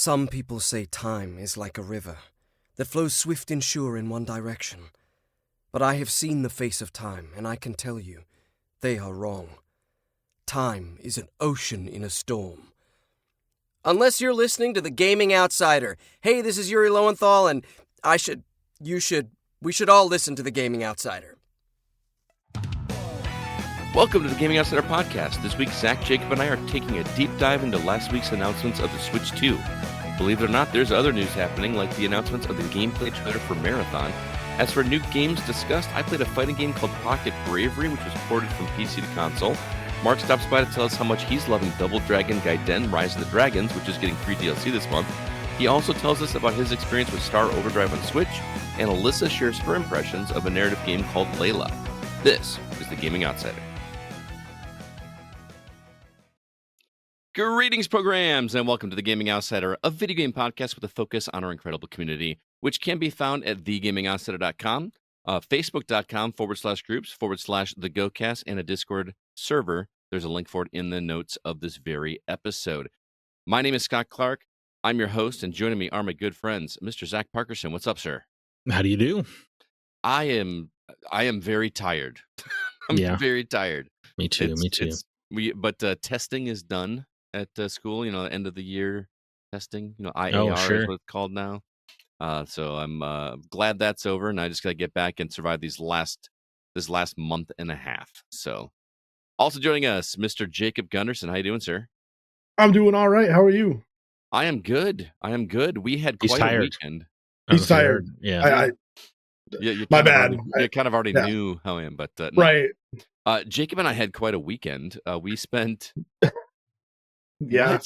Some people say time is like a river that flows swift and sure in one direction. But I have seen the face of time, and I can tell you, they are wrong. Time is an ocean in a storm. Unless you're listening to The Gaming Outsider. Hey, this is Yuri Lowenthal, and we should all listen to The Gaming Outsider. Welcome to the Gaming Outsider podcast. This week, Zack, Jacob, and I are taking a deep dive into last week's announcements of the Switch 2. Believe it or not, there's other news happening, like the announcements of the gameplay trailer for Marathon. As for new games discussed, I played a fighting game called Pocket Bravery, which was ported from PC to console. Mark stops by to tell us how much he's loving Double Dragon Gaiden Rise of the Dragons, which is getting free DLC this month. He also tells us about his experience with Star Overdrive on Switch, and Alyssa shares her impressions of a narrative game called Leila. This is the Gaming Outsider. Greetings, programs, and welcome to the Gaming Outsider, a video game podcast with a focus on our incredible community, which can be found at thegamingoutsider.com, facebook.com/groups/thegocast, and a Discord server. There's a link for it in the notes of this very episode. My name is Scott Clark. I'm your host, and joining me are my good friends, Mr. Zack Parkerson. What's up, sir? How do you do? I am very tired. I'm very tired. Me too. But testing is done at school. End of the year testing. IAR sure. is what it's called now. So I'm glad that's over, and I just gotta get back and survive this last month and a half. So, also joining us, Mr. Jacob Gunderson. How you doing, sir? I'm doing all right. How are you? I am good. We had quite a weekend. He's tired. Yeah. My bad. You kind of already knew how I am, but no. Right. Jacob and I had quite a weekend. We spent. Yeah.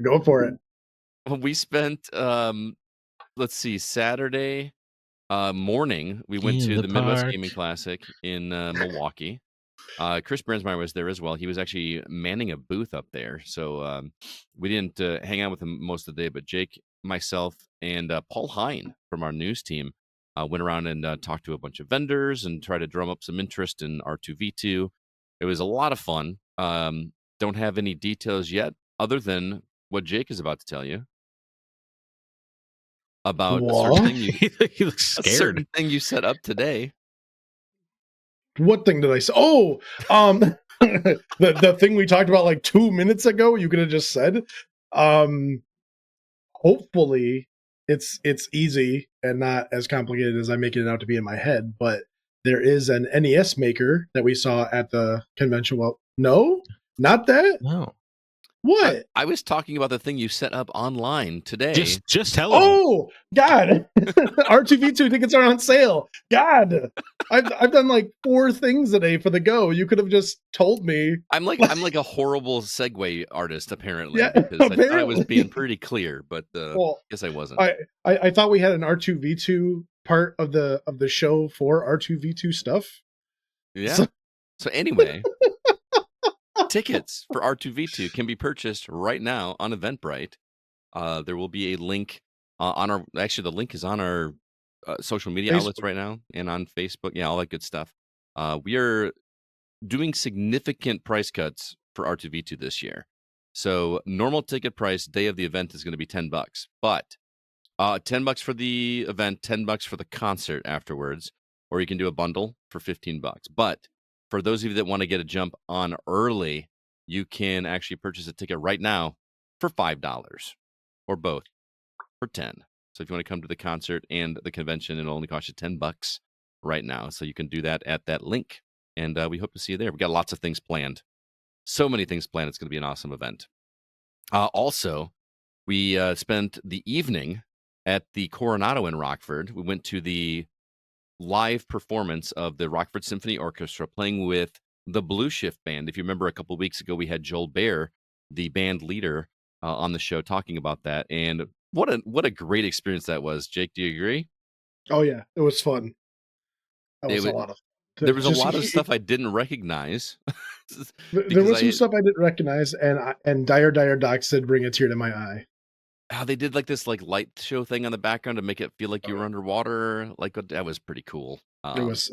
Go for it. We spent. Let's see. Saturday morning, we went to the Midwest Gaming Classic in Milwaukee. Chris Bransmeyer was there as well. He was actually manning a booth up there. So we didn't hang out with him most of the day, but Jake, myself, and Paul Hine from our news team went around and talked to a bunch of vendors and tried to drum up some interest in R2V2. It was a lot of fun. Don't have any details yet other than what Jake is about to tell you about a certain thing He looks scared. A certain thing you set up today. What thing did I say? Oh, the thing we talked about like 2 minutes ago. You could have just said. Hopefully, it's easy and not as complicated as I'm making it out to be in my head. But there is an NES maker that we saw at the convention. Well, no, not that. No. What? I was talking about the thing you set up online today. Just tell him. Oh God! R2V2 tickets are on sale. God, I've done like 4 things today for the go. You could have just told me. I'm like a horrible segue artist apparently. Yeah, because I thought I was being pretty clear, but I guess I wasn't. I thought we had an R2V2 part of the show for R2V2 stuff. Yeah. So anyway. Tickets for R2V2 can be purchased right now on Eventbrite. There will be a link the link is on our social media outlets right now and on Facebook. Yeah, all that good stuff. We are doing significant price cuts for R2V2 this year. So normal ticket price day of the event is going to be $10, but $10 for the event, $10 for the concert afterwards, or you can do a bundle for $15. But for those of you that want to get a jump on early, you can actually purchase a ticket right now for $5 or both for $10. So if you want to come to the concert and the convention, it'll only cost you $10 right now. So you can do that at that link. And we hope to see you there. We've got lots of things planned. So many things planned. It's going to be an awesome event. Also, we spent the evening at the Coronado in Rockford. We went to the live performance of the Rockford Symphony Orchestra playing with the Blue Shift Band. If you remember, a couple of weeks ago, we had Joel Baer, the band leader, on the show talking about that. And what a great experience that was. Jake, do you agree? Oh, yeah. It was fun. That was a lot of fun. There was a lot of stuff I didn't recognize. There was some stuff I didn't recognize, and Dire Docs did bring a tear to my eye. How they did like this light show thing on the background to make it feel like you were underwater. That was pretty cool. It was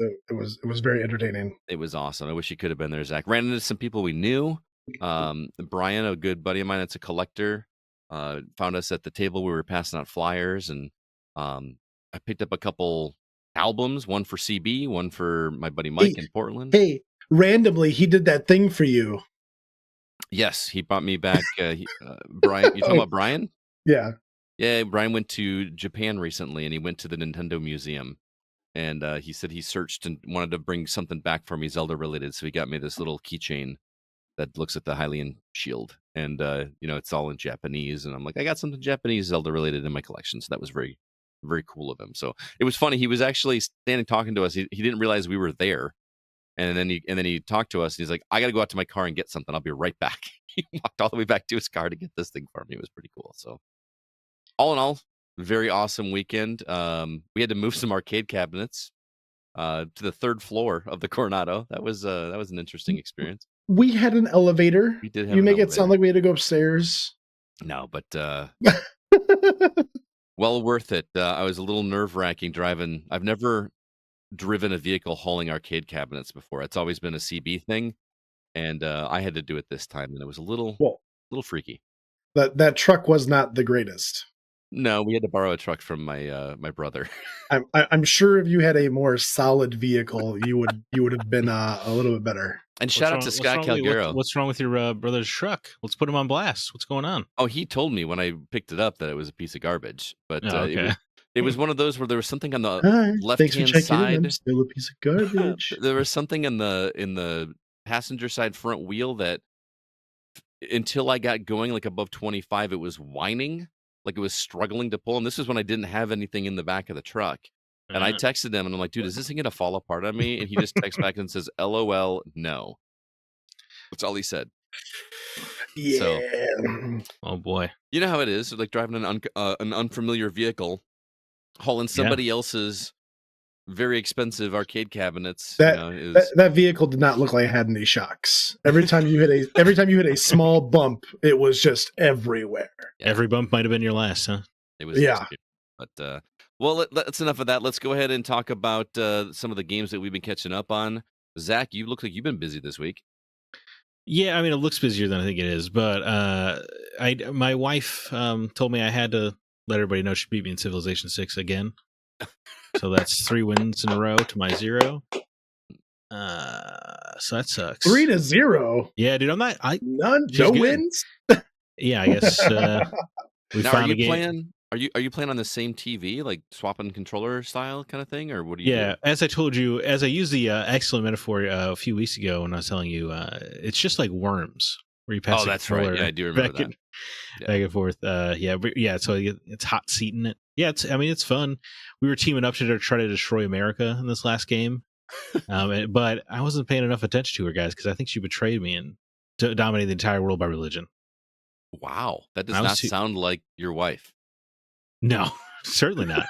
very entertaining. It was awesome. I wish you could have been there, Zach. Ran into some people we knew. Brian, a good buddy of mine that's a collector, found us at the table. We were passing out flyers, and I picked up a couple albums, one for CB, one for my buddy Mike in Portland. Hey, randomly, he did that thing for you. Yes, he brought me back. Brian, you talking about Brian? Yeah. Yeah, Brian went to Japan recently, and he went to the Nintendo Museum. And he said he searched and wanted to bring something back for me Zelda related. So he got me this little keychain that looks at the Hylian shield. And, it's all in Japanese. And I'm like, I got something Japanese Zelda related in my collection. So that was very, very cool of him. So it was funny. He was actually standing talking to us. He didn't realize we were there. And then he talked to us. And he's like, I got to go out to my car and get something. I'll be right back. He walked all the way back to his car to get this thing for me. It was pretty cool. So all in all, very awesome weekend. We had to move some arcade cabinets to the third floor of the Coronado. That was an interesting experience. We had an elevator. We did have you an make elevator. It sound like we had to go upstairs. No, but well worth it. I was a little nerve-wracking driving. I've never driven a vehicle hauling arcade cabinets before. It's always been a CB thing, and I had to do it this time, and it was a little freaky. That truck was not the greatest. No, we had to borrow a truck from my brother. I'm sure if you had a more solid vehicle, you would have been a little bit better. And shout out to Scott Calgaro. What's wrong with your brother's truck? Let's put him on blast. What's going on? Oh, he told me when I picked it up that it was a piece of garbage. But okay. it was one of those where there was something on the left-hand side. I'm still a piece of garbage. There was something in the passenger side front wheel that until I got going like above 25, it was whining. Like it was struggling to pull. And this is when I didn't have anything in the back of the truck. And I texted him and I'm like, dude, is this thing going to fall apart on me? And he just texts back and says, LOL, no. That's all he said. Yeah. So, oh boy. You know how it is, like driving an unfamiliar vehicle, hauling somebody else's very expensive arcade cabinets. That vehicle did not look like it had any shocks. Every time you hit a small bump, it was just everywhere. Yeah. Every bump might have been your last, huh? It was. But well, that's enough of that. Let's go ahead and talk about some of the games that we've been catching up on. Zach, you look like you've been busy this week. Yeah, I mean, it looks busier than I think it is, but my wife told me I had to let everybody know she beat me in Civilization 6 again. So that's 3 wins in a row to my 0. So that sucks. 3-0. Yeah, dude, I'm not. No wins. Yeah, I guess we now, found are a game. Playing? Are you playing on the same TV, like swapping controller style kind of thing, or what do you? Yeah, as I told you, as I used the excellent metaphor a few weeks ago when I was telling you, it's just like worms where you pass. Oh, that's right. Yeah, I do remember that. Back and forth. So it's hot seating it. Yeah, it's fun. We were teaming up to try to destroy America in this last game, but I wasn't paying enough attention to her, guys, because I think she betrayed me and dominated the entire world by religion. Wow, that does not sound like your wife. No, certainly not.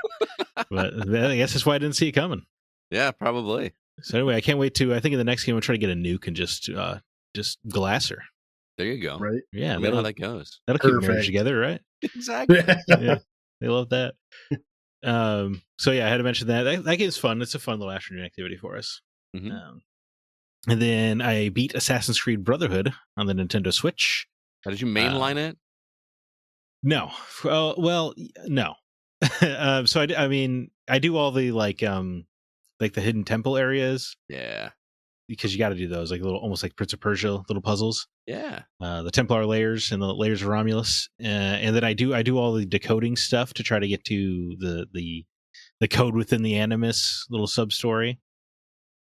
But I guess that's why I didn't see it coming. Yeah, probably. So anyway, I can't wait to. I think in the next game, I'll try to get a nuke and just glass her. There you go. Right. Yeah, that's how that goes. That'll keep marriage together, right? Exactly. Yeah, they love that. So yeah, I had to mention that. That game's fun. It's a fun little afternoon activity for us. Mm-hmm. And then I beat Assassin's Creed Brotherhood on the Nintendo Switch. How did you mainline it? No. Well, no. So I do all the like the hidden temple areas. Yeah. Because you got to do those, like almost like Prince of Persia little puzzles. Yeah. The Templar layers and the layers of Romulus, and then I do all the decoding stuff to try to get to the code within the Animus little sub story.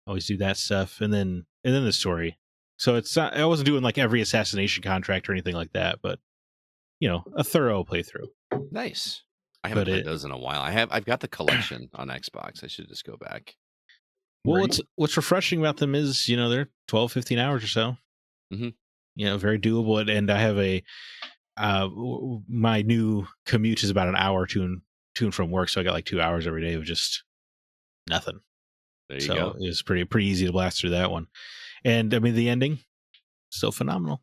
Always do that stuff, and then the story. So it's not, I wasn't doing like every assassination contract or anything like that, but a thorough playthrough. Nice. I haven't played those in a while. I've got the collection on Xbox. I should just go back. Well, what's refreshing about them is, they're 12, 15 hours or so. Mm-hmm. Very doable. And I have my new commute is about an hour to and from work. So I got like 2 hours every day of just nothing. There you go. It was pretty easy to blast through that one. And I mean, the ending, still phenomenal.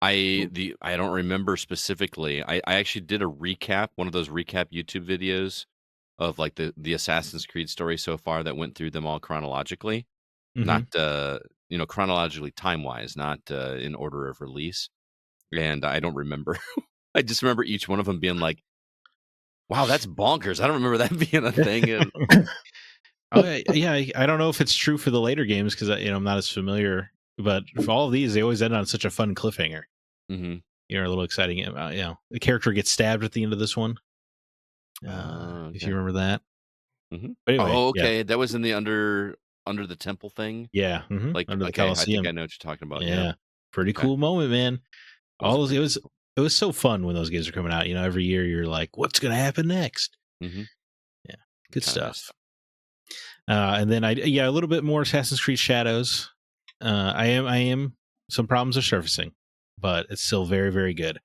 I don't remember specifically. I actually did a recap, one of those recap YouTube videos of like the Assassin's Creed story so far that went through them all chronologically, not chronologically time wise, not in order of release. and I don't remember. I just remember each one of them being like, "Wow, that's bonkers." I don't remember that being a thing. And I don't know if it's true for the later games because I'm not as familiar. But for all of these, they always end on such a fun cliffhanger. Mhm. A little exciting. The character gets stabbed at the end of this one. If Okay. you remember that. Mhm. But anyway, Oh, okay. That was in the under the temple thing. yeah, Like, under the okay, I think Coliseum. I know what you're talking about. Yeah, Yeah. pretty Okay. cool moment, man. All those, Pretty cool. it was so fun when those games are coming out. Every year you're like, what's gonna happen next? Mhm. Yeah, good Kinda nice stuff. And then a little bit more Assassin's Creed Shadows. I am some problems are surfacing, but it's still very, very good.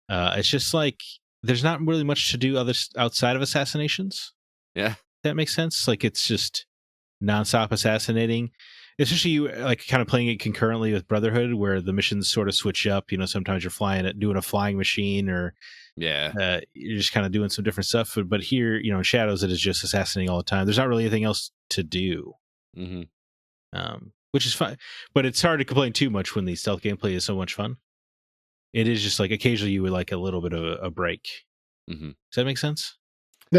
It's just like there's not really much to do outside of assassinations. Yeah. That makes sense. Like it's just nonstop assassinating. Especially you like kind of playing it concurrently with Brotherhood, where the missions sort of switch up. Sometimes you're doing a flying machine, or Yeah. you're just kind of doing some different stuff. But here, in Shadows, it is just assassinating all the time. There's not really anything else to do, Mhm. which is fine. But it's hard to complain too much when the stealth gameplay is so much fun. It is just like occasionally you would like a little bit of a break. Mhm. Does that make sense?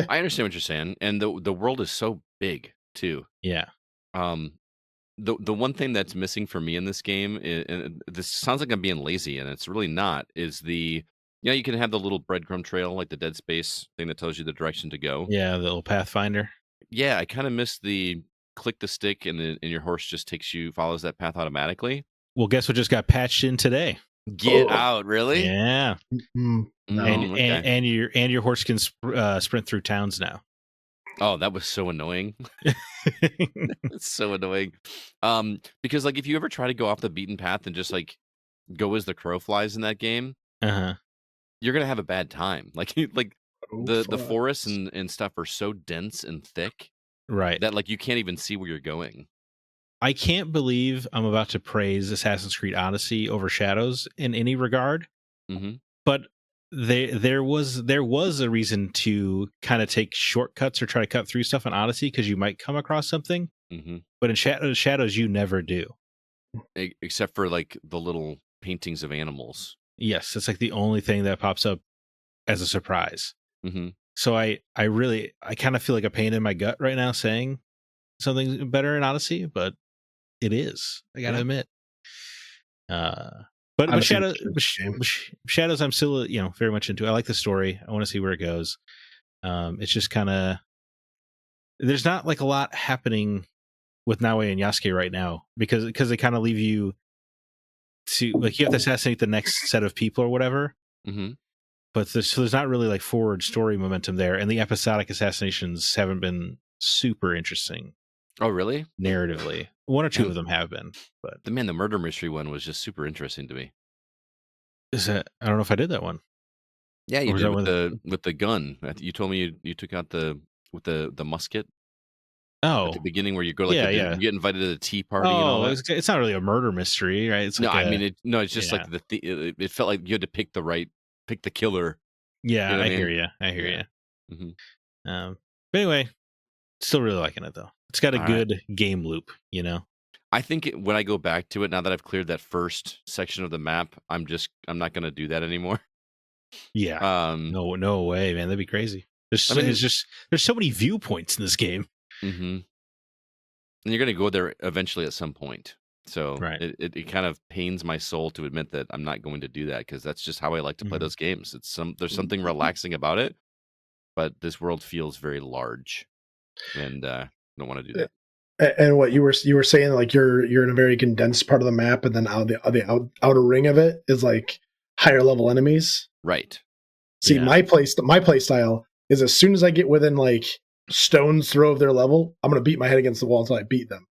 I understand what you're saying, and the world is so big too. Yeah. Um, the one thing that's missing for me in this game, and this sounds like I'm being lazy, and it's really not, is you can have the little breadcrumb trail, like the Dead Space thing that tells you the direction to go. Yeah, the little Pathfinder. Yeah, I kind of miss the click the stick, and your horse just follows that path automatically. Well, guess what just got patched in today? Get out, really? Yeah. No. Okay. And your horse can sprint through towns now. Oh, that was so annoying. It's so annoying. Because like if you ever try to go off the beaten path and just like go as the crow flies in that game, you're gonna have a bad time. Like the forests and stuff are so dense and thick, right? That like you can't even see where you're going. I can't believe I'm about to praise Assassin's Creed Odyssey over Shadows in any regard, but there was a reason to kind of take shortcuts or try to cut through stuff in Odyssey because you might come across something. But in Shadows, you never do, except for like the little paintings of animals. Yes, it's like the only thing that pops up as a surprise. So I kind of feel like a pain in my gut right now saying something better in Odyssey, but it is. I gotta admit. But Shadows, I'm still very much into. I like the story. I want to see where it goes. It's just kind of there's not like a lot happening with Naue and Yasuke right now because they kind of leave you to like you have to assassinate the next set of people or whatever. But there's not really like forward story momentum there, and the episodic assassinations haven't been super interesting. Oh, really? Narratively, one or two of them have been, but the murder mystery one was just super interesting to me. Is that? I don't know if I did that one. Yeah, you did with the gun. You told me you took out with the musket. Oh, at the beginning where you go like you get invited to the tea party. Oh, and all that. It's not really a murder mystery, right? It's like it's just like it felt like you had to pick the killer. Yeah, you know I hear you. I hear you. But anyway, still really liking it though. It's got a good game loop, I think when I go back to it now that I've cleared that first section of the map, I'm not going to do that anymore. Yeah. No way, man. That'd be crazy. There's so many viewpoints in this game. And you're going to go there eventually at some point. So it kind of pains my soul to admit that I'm not going to do that because that's just how I like to play those games. There's something relaxing about it, but this world feels very large, and I don't want to do that. And what you were saying, like you're in a very condensed part of the map, and then the outer ring of it is like higher level enemies. Right. See, my play style is as soon as I get within like stone's throw of their level, I'm gonna beat my head against the wall until I beat them.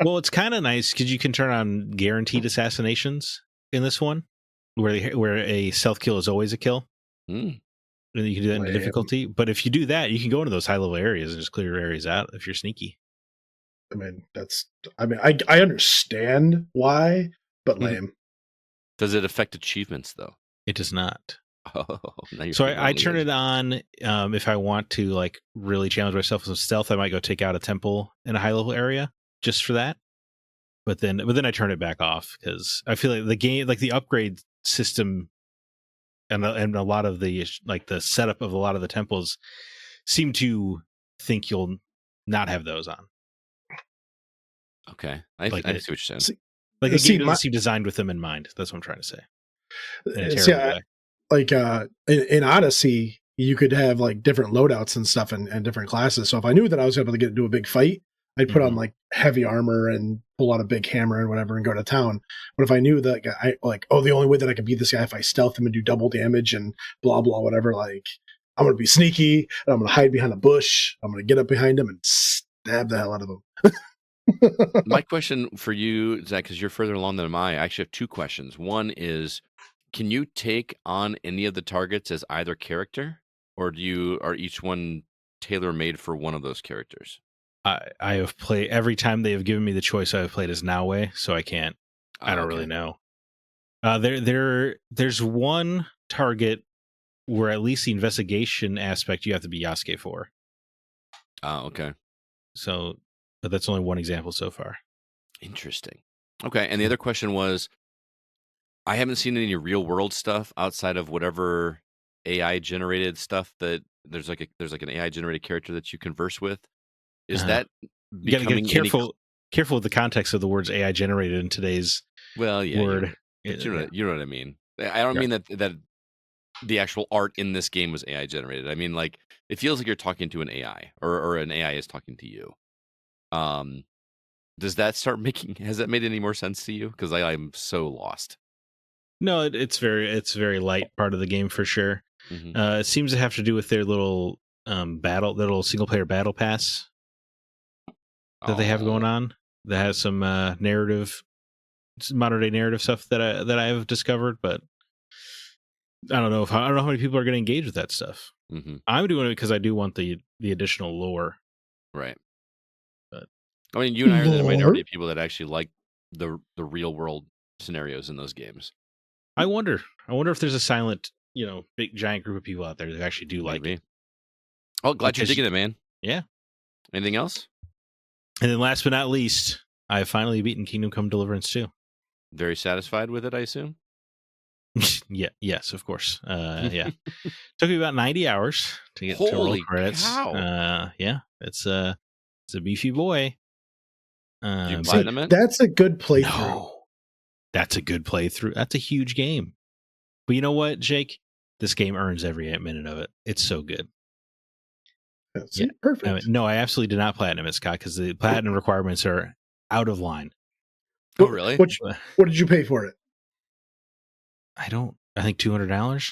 Well, it's kind of nice because you can turn on guaranteed assassinations in this one, where a stealth kill is always a kill. And you can do that in difficulty. But if you do that, you can go into those high level areas and just clear your areas out if you're sneaky. I understand why, but lame. Does it affect achievements though? It does not. Oh, so I turn it on if I want to like really challenge myself with some stealth. I might go take out a temple in a high level area just for that. but then I turn it back off because I feel like the game, like the upgrade system, and a lot of the like the setup of a lot of the temples seem to think you'll not have those on. Okay, I see what you're saying. Like the game doesn't seem designed with them in mind. That's what I'm trying to say. In a terrible way. Like in Odyssey, you could have like different loadouts and stuff and different classes. So if I knew that I was able to get into a big fight, I'd put on like heavy armor and pull out a big hammer and whatever and go to town. But if I knew that the only way that I could beat this guy if I stealth him and do double damage and blah blah whatever, like I'm gonna be sneaky and I'm gonna hide behind a bush. I'm gonna get up behind him and stab the hell out of him. My question for you, Zach, because you're further along than I actually have two questions. One is, can you take on any of the targets as either character, or are each one tailor-made for one of those characters? I have played every time they have given me the choice. I have played as Naue, so I can't. I don't really know. There's one target where at least the investigation aspect you have to be Yasuke for. Oh, okay. So, but that's only one example so far. Interesting. Okay, and the other question was, I haven't seen any real world stuff outside of whatever AI generated stuff that there's like an AI generated character that you converse with. Is that you got to get careful with the context of the words AI generated in today's word? You know what I mean. I don't mean that the actual art in this game was AI generated. I mean, like, it feels like you're talking to an AI or an AI is talking to you. Does that has that made any more sense to you? Because I'm so lost. No, it's very light part of the game for sure. Mm-hmm. It seems to have to do with their little little single player battle pass that they have going on. That has some modern day narrative stuff that I have discovered, but I don't know how many people are going to engage with that stuff. Mm-hmm. I'm doing it because I do want the additional lore, right? But I mean, you and I are the minority of people that actually like the real world scenarios in those games. I wonder if there's a silent, big giant group of people out there that actually do like it. Oh, glad you're digging it, man. Yeah. Anything else? And then last but not least, I've finally beaten Kingdom Come Deliverance 2. Very satisfied with it, I assume? Yeah. Yes, of course. Yeah. Took me about 90 hours to get to roll credits. Cow. Yeah. It's a beefy boy. Did you platinum it? That's a good playthrough. No. That's a good playthrough. That's a huge game. But you know what, Jake? This game earns every minute of it. It's so good. That's perfect. No, I absolutely did not platinum it, Scott, because the platinum requirements are out of line. Oh, really? What did you pay for it? I think $200.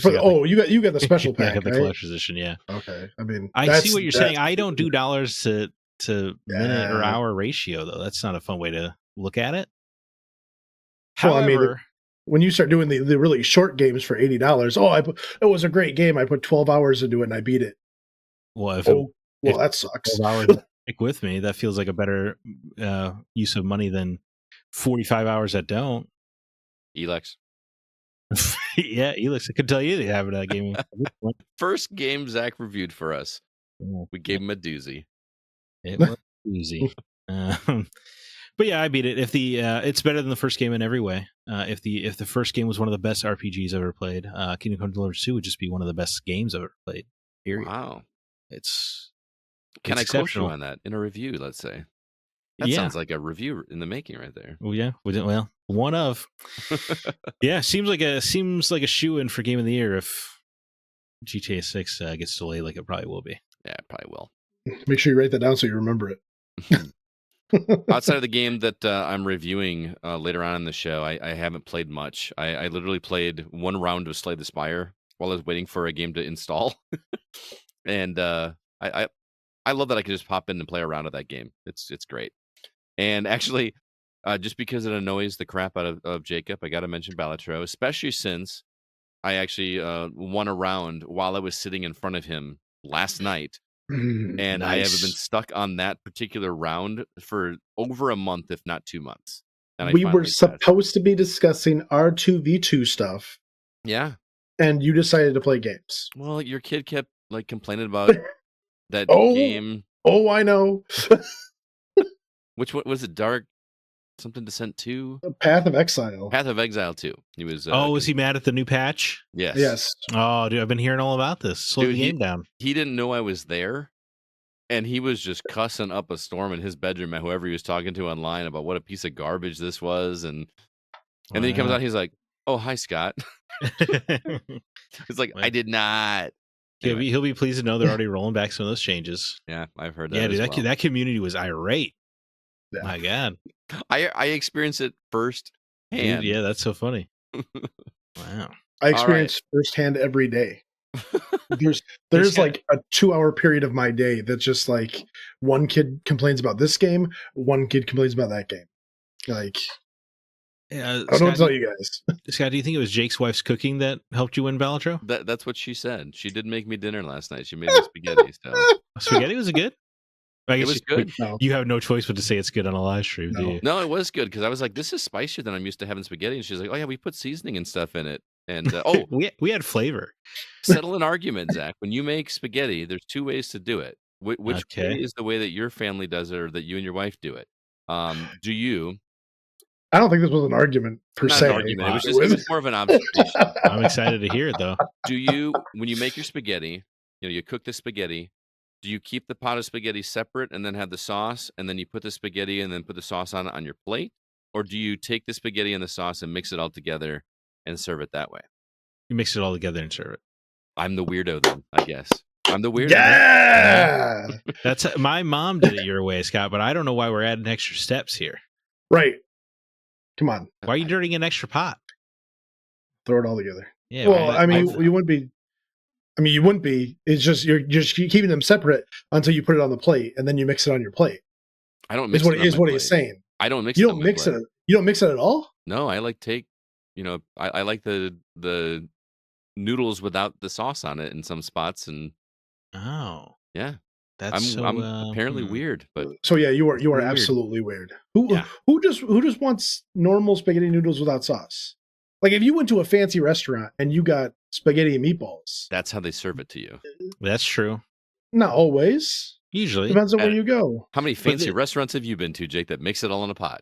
You got the special pack. I got the right? collector's edition, yeah. Okay. I mean, I see what you're saying. I don't do dollars to minute or hour ratio, though. That's not a fun way to look at it. Well, However, when you start doing the really short games for $80, it was a great game. I put 12 hours into it and I beat it. Well, if that sucks. 12 hours stick with me, that feels like a better use of money than 45 hours that don't. Elex. Yeah, Elex. I could tell you they have that game. First game Zach reviewed for us. We gave him a doozy. It was easy. But yeah, I beat it. If it's better than the first game in every way. If the first game was one of the best RPGs I've ever played, Kingdom Come Deliverance 2 would just be one of the best games I've ever played. Period. Wow. Can I quote you on that in a review? Let's say that sounds like a review in the making right there. Well, yeah. Well, one of. Yeah, seems like a shoe-in for Game of the Year if GTA 6 gets delayed, like it probably will be. Yeah, it probably will. Make sure you write that down so you remember it. Outside of the game that I'm reviewing later on in the show, I haven't played much. I literally played one round of Slay the Spire while I was waiting for a game to install. And I love that I can just pop in and play around with that game. It's great. And actually, just because it annoys the crap out of Jacob, I got to mention Balatro, especially since I actually won a round while I was sitting in front of him last night. And nice. I have been stuck on that particular round for over a month, if not 2 months. And we were supposed to be discussing R2V2 stuff. Yeah. And you decided to play games. Well, your kid kept complaining about that game. Oh, I know. Which one was it? Dark something Descent 2. Path of Exile. Path of Exile 2. He was. Was he mad at the new patch? Yes. Yes. Oh, dude, I've been hearing all about this. Slow the game down. He didn't know I was there, and he was just cussing up a storm in his bedroom at whoever he was talking to online about what a piece of garbage this was, and then he comes out, he's like, "Oh, hi, Scott." It's like, I did not. Anyway. He'll be pleased to know they're already rolling back some of those changes. Yeah, I've heard that. Yeah, dude, well. that community was irate. Yeah. My God, I experienced it first hand. Dude, yeah, that's so funny. Wow, I experience firsthand every day. There's like a 2-hour period of my day that's just like one kid complains about this game, one kid complains about that game. Like, I don't know what to tell you guys. Scott, do you think it was Jake's wife's cooking that helped you win Balatro? That's what she said. She did make me dinner last night. She made me spaghetti. So spaghetti was it good? I guess it was good. You have no choice but to say it's good on a live stream, do you? No, it was good because I was like, this is spicier than I'm used to having spaghetti. And she's like, oh yeah, we put seasoning and stuff in it. And we had flavor. Settle an argument, Zach. When you make spaghetti, there's 2 ways to do it. Which way is the way that your family does it, or that you and your wife do it? Do you? I don't think this was an argument per se. An argument. It was more of an observation. I'm excited to hear it though. Do you, when you make your spaghetti, you cook the spaghetti? Do you keep the pot of spaghetti separate and then have the sauce, and then you put the spaghetti and then put the sauce on your plate? Or do you take the spaghetti and the sauce and mix it all together and serve it that way? You mix it all together and serve it. I'm the weirdo then, I guess. I'm the weirdo. Yeah! That's my mom did it your way, Scott, but I don't know why we're adding extra steps here. Right. Come on. Why are you dirtying an extra pot? Throw it all together. Yeah. Well, I mean, you wouldn't be. I mean, you wouldn't be. It's just you're just keeping them separate until you put it on the plate, and then you mix it on your plate. I don't mix is it. Is what he's saying. I don't mix. You don't mix it. You don't mix it at all. No, I like I like the noodles without the sauce on it in some spots, and yeah, I'm apparently weird, but so yeah, you are absolutely weird. Who just wants normal spaghetti noodles without sauce? Like if you went to a fancy restaurant and you got spaghetti and meatballs, that's how they serve it to you. That's true. Not always. Usually depends on where you go. How many fancy restaurants have you been to, Jake, that mix it all in a pot?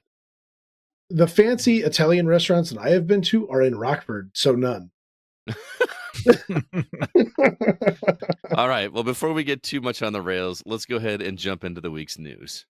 The fancy Italian restaurants that I have been to are in Rockford, so none. All right. Well, before we get too much on the rails, let's go ahead and jump into the week's news.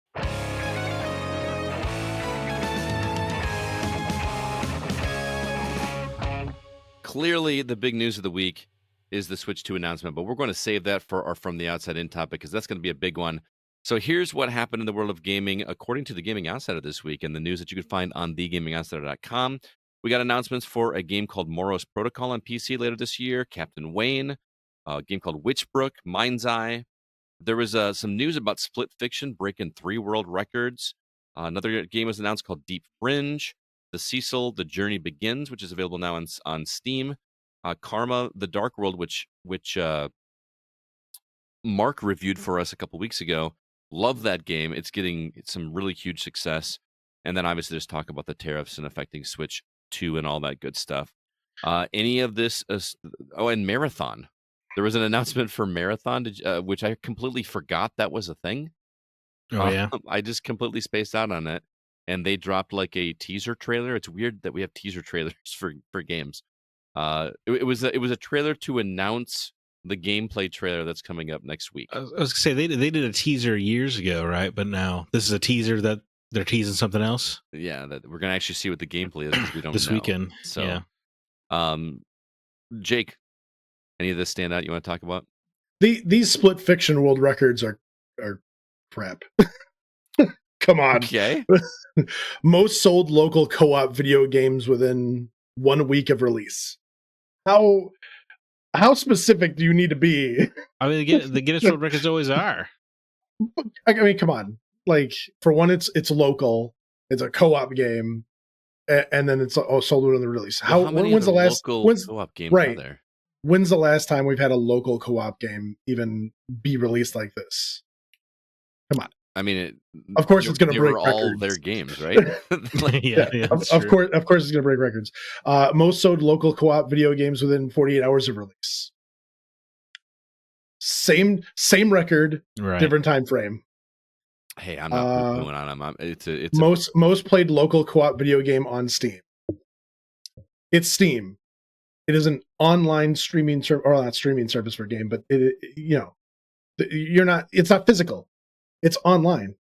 Clearly, the big news of the week is the Switch 2 announcement, but we're going to save that for our From the Outside In topic because that's going to be a big one. So here's what happened in the world of gaming according to the Gaming Outsider this week, and the news that you can find on thegamingoutsider.com. We got announcements for a game called Moros Protocol on PC later this year, Captain Wayne, a game called Witchbrook, Mind's Eye. There was some news about Split Fiction breaking 3 world records. Another game was announced called Deep Fringe. The Cecil, The Journey Begins, which is available now on Steam. Karma, The Dark World, which Mark reviewed for us a couple weeks ago. Love that game. It's getting some really huge success. And then obviously there's talk about the tariffs and affecting Switch 2 and all that good stuff. Any of this? And Marathon. There was an announcement for Marathon, which I completely forgot that was a thing. Oh, yeah. I just completely spaced out on it. And they dropped like a teaser trailer. It's weird that we have teaser trailers for games. It was a trailer to announce the gameplay trailer that's coming up next week. I was going to say, they did a teaser years ago, right? But now this is a teaser that they're teasing something else? Yeah, that we're going to actually see what the gameplay is because we don't this know. weekend. So, yeah. Jake, any of this stand out you want to talk about? These Split Fiction world records are crap. Come on. Okay. Most sold local co-op video games within 1 week of release. How specific do you need to be? I mean, the Guinness World Records always are. I mean, come on. Like, for one, it's local. It's a co-op game, and then it's sold within the release. When's the last co-op game right? there? When's the last time we've had a local co-op game even be released like this? Come on. I mean, of course it's going to break records. All their games, right? Of course it's going to break records. Most sold local co-op video games within 48 hours of release. Same record, right. Different time frame. Hey, I'm not poo-pooing on them. It's a most played local co-op video game on Steam. It's Steam. It is an online streaming service, or not streaming service for a game, but it's not physical. It's online.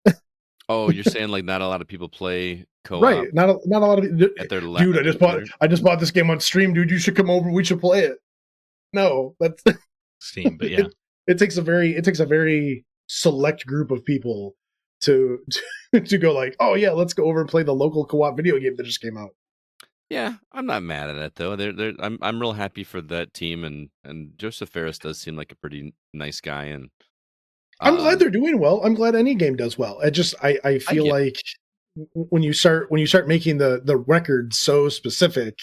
Oh, you're saying like not a lot of people play co-op, right? Not a lot of at their dude. I just bought this game on Stream, dude. You should come over. We should play it. No, that's Steam, but yeah, it takes a very select group of people to go like, oh yeah, let's go over and play the local co-op video game that just came out. Yeah, I'm not mad at it though. I'm real happy for that team, and Joseph Ferris does seem like a pretty nice guy, and I'm glad they're doing well. I'm glad any game does well. I feel like when you start making the record so specific.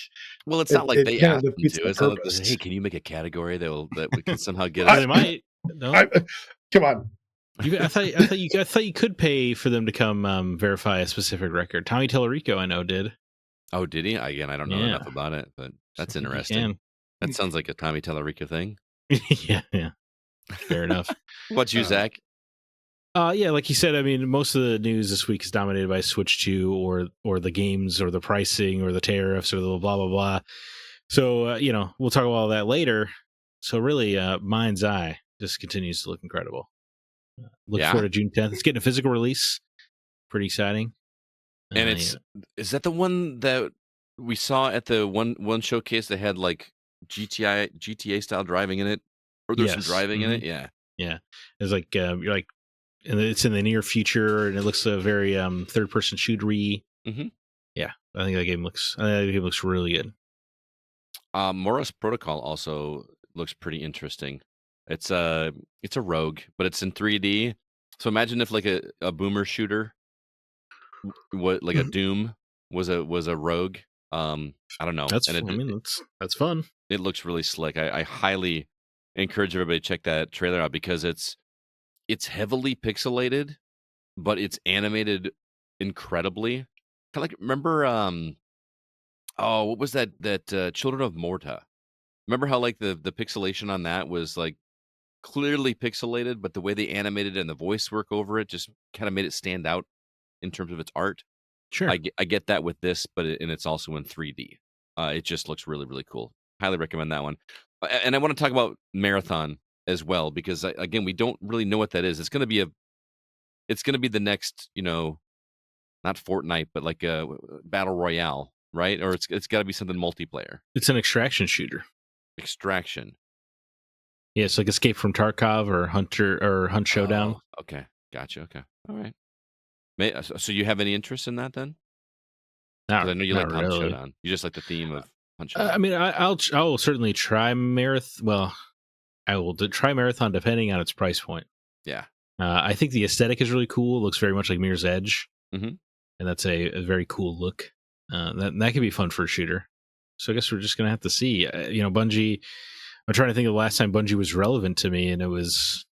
Well, it's not like they asked them to. It's not like, hey, can you make a category that we can somehow get? They might. No, come on. I thought you could pay for them to come verify a specific record. Tommy Tellerico, I know, did. Oh, did he? Again, I don't know enough about it, but that's interesting. That sounds like a Tommy Tellerico thing. yeah. Fair enough. What's you, Zach? Yeah, like you said, I mean, most of the news this week is dominated by Switch 2 or the games or the pricing or the tariffs or the blah, blah, blah. So, we'll talk about all that later. So really, Mind's Eye just continues to look incredible. Look forward to June 10th. It's getting a physical release. Pretty exciting. And is that the one that we saw at the one showcase that had like GTA style driving in it? Or there's some driving in it? Yeah. Yeah. It's like, you're like, and it's in the near future, and it looks a very third-person shootery. Mm-hmm. Yeah, I think that game looks really good. Morris Protocol also looks pretty interesting. It's a rogue, but it's in 3D. So imagine if like a boomer shooter, what like a Doom was a rogue. I don't know. That's fun. It looks really slick. I highly encourage everybody to check that trailer out because it's heavily pixelated, but it's animated incredibly. Kind of like, remember, what was that Children of Morta? Remember how like the pixelation on that was like clearly pixelated, but the way they animated and the voice work over it just kind of made it stand out in terms of its art. Sure, I get that with this, but it's also in 3D. It just looks really, really cool. Highly recommend that one. And I want to talk about Marathon as well, because again, we don't really know what that is. It's going to be the next, not Fortnite, but like a battle royale, right? Or it's got to be something multiplayer. It's an extraction shooter. Extraction. Yeah, it's like Escape from Tarkov or Hunt Showdown. Oh, okay, gotcha. Okay, all right. So you have any interest in that then? I know you like Hunt really. Showdown. You just like the theme of Hunt Showdown. I mean, I will certainly try Marathon. Well, I will try Marathon depending on its price point. Yeah. I think the aesthetic is really cool. It looks very much like Mirror's Edge. Mm-hmm. And that's a very cool look. That could be fun for a shooter. So I guess we're just going to have to see. Bungie, I'm trying to think of the last time Bungie was relevant to me, and it was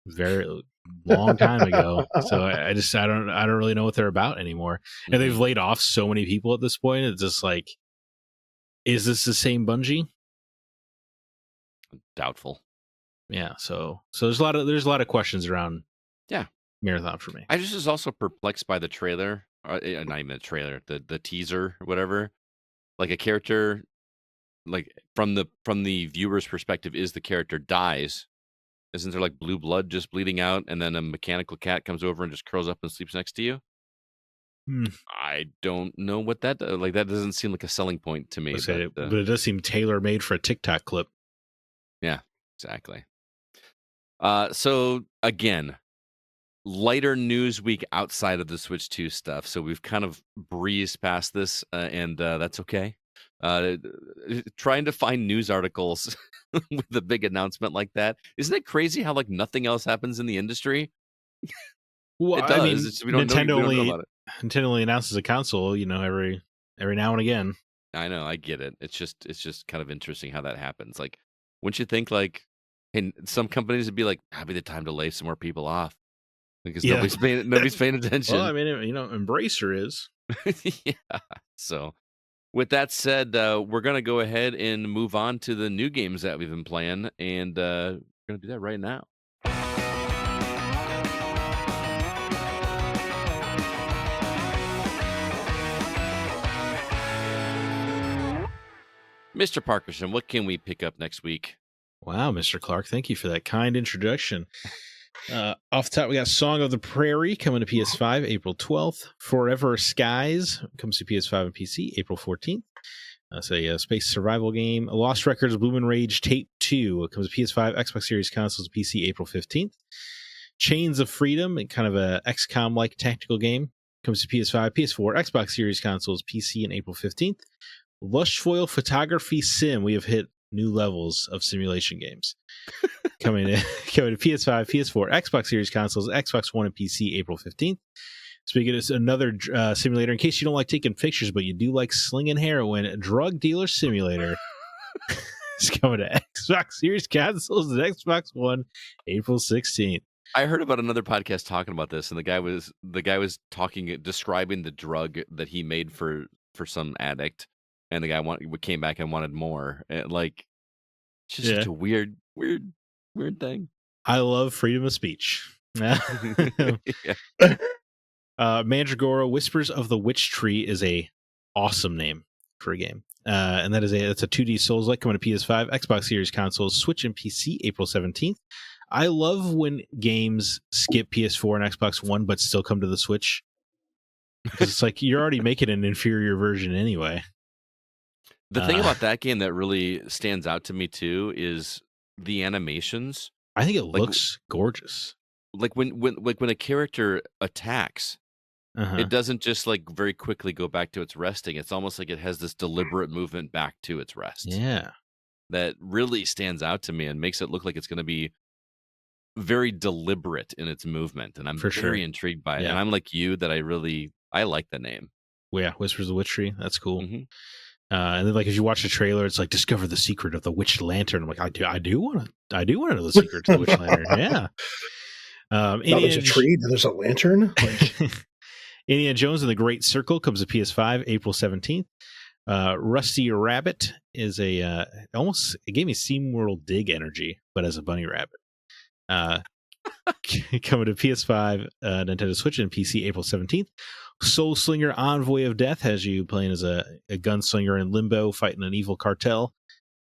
very long time ago. So I don't really know what they're about anymore. Mm-hmm. And they've laid off so many people at this point. It's just like, is this the same Bungie? Doubtful. Yeah, so there's a lot of questions around Marathon for me. I just was also perplexed by the trailer, or not even the trailer, the teaser or whatever. Like a character, like from the viewer's perspective, is the character dies. Isn't there like blue blood just bleeding out, and then a mechanical cat comes over and just curls up and sleeps next to you? I don't know what that like. That doesn't seem like a selling point to me. But it does seem tailor made for a TikTok clip. Yeah, exactly. So again, lighter news week outside of the Switch 2 stuff. So we've kind of breezed past this, and that's okay. Trying to find news articles with a big announcement like that. Isn't it crazy how like nothing else happens in the industry? Well, it does. I mean, we don't know Nintendo only announces a console, every now and again. I know, I get it. It's just kind of interesting how that happens. Like, wouldn't you think like, hey, some companies would be like, "That'd be the time to lay some more people off," because nobody's paying attention. Well, I mean, Embracer is. Yeah. So, with that said, we're gonna go ahead and move on to the new games that we've been playing, and we're gonna do that right now. Mr. Parkerson, what can we pick up next week? Wow, Mr. Clark, thank you for that kind introduction. Off the top, we got Song of the Prairie coming to PS5 April 12th. Forever Skies comes to PS5 and PC April 14th. It's a space survival game. Lost Records Bloom and Rage Tape 2 comes to PS5, Xbox Series consoles, PC April 15th. Chains of Freedom, kind of a XCOM-like tactical game, comes to PS5, PS4, Xbox Series consoles, PC in April 15th. Lush Foil Photography Sim. We have hit new levels of simulation games. coming to PS5, PS4, Xbox Series consoles, Xbox One, and PC April 15th. Speaking of another simulator, in case you don't like taking pictures, but you do like slinging heroin, Drug Dealer Simulator is coming to Xbox Series consoles and Xbox One April 16th. I heard about another podcast talking about this, and the guy was describing the drug that he made for some addict, and the guy came back and wanted more. And, like, it's just such a weird thing. I love freedom of speech. Mandragora Whispers of the Witch Tree is a awesome name for a game. And it's a 2D Souls-like coming to PS5, Xbox Series consoles, Switch, and PC April 17th. I love when games skip PS4 and Xbox One but still come to the Switch. Because it's like you're already making an inferior version anyway. The thing about that game that really stands out to me too is the animations. I think it looks gorgeous. Like when a character attacks, it doesn't just like very quickly go back to its resting. It's almost like it has this deliberate movement back to its rest. Yeah. That really stands out to me and makes it look like it's going to be very deliberate in its movement. And I'm very intrigued by it. Yeah. And I'm like you that I like the name. Well, yeah, Whispers of the Witch Tree. That's cool. Mm-hmm. And then, like, if you watch the trailer, it's like discover the secret of the witch lantern. I'm like, I do want to know the secret to the witch lantern. Yeah. There's a tree. There's a lantern. Like... Indiana Jones and the Great Circle comes to PS5 April 17th. Rusty Rabbit is it gave me SeaWorld Dig energy, but as a bunny rabbit. Coming to PS5, Nintendo Switch, and PC April 17th. Soul Slinger Envoy of Death has you playing as a gunslinger in limbo fighting an evil cartel.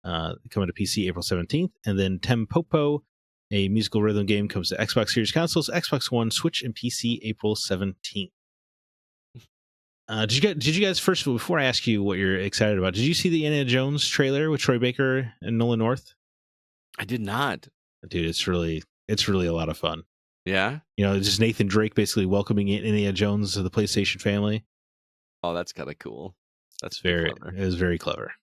Coming to PC April 17th. And then Tempopo, a musical rhythm game, comes to Xbox Series consoles, Xbox One, Switch, and PC April 17th. Did you guys, first of all, before I ask you what you're excited about, did you see the Indiana Jones trailer with Troy Baker and Nolan North? I did not. Dude, it's really a lot of fun. Yeah? You know, just Nathan Drake basically welcoming Indiana Jones to the PlayStation family. Oh, that's kind of cool. That's it was very clever.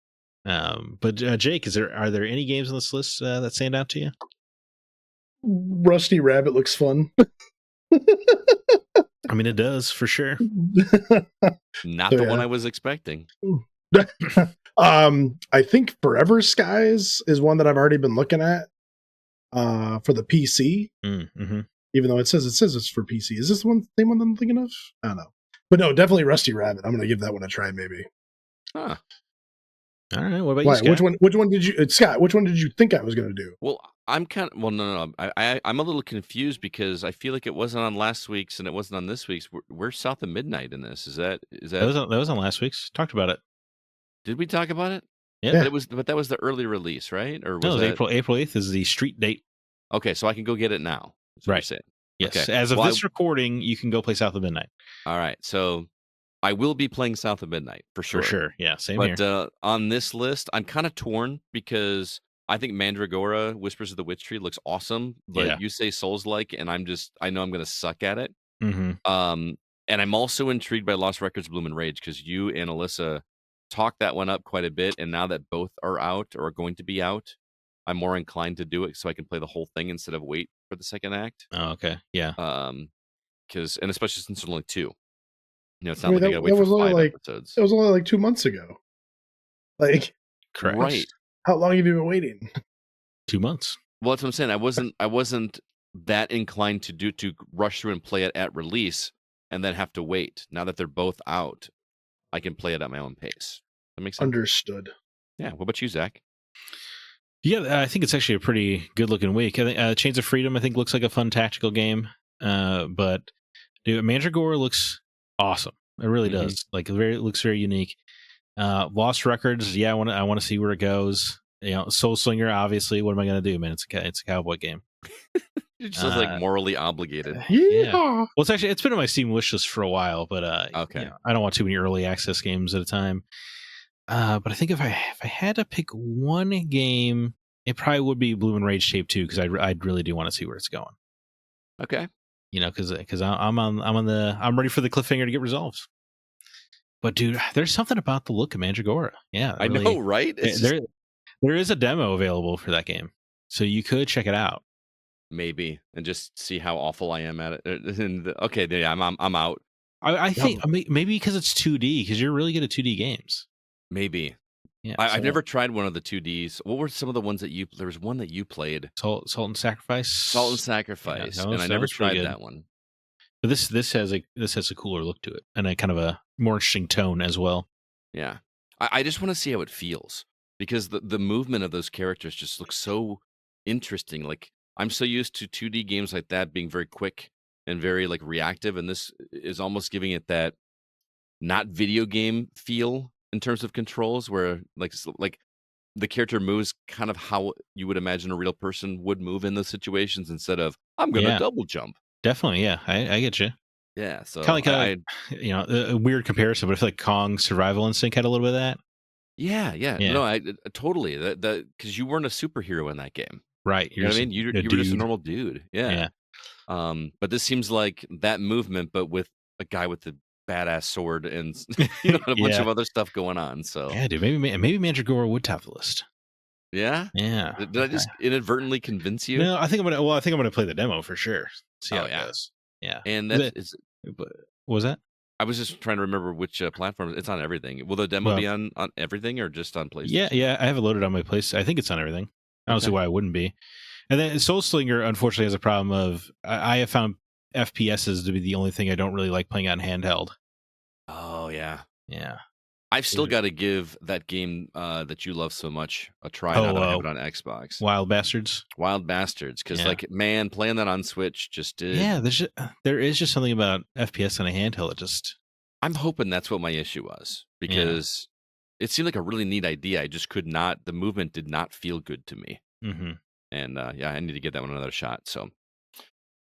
But Jake, are there any games on this list that stand out to you? Rusty Rabbit looks fun. I mean, it does for sure. Not the one I was expecting. I think Forever Skies is one that I've already been looking at for the PC. Mm-hmm. Even though it says it's for PC. Is this the same one I'm thinking of? I don't know. But no, definitely Rusty Rabbit. I'm going to give that one a try, maybe. Huh. All right. What about you, Scott? Which one did you, Scott? Which one did you think I was going to do? Well, no. I'm a little confused because I feel like it wasn't on last week's and it wasn't on this week's. We're South of Midnight in this. Is that that was on last week's? Talked about it. Did we talk about it? Yeah. But that was the early release, right? Or was April 8th is the street date. Okay, so I can go get it now. Right. Yes. Okay. As of this recording, you can go play South of Midnight. All right. So I will be playing South of Midnight for sure. For sure. Yeah. Same here. But on this list, I'm kind of torn because I think Mandragora, Whispers of the Witch Tree, looks awesome. But you say Souls-like, and I know I'm going to suck at it. Mm-hmm. And I'm also intrigued by Lost Records Bloom and Rage because you and Alyssa talked that one up quite a bit. And now that both are out or are going to be out, I'm more inclined to do it so I can play the whole thing instead of wait for the second act. Oh, okay. Yeah. And especially since there's only two. You know, it's not like I gotta wait for 5 episodes. It was only like 2 months ago. Like, correct. Right. How long have you been waiting? 2 months. Well, that's what I'm saying. I wasn't that inclined to rush through and play it at release and then have to wait. Now that they're both out, I can play it at my own pace. That makes sense. Understood. Yeah. What about you, Zach? Yeah, I think it's actually a pretty good looking week. I think Chains of Freedom, I think, looks like a fun tactical game. But dude, Mandragora looks awesome. It really does. Like, it looks very unique. Lost Records, yeah, I want to see where it goes. Soul Slinger, obviously. What am I going to do, man? It's a cowboy game. You're just like morally obligated. Yeah. Yeehaw. Well, it's been on my Steam wish list for a while, but Okay. I don't want too many early access games at a time. But I think if I had to pick one game, it probably would be Blue and Rage Tape 2 because I really do want to see where it's going. Okay. Because I'm ready for the cliffhanger to get resolved. But dude, there's something about the look of Mandragora. Yeah, I know, right? There is a demo available for that game, so you could check it out. Maybe, and just see how awful I am at it. Okay, yeah, I'm out. I think maybe because it's 2D, because you're really good at 2D games. Maybe. Yeah, I've never tried one of the 2Ds. What were some of the ones that there was one that you played? Salt and Sacrifice. Salt and Sacrifice, and I never tried that one. But this has a cooler look to it, and a kind of a more interesting tone as well. Yeah, I just want to see how it feels, because the movement of those characters just looks so interesting. Like, I'm so used to 2D games like that being very quick and very like reactive, and this is almost giving it that not video game feel in terms of controls, where like the character moves kind of how you would imagine a real person would move in those situations, instead of I'm gonna double jump. Definitely, yeah, I get you. Yeah, so kind of a weird comparison, but I feel like Kong Survival Instinct had a little bit of that. Yeah. No, I totally that because you weren't a superhero in that game, right? You know what I mean? You were just a normal dude. Yeah. But this seems like that movement, but with a guy with the badass sword and a bunch of other stuff going on. So yeah, dude, maybe Mandragora would top the list. Yeah. Did I just inadvertently convince you? No, I think I'm gonna play the demo for sure. See how it goes. Yeah, and what was that? I was just trying to remember which platform. It's on everything. Will the demo be on everything or just on PlayStation? Yeah, I have it loaded on my place. I think it's on everything. I don't see why it wouldn't be. And then Soul Slinger, unfortunately, has a problem of I have found FPSs to be the only thing I don't really like playing on handheld. Oh yeah. I've still got to give that game that you love so much a try. Now that I have it on Xbox. Wild Bastards, because man, playing that on Switch just did. Yeah, there is just something about FPS on a handheld that just. I'm hoping that's what my issue was, because it seemed like a really neat idea. I just could not. The movement did not feel good to me. Mm-hmm. And I need to get that one another shot. So.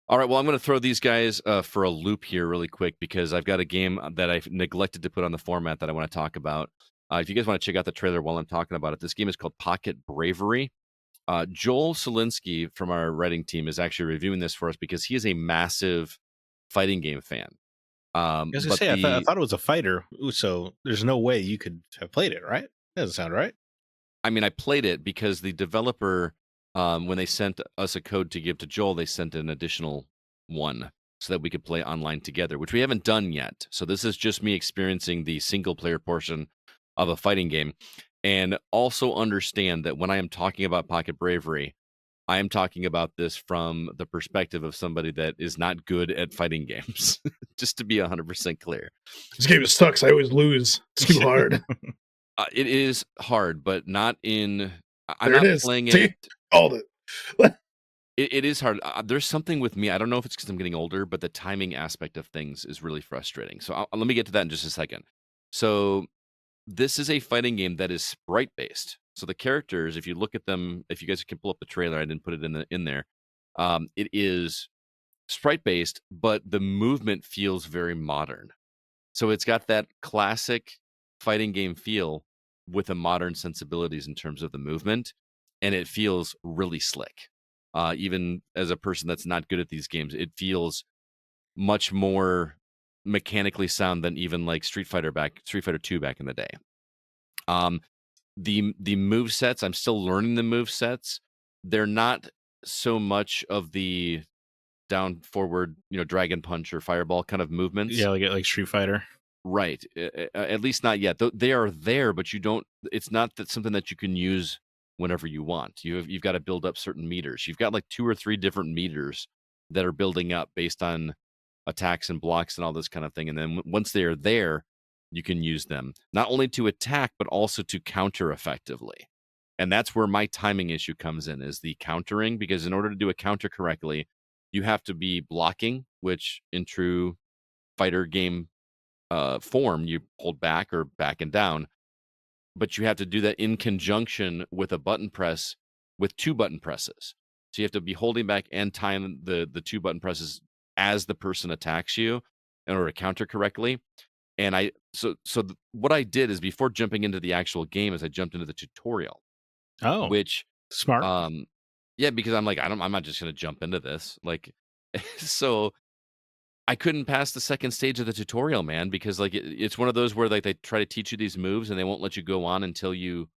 All right, well, I'm going to throw these guys for a loop here really quick, because I've got a game that I've neglected to put on the format that I want to talk about. If you guys want to check out the trailer while I'm talking about it, this game is called Pocket Bravery. Joel Solinsky from our writing team is actually reviewing this for us because he is a massive fighting game fan. I was going to say, I thought it was a fighter, so there's no way you could have played it, right? That doesn't sound right. I mean, I played it because the developer... when they sent us a code to give to Joel, they sent an additional one so that we could play online together, which we haven't done yet. So this is just me experiencing the single player portion of a fighting game. And also understand that when I am talking about Pocket Bravery, I am talking about this from the perspective of somebody that is not good at fighting games, just to be 100% clear. This game sucks. I always lose. It's too hard. It is hard, but not in... I'm there not it is. playing See? it... Called it. It is hard. There's something with me. I don't know if it's because I'm getting older, but the timing aspect of things is really frustrating. So let me get to that in just a second. So this is a fighting game that is sprite based. So the characters, if you look at them, if you guys can pull up the trailer, I didn't put it in there. It is sprite based, but the movement feels very modern. So it's got that classic fighting game feel with a modern sensibilities in terms of the movement. And it feels really slick. Even as a person that's not good at these games, it feels much more mechanically sound than even like Street Fighter 2 back in the day. The move sets, I'm still learning the move sets. They're not so much of the down forward, dragon punch or fireball kind of movements. Yeah, like Street Fighter. Right. At least not yet. They are there, but you don't. It's not something that you can use whenever you want. You've got to build up certain meters. You've got like 2 or 3 different meters that are building up based on attacks and blocks and all this kind of thing. And then once they are there, you can use them not only to attack, but also to counter effectively. And that's where my timing issue comes in, is the countering, because in order to do a counter correctly, you have to be blocking, which in true fighter game form, you hold back or back and down. but you have to do that in conjunction with a button press with 2 button presses. So you have to be holding back and time the 2 button presses as the person attacks you in order to counter correctly. And what I did is, before jumping into the actual game, is I jumped into the tutorial, Oh, which smart. yeah, because I'm like, I'm not just gonna jump into this. Like, so I couldn't pass the second stage of the tutorial, man, because like it's one of those where like they try to teach you these moves and they won't let you go on until you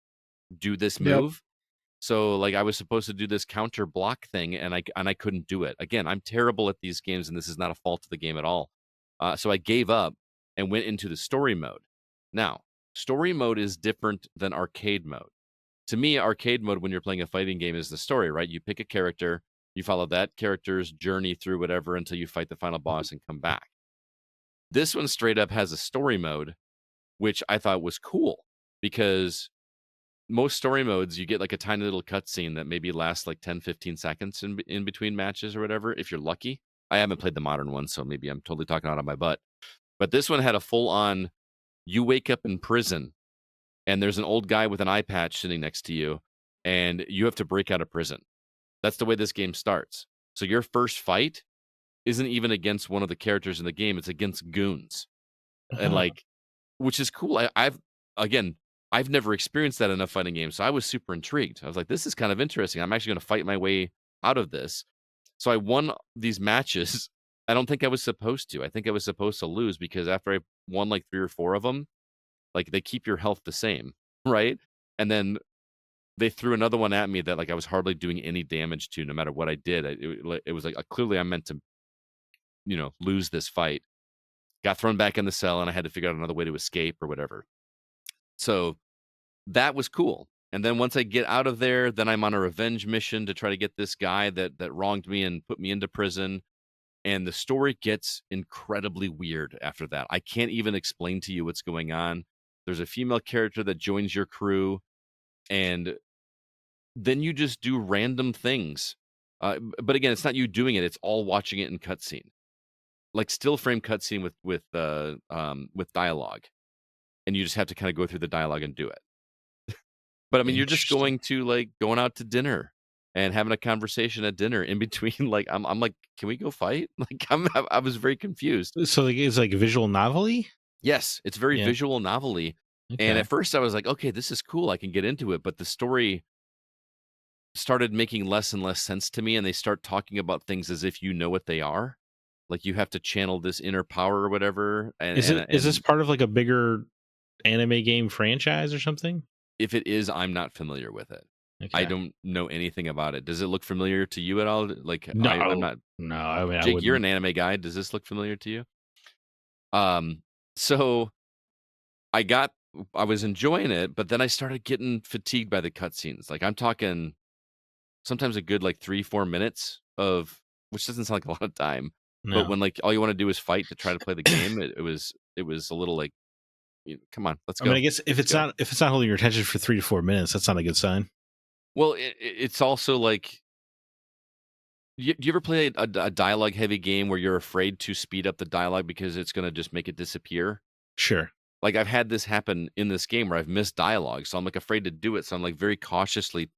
do this Yep. move. So like I was supposed to do this counter block thing, and I couldn't do it. Again, I'm terrible at these games, and this is not a fault of the game at all. So I gave up and went into the story mode. Now, story mode is different than arcade mode. To me, arcade mode, when you're playing a fighting game, is the story, right? You pick a character, you follow that character's journey through whatever until you fight the final boss and come back. This one straight up has a story mode, which I thought was cool, because most story modes, you get like a tiny little cutscene that maybe lasts like 10, 15 seconds in between matches or whatever, if you're lucky. I haven't played the modern one, so maybe I'm totally talking out of my butt. But this one had a full-on, you wake up in prison, and there's an old guy with an eye patch sitting next to you, and you have to break out of prison. That's the way this game starts. So your first fight isn't even against one of the characters in the game, it's against goons. And like, which is cool. I've never experienced that in a fighting game, so I was super intrigued. I was like, this is kind of interesting. I'm actually going to fight my way out of this. So I won these matches. I don't think I was supposed to. I think I was supposed to lose, because after I won like 3 or 4 of them, like they keep your health the same, right? And then they threw another one at me that like I was hardly doing any damage to, no matter what I did. It was like, clearly I'm meant to, lose this fight. Got thrown back in the cell, and I had to figure out another way to escape or whatever. So that was cool. And then once I get out of there, then I'm on a revenge mission to try to get this guy that wronged me and put me into prison. And the story gets incredibly weird after that. I can't even explain to you what's going on. There's a female character that joins your crew, and then you just do random things. But again, it's not you doing it; it's all watching it in cutscene, like still frame cutscene with dialogue, and you just have to kind of go through the dialogue and do it. But I mean, you're just going out to dinner and having a conversation at dinner in between. Like I'm like, can we go fight? Like I was very confused. So like, it's like visual novelty? Yes, it's very visual novelty. Okay. And at first I was like, okay, this is cool. I can get into it. But the story started making less and less sense to me. And they start talking about things as if you know what they are. Like you have to channel this inner power or whatever. And is this part of like a bigger anime game franchise or something? If it is, I'm not familiar with it. Okay. I don't know anything about it. Does it look familiar to you at all? Like, No, I'm not. No, I mean, Jake, you're an anime guy. Does this look familiar to you? So I was enjoying it, but then I started getting fatigued by the cutscenes. Like I'm talking sometimes a good like 3-4 minutes of, which doesn't sound like a lot of time, but when like all you want to do is fight to try to play the game, it was a little like, come on, let's go. I mean, I guess if it's not holding your attention for 3 to 4 minutes, that's not a good sign. Well, it's also like, do you ever play a dialogue heavy game where you're afraid to speed up the dialogue because it's going to just make it disappear? Sure. Like I've had this happen in this game where I've missed dialogue, so I'm like afraid to do it. So I'm like very cautiously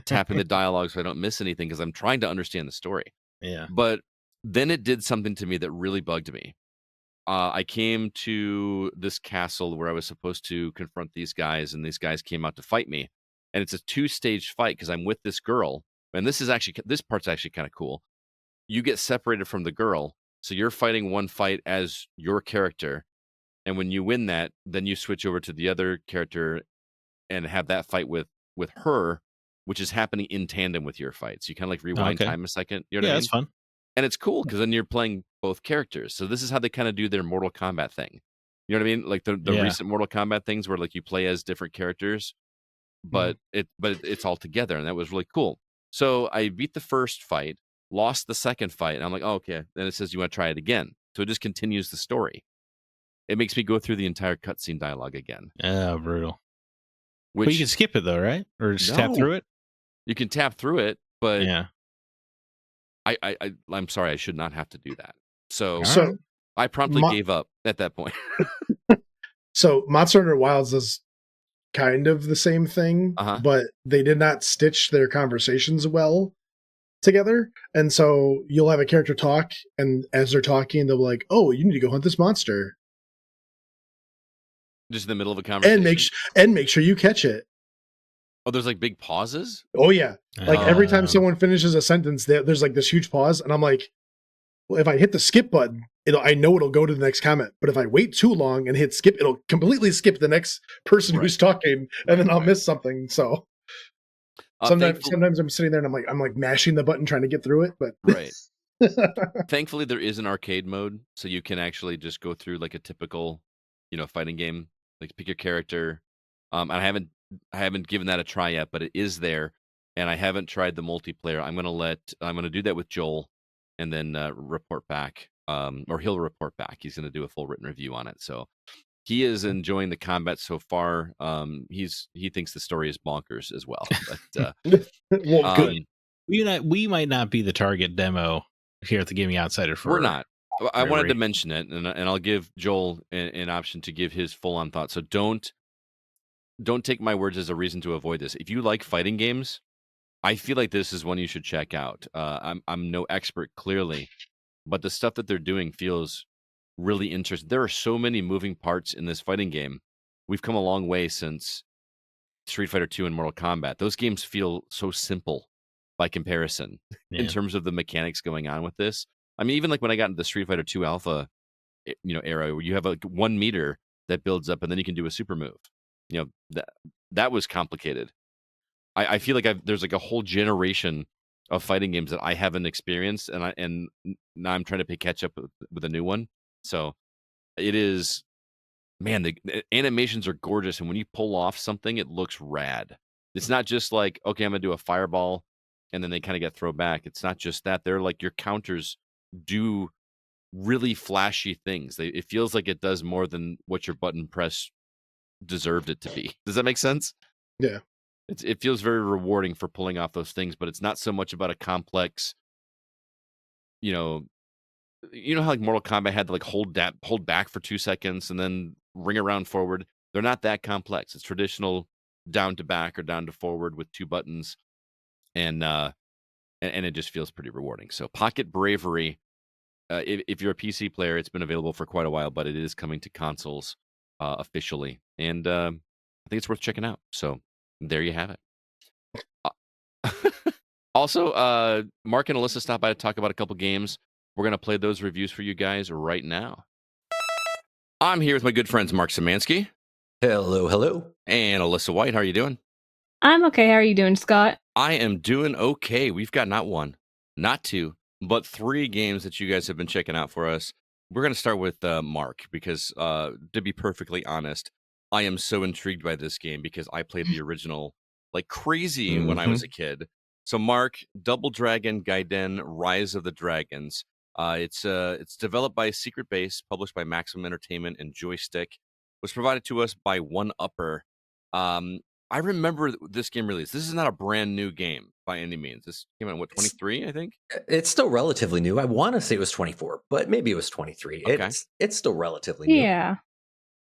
tapping the dialogue so I don't miss anything, because I'm trying to understand the story. Yeah. But then it did something to me that really bugged me. I came to this castle where I was supposed to confront these guys, and these guys came out to fight me. And it's a 2-stage fight because I'm with this girl. And this part's actually kind of cool. You get separated from the girl, so you're fighting one fight as your character. And when you win that, then you switch over to the other character and have that fight with her, which is happening in tandem with your fight. So you kind of like rewind time a second. You know what I mean? That's fun. And it's cool because then you're playing both characters. So this is how they kind of do their Mortal Kombat thing. You know what I mean? Like the recent Mortal Kombat things where like you play as different characters, but it's all together, and that was really cool. So I beat the first fight, lost the second fight, and I'm like, oh, okay. Then it says you want to try it again. So it just continues the story. It makes me go through the entire cutscene dialogue again. Oh, brutal. Which, but you can skip it though, right? Or just tap through it? You can tap through it, but yeah. I'm sorry, I should not have to do that. So I promptly gave up at that point. So Monster Hunter Wilds does kind of the same thing, Uh-huh. but they did not stitch their conversations well together. And so you'll have a character talk, and as they're talking, they'll be like, "Oh, you need to go hunt this monster, Just in the middle of a conversation. and make sure you catch it." Oh, there's like big pauses. Oh yeah, like every time Um, someone finishes a sentence, there's like this huge pause, and I'm like, well, if I hit the skip button, I know it'll go to the next comment. But if I wait too long and hit skip, it'll completely skip the next person Right. who's talking, and then I'll Right. miss something. So sometimes I'm sitting there and I'm like mashing the button trying to get through it, but Right. Thankfully, there is an arcade mode, so you can actually just go through like a typical, fighting game. Like pick your character. And I haven't given that a try yet, but it is there, and I haven't tried the multiplayer. I'm gonna do that with Joel, and then report back. Or he'll report back. He's gonna do a full written review on it. So he is enjoying the combat so far. He thinks the story is bonkers as well. But well, good. we might not be the target demo here at the Gaming Outsider for. We're not. I wanted to Bravery. mention it, and I'll give Joel an option to give his full on thought. So don't take my words as a reason to avoid this. If you like fighting games, I feel like this is one you should check out. I'm no expert, clearly, but the stuff that they're doing feels really interesting. There are so many moving parts in this fighting game. We've come a long way since Street Fighter 2 and Mortal Kombat. Those games feel so simple by comparison in Yeah. terms of the mechanics going on with this. I mean, even like when I got into the Street Fighter 2 Alpha, era where you have like 1 meter that builds up and then you can do a super move. That was complicated. I feel like there's like a whole generation of fighting games that I haven't experienced, and now I'm trying to play catch up with a new one. So it is, man, the animations are gorgeous, and when you pull off something, it looks rad. It's not just like, okay, I'm gonna do a fireball, and then they kind of get thrown back. It's not just that. They're like your counters do really flashy things. It feels like it does more than what your button press deserved it to be. Does that make sense? Yeah. It feels very rewarding for pulling off those things, but it's not so much about a complex, you know how like Mortal Kombat had to like hold back for 2 seconds and then ring around forward. They're not that complex. It's traditional down to back or down to forward with 2 buttons, and it just feels pretty rewarding. So Pocket Bravery, if you're a PC player, it's been available for quite a while, but it is coming to consoles officially, and I think it's worth checking out. So there you have it. Also, Mark and Alyssa stopped by to talk about a couple games. We're going to play those reviews for you guys right now. I'm here with my good friends Mark Szymanski. Hello, hello. And Alyssa White. How are you doing? I'm okay. How are you doing, Scott? I am doing okay. We've got not 1, not 2, but 3 games that you guys have been checking out for us. We're going to start with Mark because, to be perfectly honest, I am so intrigued by this game because I played the original like crazy when I was a kid. So, Mark, Double Dragon Gaiden: Rise of the Dragons. It's developed by Secret Base, published by Maximum Entertainment and Joystick. Was provided to us by One Upper. I remember this game release. This is not a brand new game by any means. This came out in 23, I think. It's still relatively new. I want to say it was 24, but maybe it was 23. Okay. It's still relatively new. Yeah.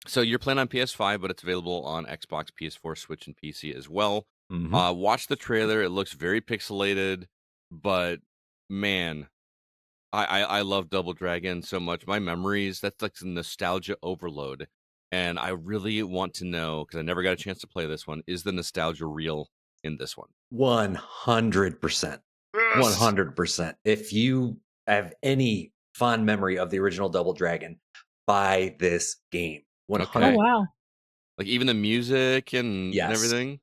So you're playing on PS5, but it's available on Xbox, PS4, Switch, and PC as well. Mhm. Watch the trailer. It looks very pixelated, but man, I love Double Dragon so much. My memories, that's like some nostalgia overload. And I really want to know, because I never got a chance to play this one, is the nostalgia real in this one? 100%. 100%. If you have any fond memory of the original Double Dragon, buy this game. 100. Okay. Oh, wow. Like even the music and Yes. everything?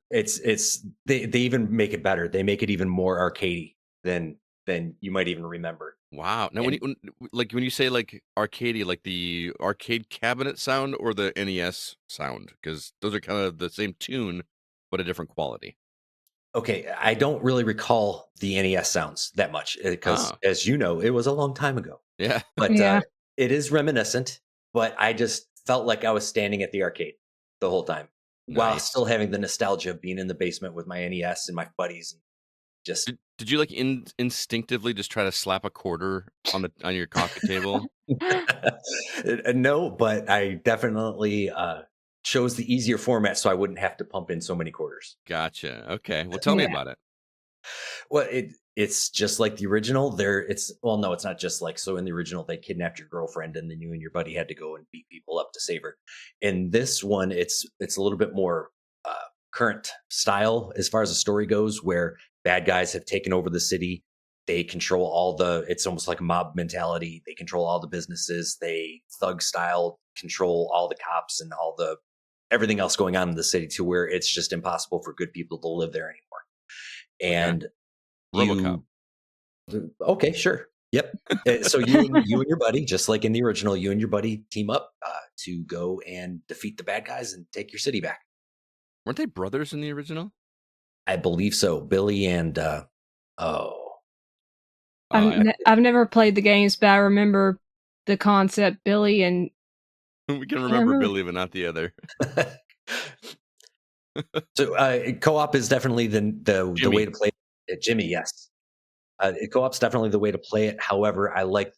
They even make it better. They make it even more arcadey than you might even remember. Wow. Now, when you say like arcadey, like the arcade cabinet sound or the NES sound, because those are kind of the same tune but a different quality. Okay, I don't really recall the NES sounds that much because, as you know, it was a long time ago. Yeah. But Yeah. it is reminiscent. But I just felt like I was standing at the arcade the whole time, while Nice. still having the nostalgia of being in the basement with my NES and my buddies. And just Did you like instinctively just try to slap a quarter on your coffee table? no, but I definitely chose the easier format so I wouldn't have to pump in so many quarters. Gotcha. Okay. Well, tell me Yeah. about it. Well, it's just like the original. It's not just like, so in the original they kidnapped your girlfriend and then you and your buddy had to go and beat people up to save her. In this one, it's a little bit more current style as far as the story goes, where bad guys have taken over the city. They control it's almost like a mob mentality. They control all the businesses. They thug style control all the cops and everything else going on in the city, to where it's just impossible for good people to live there anymore. And RoboCop. Okay, sure. Yep. So you and your buddy, just like in the original, you and your buddy team up to go and defeat the bad guys and take your city back. Weren't they brothers in the original? I believe so. Billy and I've never played the games, but I remember the concept. Billy and we can remember Billy, but not the other. So co-op is definitely the way to play it. Jimmy, yes. Co-op's definitely the way to play it. However, I like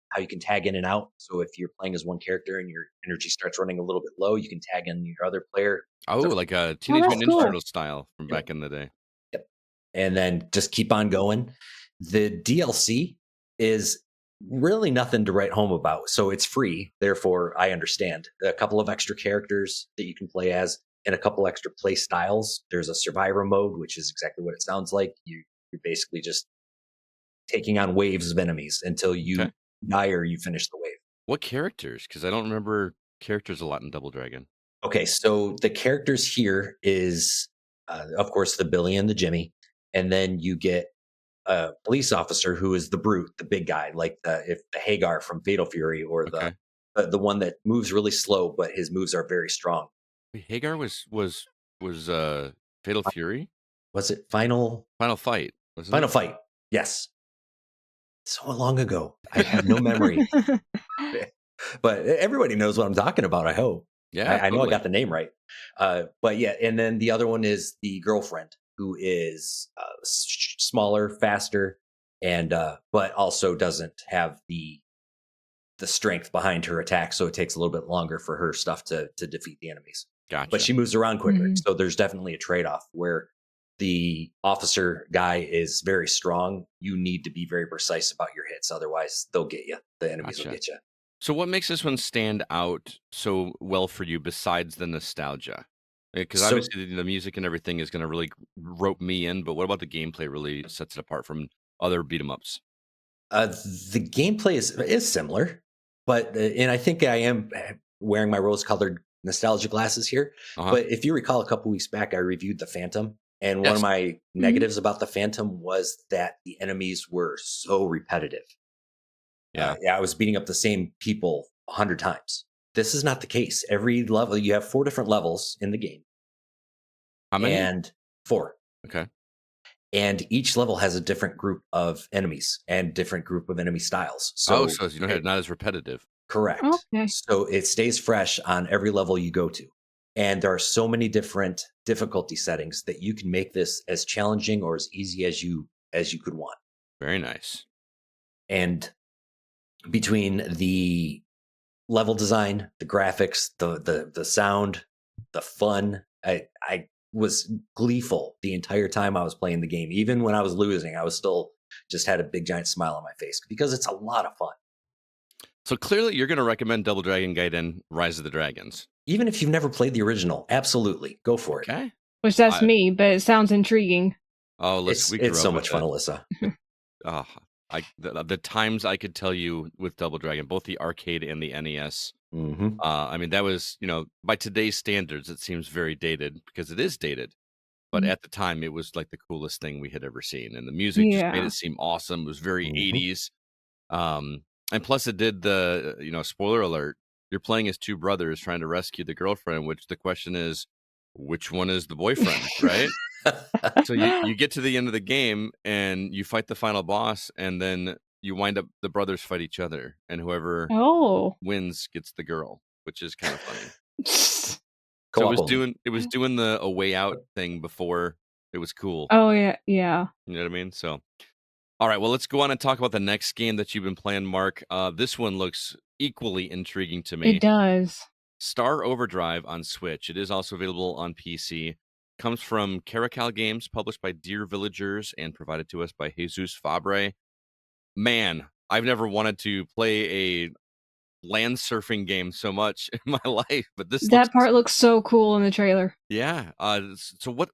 how you can tag in and out. So if you're playing as one character and your energy starts running a little bit low, you can tag in your other player. Oh, So, like a Teenage that's Mutant Ninja cool. Turtle style from back in the day. Yep. And then just keep on going. The DLC is really nothing to write home about. So it's free. Therefore, I understand. A couple of extra characters that you can play as and a couple extra play styles. There's a survivor mode, which is exactly what it sounds like. You're basically just taking on waves of enemies until you die or you finish the wave. What characters? Because I don't remember characters a lot in Double Dragon. Okay, so the characters here is, of course, the Billy and the Jimmy. And then you get a police officer who is the brute, the big guy, like the Hagar from Fatal Fury, or the one that moves really slow, but his moves are very strong. Wait, Hagar was Fatal Fury? Was it Final Fight? Wasn't Final it? Fight? Yes. So long ago, I have no memory. But everybody knows what I'm talking about, I hope. Yeah, I know I totally. got the name right. But yeah, and then the other one is the girlfriend, who is smaller, faster, and but also doesn't have the strength behind her attack, so it takes a little bit longer for her stuff to defeat the enemies. Gotcha. But she moves around quicker, Mhm. so there's definitely a trade-off where the officer guy is very strong. You need to be very precise about your hits, otherwise they'll get you. The enemies will Gotcha. get you. So what makes this one stand out so well for you besides the nostalgia? Because So- obviously the music and everything is going to really rope me in, but what about the gameplay really sets it apart from other beat 'em ups? The gameplay is similar, but and I think I am wearing my rose-colored nostalgia glasses here. Uh-huh. But if you recall, a couple weeks back, I reviewed the Phantom, and one Yes. of my negatives about the Phantom was that the enemies were so repetitive. Yeah. I was beating up the same people 100 times. This is not the case. Every level, you have 4 different levels in the game, How many? and 4. Okay. And each level has a different group of enemies and different group of enemy styles. So, So you don't have not as repetitive. correct. Okay. So it stays fresh on every level you go to. And there are so many different difficulty settings that you can make this as challenging or as easy as you could want. Very nice. And between the level design, the graphics, the sound, the fun, I was gleeful the entire time I was playing the game. Even when I was losing, I was still just had a big giant smile on my face because it's a lot of fun. So clearly you're going to recommend Double Dragon Gaiden Rise of the Dragons. Even if you've never played the original, absolutely go for it. Okay. Which that's me, but it sounds intriguing. Oh, It's we grew so up much with fun, it. Alyssa. The times I could tell you with Double Dragon, both the arcade and the NES. Hmm. I mean, that was, by today's standards, it seems very dated because it is dated. But Mhm. at the time, it was like the coolest thing we had ever seen. And the music just made Yeah. it seem awesome. It was very Mhm. 80s. And plus it did the, spoiler alert, you're playing as 2 brothers trying to rescue the girlfriend, which the question is, which one is the boyfriend, right? So you get to the end of the game and you fight the final boss, and then you wind up the brothers fight each other, and whoever Oh. wins gets the girl, which is kind of funny. So Co-op it was doing the a way out thing before it was cool. Oh yeah, yeah. You know what I mean? So, all right, well, let's go on and talk about the next game that you've been playing, Mark. This one looks equally intriguing to me. It does. Star Overdrive on Switch. It is also available on PC. Comes from Caracal Games, published by Dear Villagers, and provided to us by Jesus Fabre. Man, I've never wanted to play a land surfing game so much in my life, but this That part looks so cool in the trailer. yeah. So what?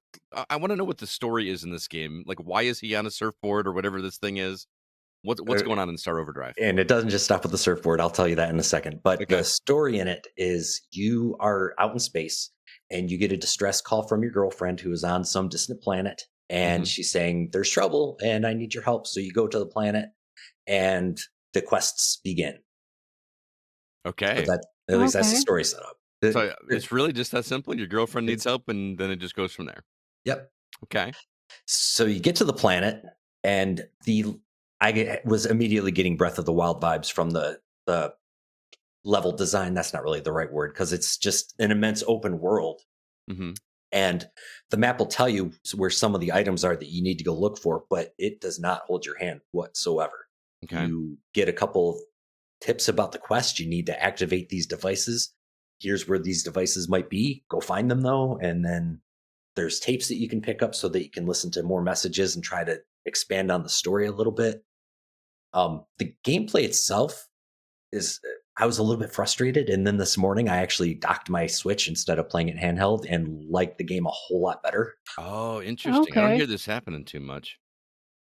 I want to know what the story is in this game. Like, why is he on a surfboard or whatever this thing is? What's going on in Star Overdrive? And it doesn't just stop with the surfboard. I'll tell you that in a second. But Okay. the story in it is you are out in space and you get a distress call from your girlfriend who is on some distant planet. And she's saying, there's trouble and I need your help. So you go to the planet and the quests begin. Okay. So at least that's the Okay. story setup. So it's really just that simple. Your girlfriend needs help, and then it just goes from there. Yep. Okay. So you get to the planet, and I was immediately getting Breath of the Wild vibes from the level design. That's not really the right word because it's just an immense open world. Mm-hmm. And the map will tell you where some of the items are that you need to go look for, but it does not hold your hand whatsoever. Okay. You get a couple of tips about the quest. You need to activate these devices. Here's where these devices might be. Go find them though. And then there's tapes that you can pick up so that you can listen to more messages and try to expand on the story a little bit. The gameplay itself is, I was a little bit frustrated. And then this morning I actually docked my Switch instead of playing it handheld and liked the game a whole lot better. Oh, interesting. I don't Okay. hear this happening too much.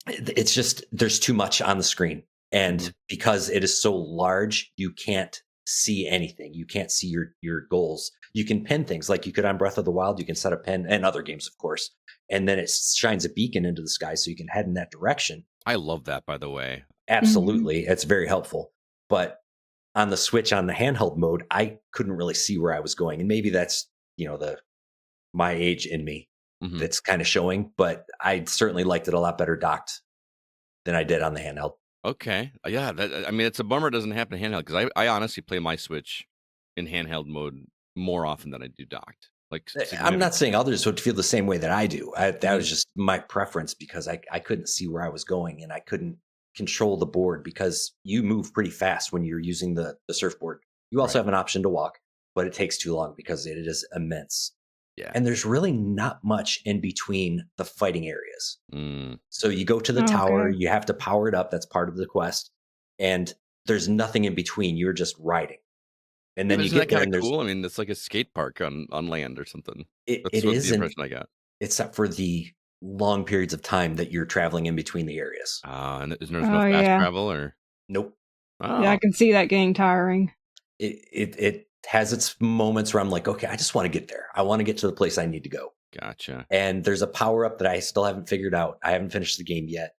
It's just, there's too much on the screen. And because it is so large, you can't see anything. You can't see your goals. You can pin things like you could on Breath of the Wild. You can set a pin, and other games, of course. And then it shines a beacon into the sky so you can head in that direction. I love that, by the way. Absolutely. It's very helpful. But on the Switch, on the handheld mode, I couldn't really see where I was going. And maybe that's, my age in me that's kind of showing. But I certainly liked it a lot better docked than I did on the handheld. Okay. Yeah. It's a bummer it doesn't happen in handheld because I honestly play my Switch in handheld mode more often than I do docked. Like, I'm not saying others would feel the same way that I do. That was just my preference because I couldn't see where I was going and I couldn't control the board because you move pretty fast when you're using the surfboard. You also have an option to walk, but it takes too long because it is immense. Yeah. And there's really not much in between the fighting areas. So you go to the Okay. tower, you have to power it up. That's part of the quest. And there's nothing in between. You're just riding. And then you Isn't get that there kind and of there's cool? I mean, it's like a skate park on land or something. it That's what is, the and impression I got. except for the long periods of time that you're traveling in between the areas. And there's no Oh, fast yeah. travel or. Nope. Oh, Yeah, I can see that getting tiring. It has its moments where I'm like, okay, I just want to get there. I want to get to the place I need to go. gotcha. And there's a power up that I still haven't figured out. I haven't finished the game yet.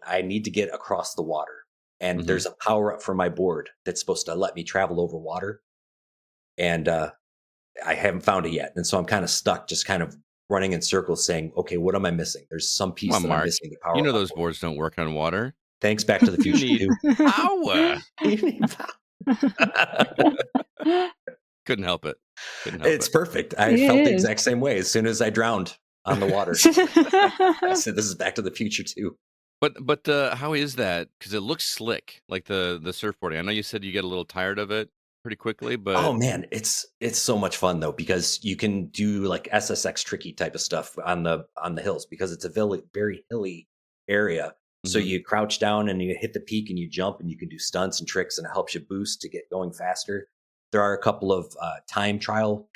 I need to get across the water. And there's a power up for my board that's supposed to let me travel over water. And I haven't found it yet. And so I'm kind of stuck, just kind of running in circles saying, okay, what am I missing? There's some piece Come on, that Mark. I'm missing. The power You know up those for. boards don't work on water. Thanks, Back to the Future need- too. Power. Couldn't help it. It's perfect. I It felt the is. exact same way as soon as I drowned on the water. I said, this is Back to the Future too. But how is that? Because it looks slick, like the surfboarding. I know you said you get a little tired of it pretty quickly, but Oh man, it's so much fun though because you can do like SSX tricky type of stuff on the hills because it's a very hilly area. So you crouch down and you hit the peak and you jump and you can do stunts and tricks and it helps you boost to get going faster. There are a couple of time trial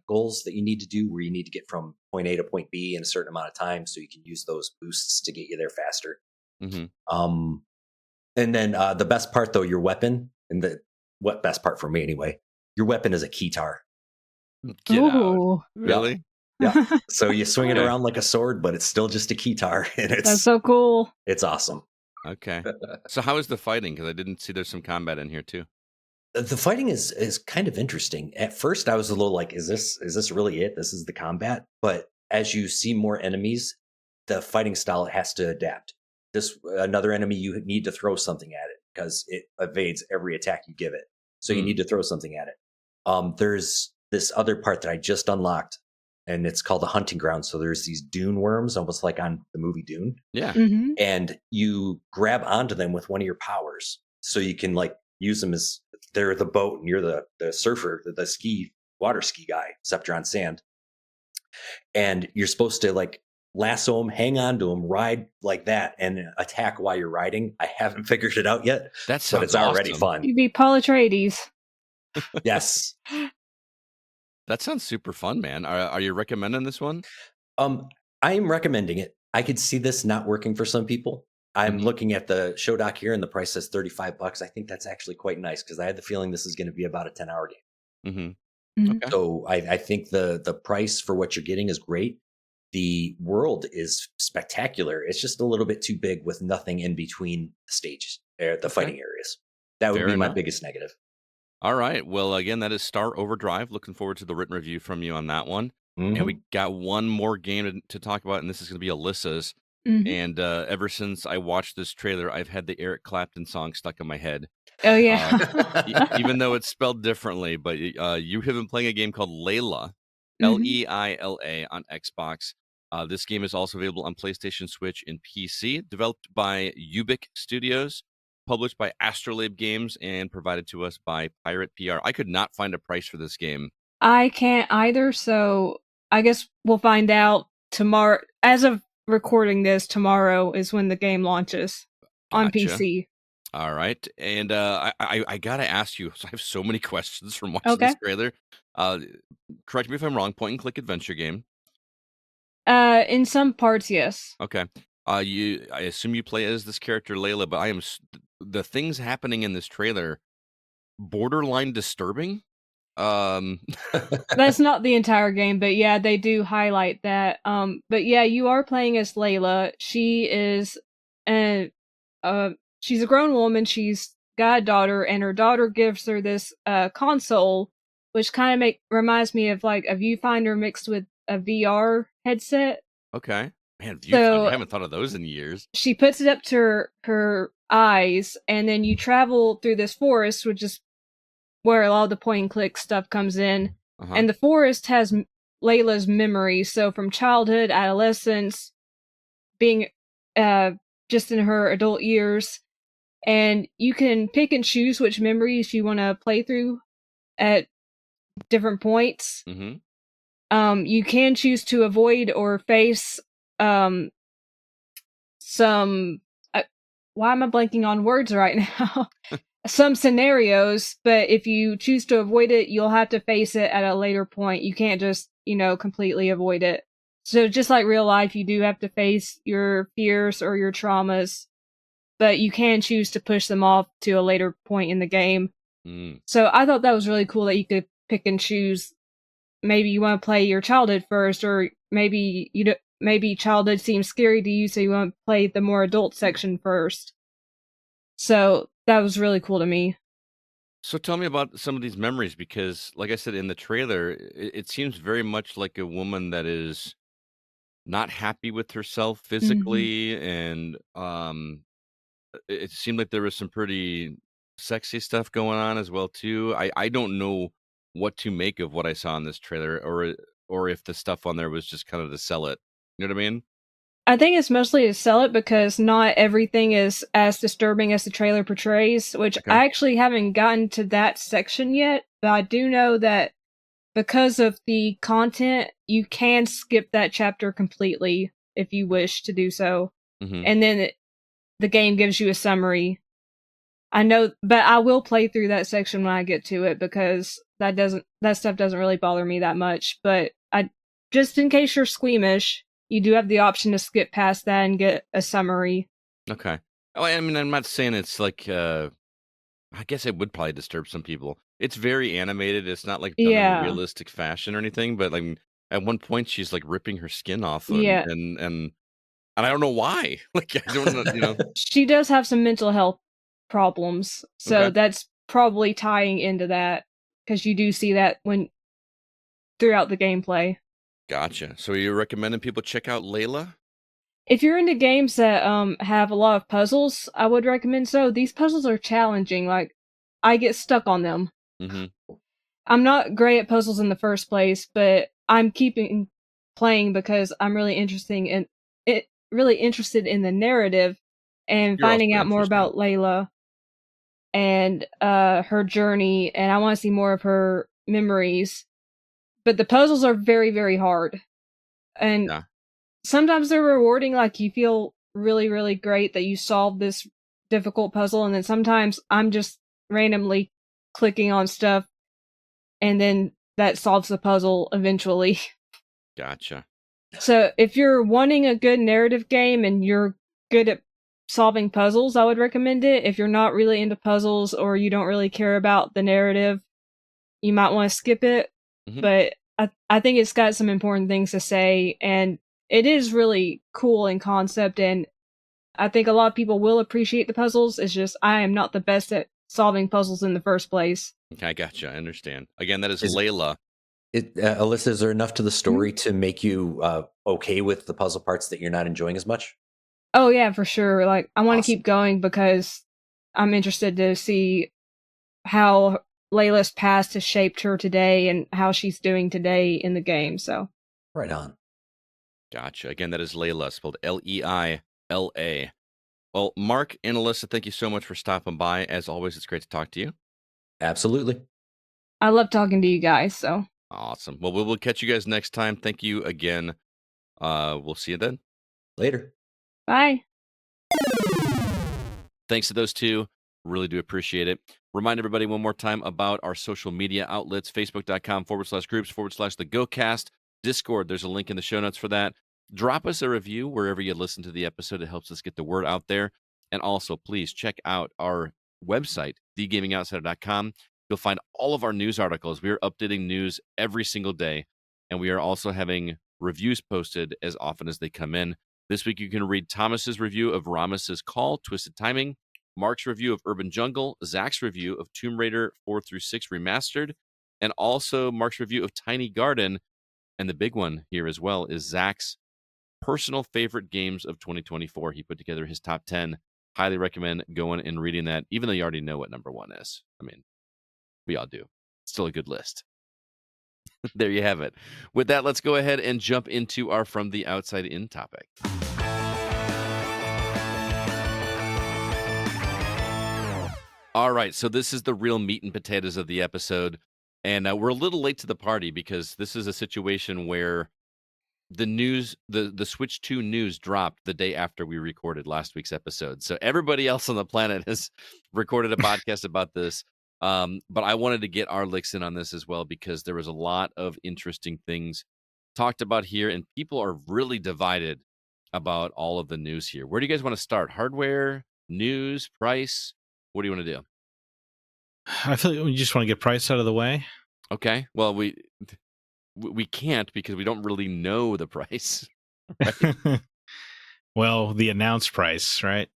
goals that you need to do where you need to get from point A to point B in a certain amount of time, so you can use those boosts to get you there faster. And then the best part though, your weapon, and what best part for me anyway, your weapon is a keytar. get out. Ooh. Really? Yeah. So you swing it Okay. around like a sword, but it's still just a keytar, and That's so cool. it's awesome. Okay. So how is the fighting? Because I didn't see there's some combat in here too. The fighting is kind of interesting. At first, I was a little like, "Is this really it? This is the combat?" But as you see more enemies, the fighting style has to adapt. Another enemy, you need to throw something at it because it evades every attack you give it. So you need to throw something at it. There's this other part that I just unlocked, and it's called the hunting ground. So there's these dune worms, almost like on the movie Dune. Yeah. And you grab onto them with one of your powers, so you can like use them as they're the boat and you're the surfer, the water ski guy, except you're on sand. And you're supposed to like lasso them, hang on to them, ride like that, and attack while you're riding. I haven't figured it out yet, That but sounds it's already awesome. fun. You'd be Paul Atreides. Yes. That sounds super fun, man. Are you recommending this one? I am recommending it. I could see this not working for some people. I'm looking at the show doc here, and the price says $35. I think that's actually quite nice because I had the feeling this is going to be about a 10-hour game. Mm-hmm. Mhm. Okay. So I think the price for what you're getting is great. The world is spectacular. It's just a little bit too big with nothing in between the stages, the fighting areas. That would Fair be my enough. biggest negative. All right. Well, again, that is Star Overdrive. Looking forward to the written review from you on that one. And we got one more game to talk about, and this is going to be Alyssa's. Mhm. And ever since I watched this trailer, I've had the Eric Clapton song stuck in my head. Oh yeah. Even though it's spelled differently, but you have been playing a game called Leila, Mhm. Leila on Xbox. This game is also available on PlayStation, Switch, and PC. Developed by Ubik Studios, published by Astrolabe Games, and provided to us by Pirate PR. I could not find a price for this game. I can't either, so I guess we'll find out tomorrow. As of recording this, tomorrow is when the game launches on Gotcha. PC. All right, and I gotta ask you. So I have so many questions from watching this trailer. Correct me if I'm wrong. Point and click adventure game. In some parts, yes. Okay. I assume you play as this character Leila, but the things happening in this trailer borderline disturbing. That's not the entire game, but yeah, they do highlight that. But yeah, you are playing as Leila. She is she's a grown woman. She's got a daughter, and her daughter gives her this console, which kind of reminds me of like a viewfinder mixed with a VR headset. Okay. Man, viewfinder. So I haven't thought of those in years. she puts it up to her eyes, and then you travel through this forest, which is where a lot of the point and click stuff comes in. And the forest has Leila's memories, so from childhood, adolescence, being just in her adult years, and you can pick and choose which memories you want to play through at different points. You can choose to avoid or face some why am I blanking on words right now? Some scenarios, but if you choose to avoid it, you'll have to face it at a later point. You can't just, completely avoid it. So just like real life, you do have to face your fears or your traumas, but you can choose to push them off to a later point in the game. So I thought that was really cool that you could pick and choose. Maybe you want to play your childhood first, or maybe maybe childhood seems scary to you, so you want to play the more adult section first. So that was really cool to me. So tell me about some of these memories, because like I said in the trailer, it seems very much like a woman that is not happy with herself physically, and it seemed like there was some pretty sexy stuff going on as well too. I don't know what to make of what I saw in this trailer, or if the stuff on there was just kind of to sell it. You know what I mean? I think it's mostly to sell it because not everything is as disturbing as the trailer portrays, which I actually haven't gotten to that section yet, but I do know that because of the content, you can skip that chapter completely if you wish to do so. And then the game gives you a summary. I know, but I will play through that section when I get to it because that stuff doesn't really bother me that much. But just in case you're squeamish, you do have the option to skip past that and get a summary. Okay. Oh, I mean, I'm not saying it's like, I guess it would probably disturb some people. It's very animated. It's not like done in a realistic fashion or anything, but like at one point she's like ripping her skin off, and I don't know why. Like I don't know, She does have some mental health problems, so that's probably tying into that because you do see that throughout the gameplay. Gotcha. So you're recommending people check out Leila? If you're into games that have a lot of puzzles, I would recommend so. These puzzles are challenging. Like, I get stuck on them. I'm not great at puzzles in the first place, but I'm keeping playing because I'm really interested in the narrative and finding out more about Leila. and her journey, and I want to see more of her memories. But the puzzles are very, very hard. And Yeah. sometimes they're rewarding, like you feel really, really great that you solved this difficult puzzle, and then sometimes I'm just randomly clicking on stuff, and then that solves the puzzle eventually. Gotcha. So if you're wanting a good narrative game and you're good at solving puzzles, I would recommend it. If you're not really into puzzles or you don't really care about the narrative, you might want to skip it. Mhm. But I think it's got some important things to say, and it is really cool in concept, and I think a lot of people will appreciate the puzzles. It's just I am not the best at solving puzzles in the first place. Okay, I gotcha. I understand. Again, that is Is- Leila. Alyssa, is there enough to the story Mm-hmm. to make you okay with the puzzle parts that you're not enjoying as much? Oh yeah, for sure. Like I want to Awesome. keep going because I'm interested to see how Layla's past has shaped her today and how she's doing today in the game. So Right on. Gotcha. Again, that is Leila, spelled Leila. Well, Mark and Alyssa, thank you so much for stopping by. As always, it's great to talk to you. Absolutely. I love talking to you guys. So Awesome. Well, we'll catch you guys next time. Thank you again. We'll see you then. Later. bye. Thanks to those two. Really do appreciate it. Remind everybody one more time about our social media outlets, facebook.com/groups/the GoCast. Discord, there's a link in the show notes for that. Drop us a review wherever you listen to the episode. It helps us get the word out there. And also, please check out our website, thegamingoutsider.com. You'll find all of our news articles. We are updating news every single day, and we are also having reviews posted as often as they come in. This week, you can read Thomas's review of Rames's Call, Twisted Timing, Mark's review of Urban Jungle, Zack's review of Tomb Raider 4-6 Remastered, and also Mark's review of Tiny Garden. And the big one here as well is Zack's personal favorite games of 2024. He put together his top 10. Highly recommend going and reading that, even though you already know what number one is. I mean, we all do. Still a good list. There you have it. With that, let's go ahead and jump into our From the Outside In topic. All right, so this is the real meat and potatoes of the episode. And we're a little late to the party because this is a situation where the news, the Switch 2 news dropped the day after we recorded last week's episode. So everybody else on the planet has recorded a podcast about this. But I wanted to get our licks in on this as well because there was a lot of interesting things talked about here, and people are really divided about all of the news here. Where do you guys want to start? Hardware, news, price? What do you want to do? I feel like we just want to get price out of the way. Okay. Well, we can't because we don't really know the price. Right? Well, the announced price, right?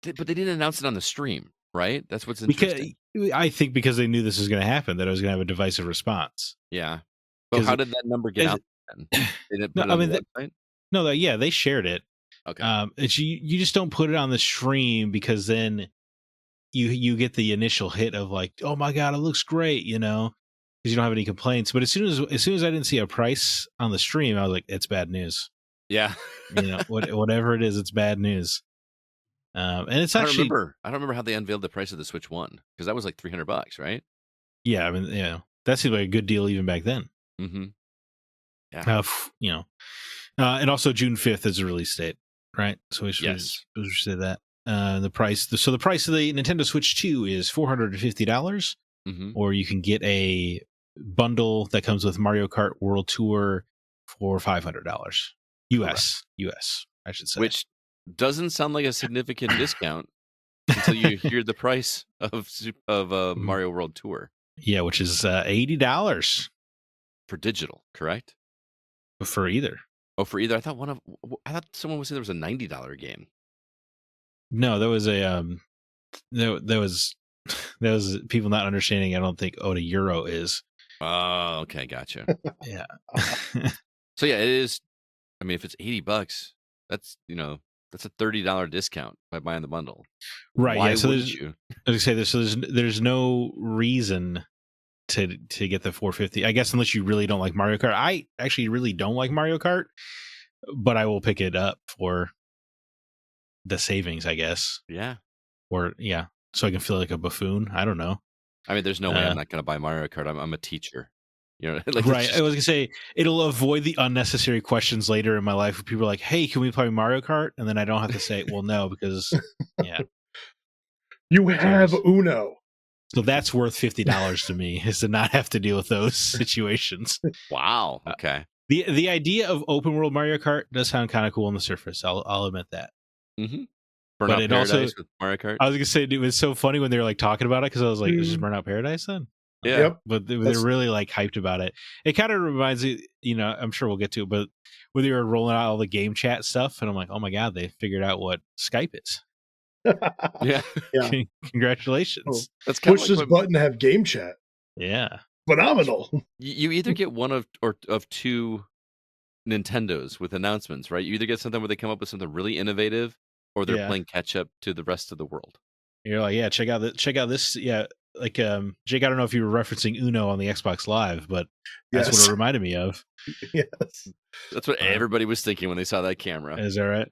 But they didn't announce it on the stream, right? That's what's Because interesting. I think because they knew this was going to happen, that it was going to have a divisive response. Yeah. But 'Cause how did that number get as- out then? They didn't No, put it I on mean, the website? No, yeah, they shared it. Okay. It's you just don't put it on the stream because then you get the initial hit of like, oh my god, it looks great, because you don't have any complaints. But as soon as I didn't see a price on the stream, I was like, it's bad news. Yeah. Whatever it is, it's bad news. And it's I actually don't remember how they unveiled the price of the Switch 1 because that was like $300, right? yeah. I mean, that seemed like a good deal even back then. Mm-hmm. Yeah. And also June 5th is the release date, right? So we should say that. The price of the Nintendo Switch 2 is $450, Mm-hmm. or you can get a bundle that comes with Mario Kart World Tour for $500. US, I should say. Which doesn't sound like a significant discount until you hear the price of Mario World Tour. Yeah, which is $80 for digital, correct? For either. Oh, for either. I thought someone would say there was a $90 game. No, there was a there was people not understanding. I don't think what a euro is. Oh, okay, gotcha. Yeah. So yeah, it is. I mean, if it's $80, that's that's a $30 discount by buying the bundle. Right. Why yeah. So wouldn't you? As I say, there's no reason to get the 450. I guess unless you really don't like Mario Kart. I actually really don't like Mario Kart, but I will pick it up for the savings, I guess. Yeah. Or yeah. so I can feel like a buffoon. I don't know. I mean, there's no way I'm not going to buy Mario Kart. I'm a teacher. You know, like Right. it's I was gonna say it'll avoid the unnecessary questions later in my life where people are like, "Hey, can we play Mario Kart?" And then I don't have to say, "Well, no," because yeah. You have Uno. So that's worth $50 to me, is to not have to deal with those situations. wow. Okay. The idea of open world Mario Kart does sound kind of cool on the surface. I'll admit that. Mm-hmm. But Burnout it Paradise also- with Mario Kart. I was gonna say it was so funny when they were like talking about it because I was like, "Is this Burnout Paradise then?" Yeah. Yep. But they're That's- really like hyped about it. It kind of reminds me, you know, I'm sure we'll get to it, but when they were rolling out all the game chat stuff, and I'm like, oh my god, they figured out what Skype is. Yeah. Yeah. Congratulations. Oh. That's kind Push of like this button to have game chat. Yeah. Phenomenal. you either get one of two Nintendos with announcements, right? You either get something where they come up with something really innovative, or they're Yeah. playing catch up to the rest of the world. You're like, yeah, check out this. Yeah. Like, Jake, I don't know if you were referencing Uno on the Xbox Live, but that's what Yes. it reminded me of. Yes. That's what everybody was thinking when they saw that camera. Is that right?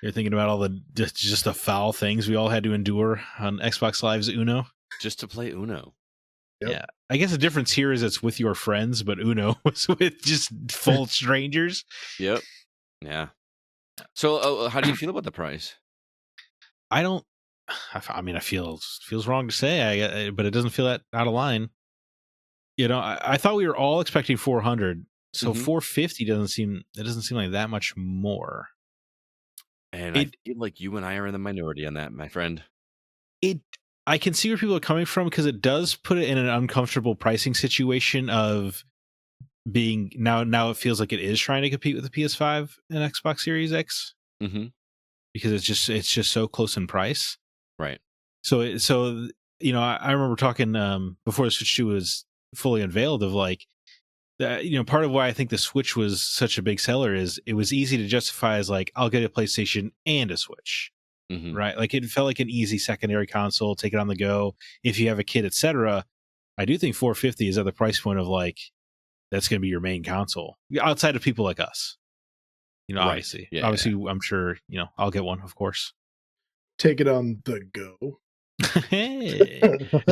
You're thinking about all the just the foul things we all had to endure on Xbox Live's Uno. Just to play Uno. Yep. Yeah. I guess the difference here is it's with your friends, but Uno was with just full strangers. Yep. Yeah. So, how do you feel about the price? I don't. I mean, feels wrong to say, but it doesn't feel that out of line. You know, I thought we were all expecting 400, so Mhm. 450 doesn't seem like that much more. And I feel like you and I are in the minority on that, my friend. I can see where people are coming from because it does put it in an uncomfortable pricing situation of being now it feels like it is trying to compete with the PS5 and Xbox Series X Mm-hmm. because it's just so close in price. Right. So you know, I remember talking before the Switch 2 was fully unveiled of like that, you know, part of why I think the Switch was such a big seller is it was easy to justify as like, I'll get a PlayStation and a Switch. Mm-hmm. Right? Like it felt like an easy secondary console, take it on the go if you have a kid, etc. I do think 450 is at the price point of like that's going to be your main console outside of people like us. You know, Right. obviously, Yeah, obviously, I'm sure you know I'll get one, of course. Take it on the go. Hey,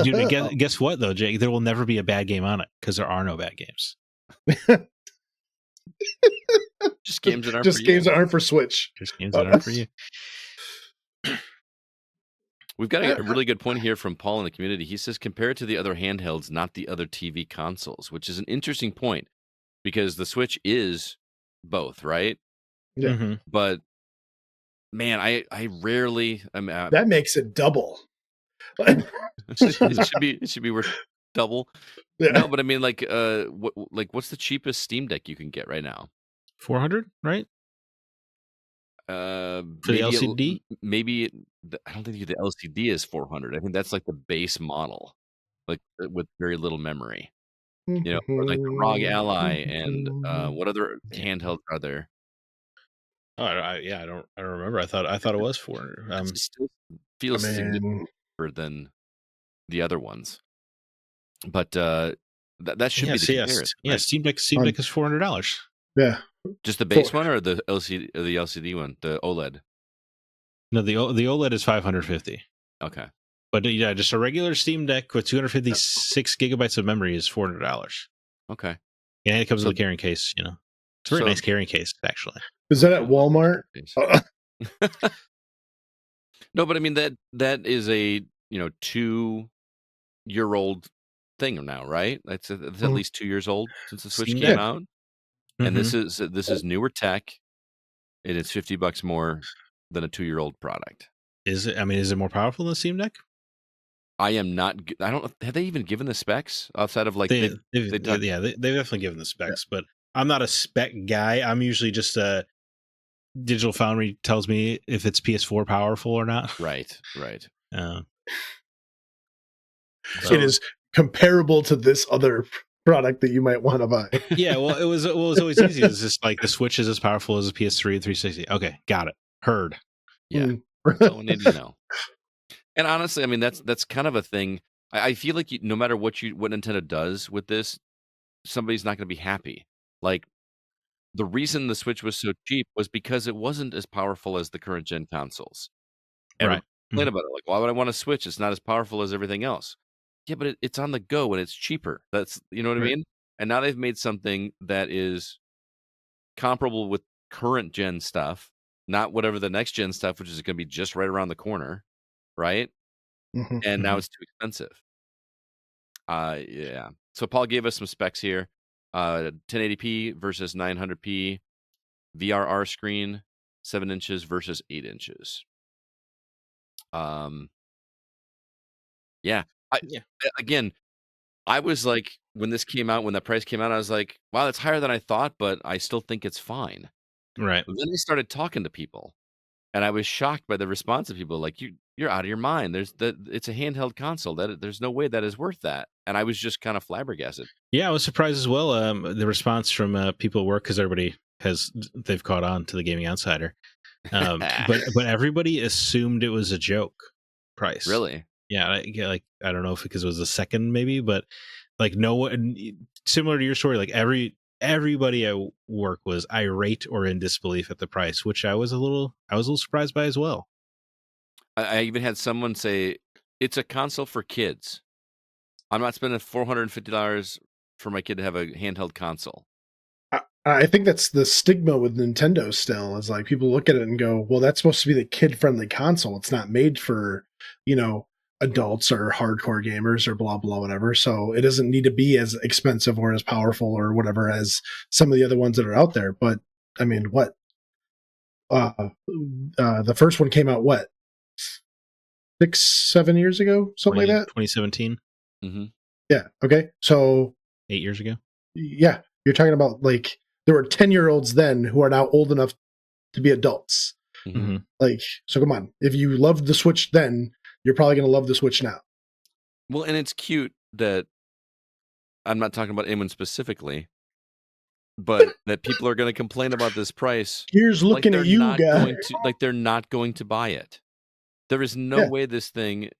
dude, guess what though, Jake? There will never be a bad game on it because there are no bad games. Just games that aren't Just for games you. that aren't for Switch. Just games that aren't for you. We've got a really good point here from Paul in the community. He says, compare it to the other handhelds, not the other TV consoles, which is an interesting point because the Switch is both, right? Yeah. Mm-hmm. But man, I rarely. That makes it double. it should be worth double. Yeah. No, but I mean, like, what's the cheapest Steam Deck you can get right now? 400, right? For the LCD? I don't think the LCD is 400. I think that's like the base model, like with very little memory. You know, or like the ROG Ally and what other handhelds are there? Oh, I don't remember. I thought it was 400. It still feels significantly cheaper than the other ones, but that should be the comparison. Yeah, right? Steam Deck is $400. Yeah. Just the base one or the LCD one, the OLED. No, the OLED is 550. Okay. But yeah, just a regular Steam Deck with 256 gigabytes of memory is $400. Okay. Yeah, it comes with a carrying case. You know, it's a very nice carrying case actually. Is that at Walmart? No, but I mean that is a 2-year-old thing now, right? It's at least 2 years old since the Switch Steam came Deck. out, and this is newer tech. It is $50 more than a 2-year-old product. Is it? I mean, is it more powerful than the Steam Deck? I am not. I don't. Have they even given the specs outside of like They've definitely given the specs, but I'm not a spec guy. I'm usually just a Digital Foundry tells me if it's PS4 powerful or not. Right. It is comparable to this other product that you might want to buy. Yeah, well, it was always easy. It's just like the Switch is as powerful as a PS3 and 360. Okay, got it. Heard. Yeah. That's all we need to know. And honestly, I mean that's kind of a thing. I feel like no matter what Nintendo does with this, somebody's not going to be happy. Like the reason the Switch was so cheap was because it wasn't as powerful as the current gen consoles. Right. complain about it. Like, why would I want a Switch? It's not as powerful as everything else. Yeah, but it's on the go and it's cheaper. That's, you know what I Right. mean? And now they've made something that is comparable with current gen stuff, not whatever the next gen stuff, which is going to be just right around the corner, right? Mhm. And now Mhm. it's too expensive. Yeah. So Paul gave us some specs here. 1080p versus 900p, VRR screen, 7 inches versus 8 inches. Yeah. Yeah. Again, I was like, when this came out, when that price came out, I was like, wow, that's higher than I thought, but I still think it's fine. Right. But then I started talking to people, and I was shocked by the response of people. Like, you're out of your mind. It's a handheld console. There's no way that is worth that. And I was just kind of flabbergasted. Yeah, I was surprised as well. The response from people at work, because everybody they've caught on to the Gaming Outsider. But everybody assumed it was a joke price. Really? Yeah, like I don't know if because it was the second maybe, but like no one, similar to your story, like everybody at work was irate or in disbelief at the price, which I was a little surprised by as well. I even had someone say, it's a console for kids. I'm not spending $450 for my kid to have a handheld console. I think that's the stigma with Nintendo still, is like people look at it and go, well, that's supposed to be the kid-friendly console. It's not made for, adults or hardcore gamers or blah, blah, whatever. So it doesn't need to be as expensive or as powerful or whatever as some of the other ones that are out there. But I mean, what? The first one came out, what? 6-7 years ago? Something like that? 2017. Mm-hmm. Yeah. Okay. So 8 years ago. Yeah. You're talking about like, there were 10-year-olds then who are now old enough to be adults. Mm-hmm. Like, so come on. If you loved the Switch then, you're probably going to love the Switch now. Well, and it's cute that I'm not talking about anyone specifically, but that people are going to complain about this price. Here's looking at you, guy. They're not going to buy it. There is no way this thing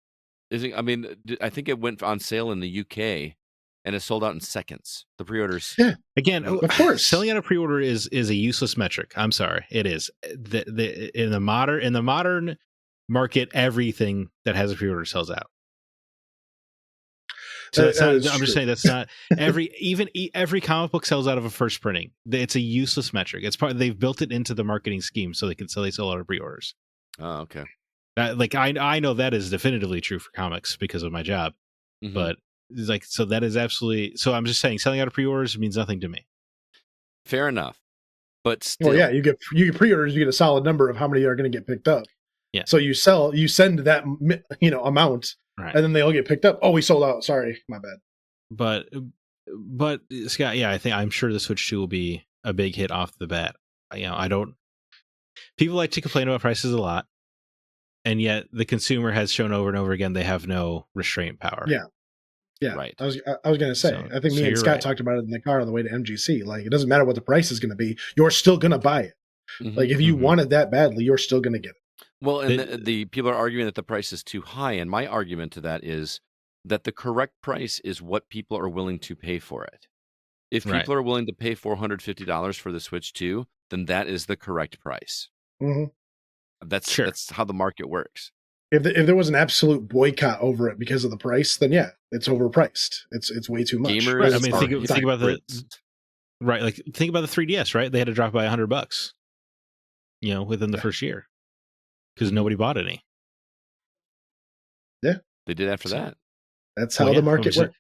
is. I mean, I think it went on sale in the UK, and it sold out in seconds. The pre-orders. Yeah. Again, of course, selling out a pre-order is a useless metric. I'm sorry, it is. In the modern market, everything that has a pre-order sells out. So that's not, I'm just saying that's not every comic book sells out of a first printing. It's a useless metric. It's they've built it into the marketing scheme so they sell out of pre-orders. Oh, okay. Like I know that is definitively true for comics because of my job, but like so that is absolutely. So I'm just saying selling out of pre-orders means nothing to me. Fair enough, but still, well, yeah, you get pre-orders, you get a solid number of how many are going to get picked up. Yeah. So you send that amount, right, and then they all get picked up. Oh, we sold out. Sorry, my bad. But Scott, yeah, I'm sure the Switch 2 will be a big hit off the bat. People like to complain about prices a lot, and yet the consumer has shown over and over again they have no restraint power. Yeah, right. I was going to say, I think me and Scott talked about it in the car on the way to MGC. Like, it doesn't matter what the price is going to be, you're still going to buy it. Like, if you want it that badly, you're still going to get it. Well, and the people are arguing that the price is too high, and my argument to that is that the correct price is what people are willing to pay for it. If people are willing to pay $450 for the Switch 2, then that is the correct price. Mm-hmm. That's how the market works. If there was an absolute boycott over it because of the price, then yeah, it's overpriced. It's way too much. Gamers, I mean, think about like think about the 3DS, right? They had to drop by $100, within the first year because nobody bought any. Yeah, they did after that. That's how the market works.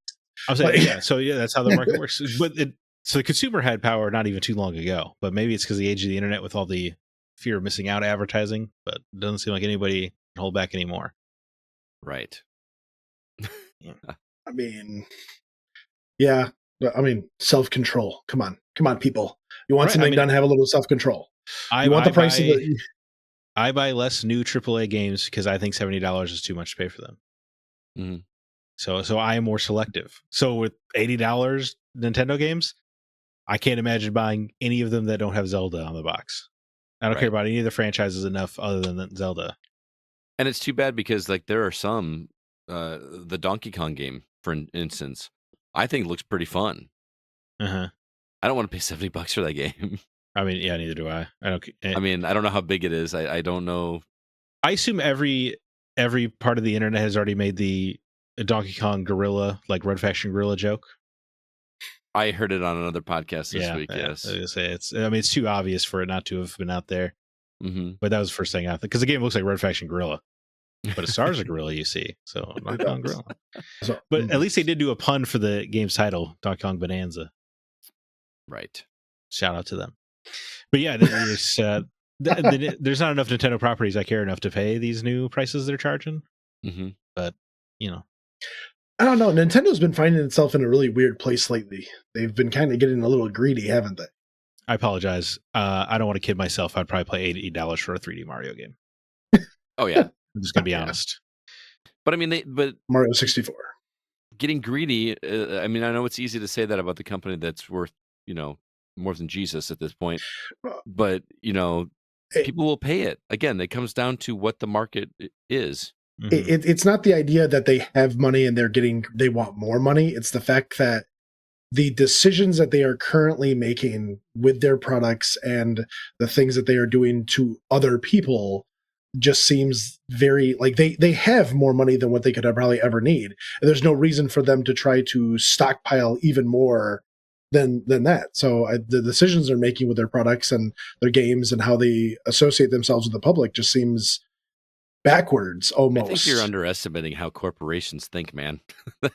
I was saying, that's how the market works. But so the consumer had power not even too long ago, but maybe it's because of the age of the internet with all the fear of missing out advertising. But it doesn't seem like anybody can hold back anymore. Right. I mean, yeah. I mean, self-control. Come on, people. You want something done? Have a little self-control. You want the price of the. I buy less new AAA games because I think $70 is too much to pay for them. Mm-hmm. So I am more selective. So with $80 Nintendo games, I can't imagine buying any of them that don't have Zelda on the box. I don't care about any of the franchises enough other than Zelda. And it's too bad because like there are some, the Donkey Kong game, for instance, I think looks pretty fun. Uh-huh. I don't want to pay $70 for that game. I mean, yeah, neither do I. I mean, I don't know how big it is. I don't know. I assume every every part of the internet has already made the Donkey Kong gorilla, like Red Faction gorilla joke. I heard it on another podcast this week. Yeah. Yes. I was gonna say it's too obvious for it not to have been out there. Mm-hmm. But that was the first thing I thought, because the game looks like Red Faction gorilla, but it stars a gorilla. You see, so Donkey Kong gorilla. But at least they did do a pun for the game's title, Donkey Kong Bonanza. Right. Shout out to them. But yeah, there's there's not enough Nintendo properties I care enough to pay these new prices they're charging. Mm-hmm. But I don't know. Nintendo's been finding itself in a really weird place lately. They've been kind of getting a little greedy, haven't they? I apologize. I don't want to kid myself. I'd probably pay $80 for a 3D Mario game. Oh yeah. I'm just gonna be honest. But I mean, Mario 64. Getting greedy. I mean, I know it's easy to say that about the company that's worth, more than Jesus at this point. But people will pay it. Again, it comes down to what the market is. Mm-hmm. It's not the idea that they have money and they want more money. It's the fact that the decisions that they are currently making with their products and the things that they are doing to other people just seems very like they have more money than what they could probably ever need. And there's no reason for them to try to stockpile even more than that. So the decisions they're making with their products and their games and how they associate themselves with the public just seems backwards almost. I think you're underestimating how corporations think, man.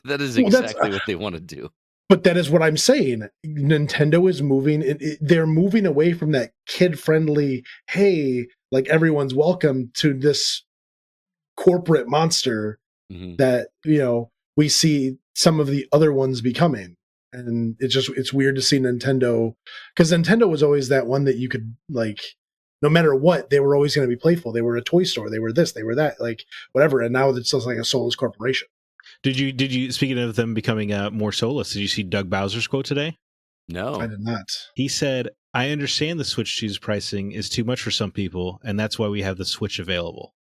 That is exactly what they want to do. But that is what I'm saying. Nintendo is moving. They're moving away from that kid-friendly, hey, like everyone's welcome, to this corporate monster that, we see some of the other ones becoming. And it's weird to see Nintendo, because Nintendo was always that one that you could, like, no matter what, they were always going to be playful. They were a toy store. They were this, they were that, like whatever. And now it's just like a soulless corporation. Did you speaking of them becoming more soulless, did you see Doug Bowser's quote today? No, I did not. He said, "I understand the Switch 2's pricing is too much for some people, and that's why we have the Switch available."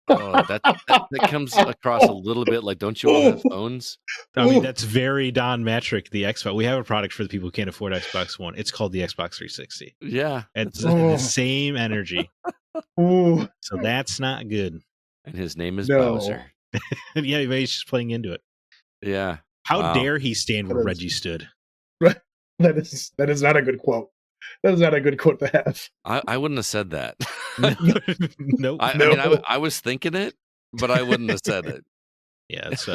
Oh, that comes across a little bit like, don't you all have phones? I mean, that's very Don Matrick, the Xbox. We have a product for the people who can't afford Xbox One. It's called the Xbox 360. Yeah. It's the same energy. Ooh. So that's not good. And his name is Bowser. Yeah, maybe he's just playing into it. Yeah. How dare he stand where Reggie stood? That is not a good quote. That is not a good quote to have. I wouldn't have said that. Nope. I mean, I was thinking it, but I wouldn't have said it. Yeah, it's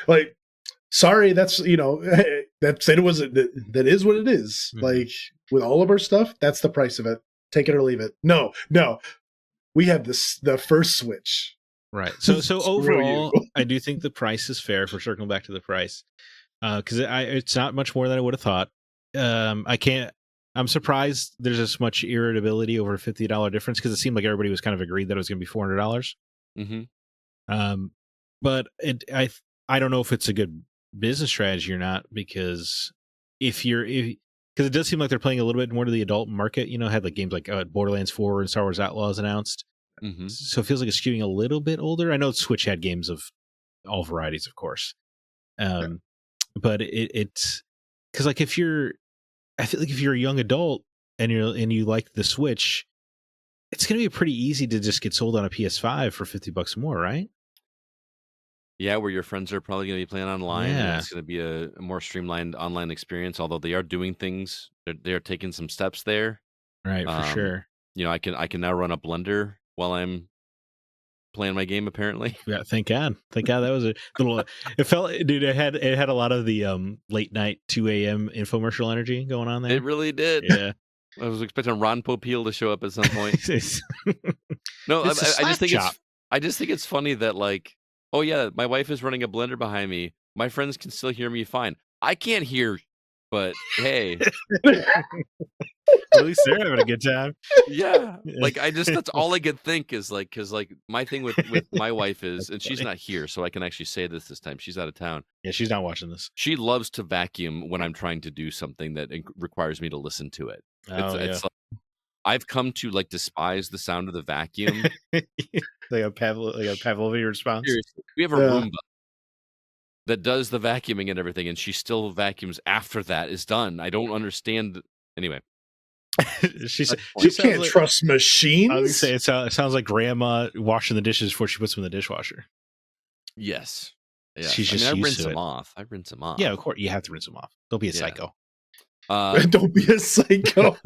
like, sorry, that's that is what it is. Mm-hmm. Like, with all of our stuff, that's the price of it. Take it or leave it. No, we have the first Switch. Right. So overall, I do think the price is fair. If we're circling back to the price, because it's not much more than I would have thought. I'm surprised there's as much irritability over a $50 difference, because it seemed like everybody was kind of agreed that it was going to be $400. Mm-hmm. But I don't know if it's a good business strategy or not, because because it does seem like they're playing a little bit more to the adult market. Had like games like Borderlands 4 and Star Wars Outlaws announced. Mm-hmm. So it feels like it's skewing a little bit older. I know Switch had games of all varieties, of course. But it's because, like, I feel like if you're a young adult and you like the Switch, it's going to be pretty easy to just get sold on a PS5 for $50 more, right? Yeah, where your friends are probably going to be playing online. Yeah. And it's going to be a more streamlined online experience, although they are doing things. They are taking some steps there. Right, for sure. I can now run a Blender while I'm playing my game, apparently. Yeah, thank God. That was a little. It felt, dude. It had a lot of the late night 2 a.m. infomercial energy going on there. It really did. Yeah. I was expecting Ron Popeil to show up at some point. No, I just think it's funny that, like, oh yeah, my wife is running a Blender behind me. My friends can still hear me fine. I can't hear, but hey. At least they're having a good time. Yeah. Like, that's all I could think is, like, because, like, my thing with my wife is, and she's not here, so I can actually say this time. She's out of town. Yeah, she's not watching this. She loves to vacuum when I'm trying to do something that requires me to listen to it. It's like, I've come to, like, despise the sound of the vacuum. Like a Pavlovian response. Seriously. We have a Roomba that does the vacuuming and everything, and she still vacuums after that is done. I don't understand. Anyway. she That's You sounds can't like, trust I was gonna machines. say it sounds like grandma washing the dishes before she puts them in the dishwasher. Yes. She's I mean, just I used rinse to them it. off. I rinse them off. Yeah, of course you have to rinse them off. Don't be a Yeah. psycho. Don't be a psycho.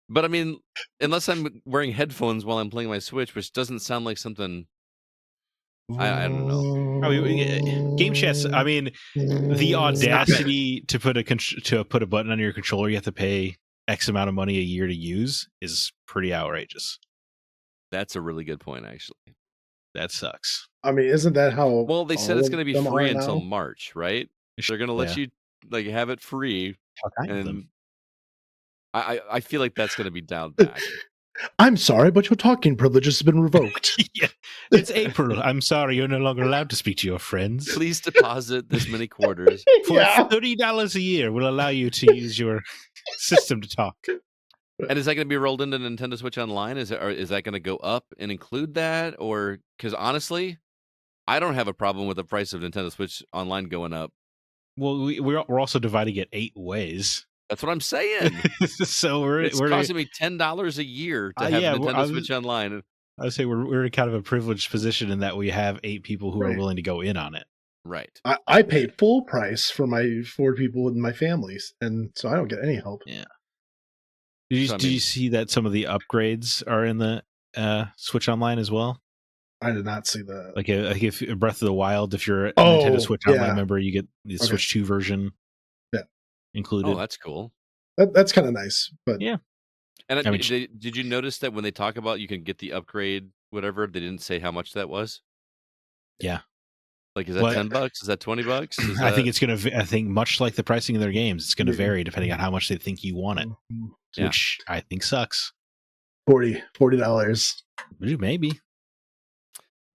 But I mean, unless I'm wearing headphones while I'm playing my Switch, which doesn't sound like something. I don't know. I mean, game chats. I mean, the audacity to put a button on your controller you have to pay X amount of money a year to use is pretty outrageous. That's a really good point, actually. That sucks. I mean, isn't that how? Well, they said it's going to be free until now? March, right? They're going to let you like have it free, and I feel like that's going to be dialed back. I'm sorry, but your talking privilege has been revoked. Yeah, it's April. I'm sorry, you're no longer allowed to speak to your friends. Please deposit this many quarters. For $30 a year, we'll allow you to use your system to talk. And is that going to be rolled into Nintendo Switch Online? Is that going to go up and include that? Or because honestly, I don't have a problem with the price of Nintendo Switch Online going up. Well, we're also dividing it 8 ways. That's what I'm saying. So it's costing me $10 a year to have Nintendo Switch Online. I would say we're in kind of a privileged position in that we have 8 people who are willing to go in on it. Right. I pay full price for my 4 people in my families, and so I don't get any help. Yeah. Did you see that some of the upgrades are in the Switch Online as well? I did not see that. Like if Breath of the Wild, if you're a Nintendo Switch Online member, you get the Switch 2 version included. Oh, that's cool. That's kind of nice, but yeah. And did you notice that when they talk about you can get the upgrade, whatever, they didn't say how much that was? Yeah. Like, is that $10? Is that $20? I think it's going to. I think much like the pricing of their games, it's going to vary depending on how much they think you want it, which I think sucks. $40. Maybe.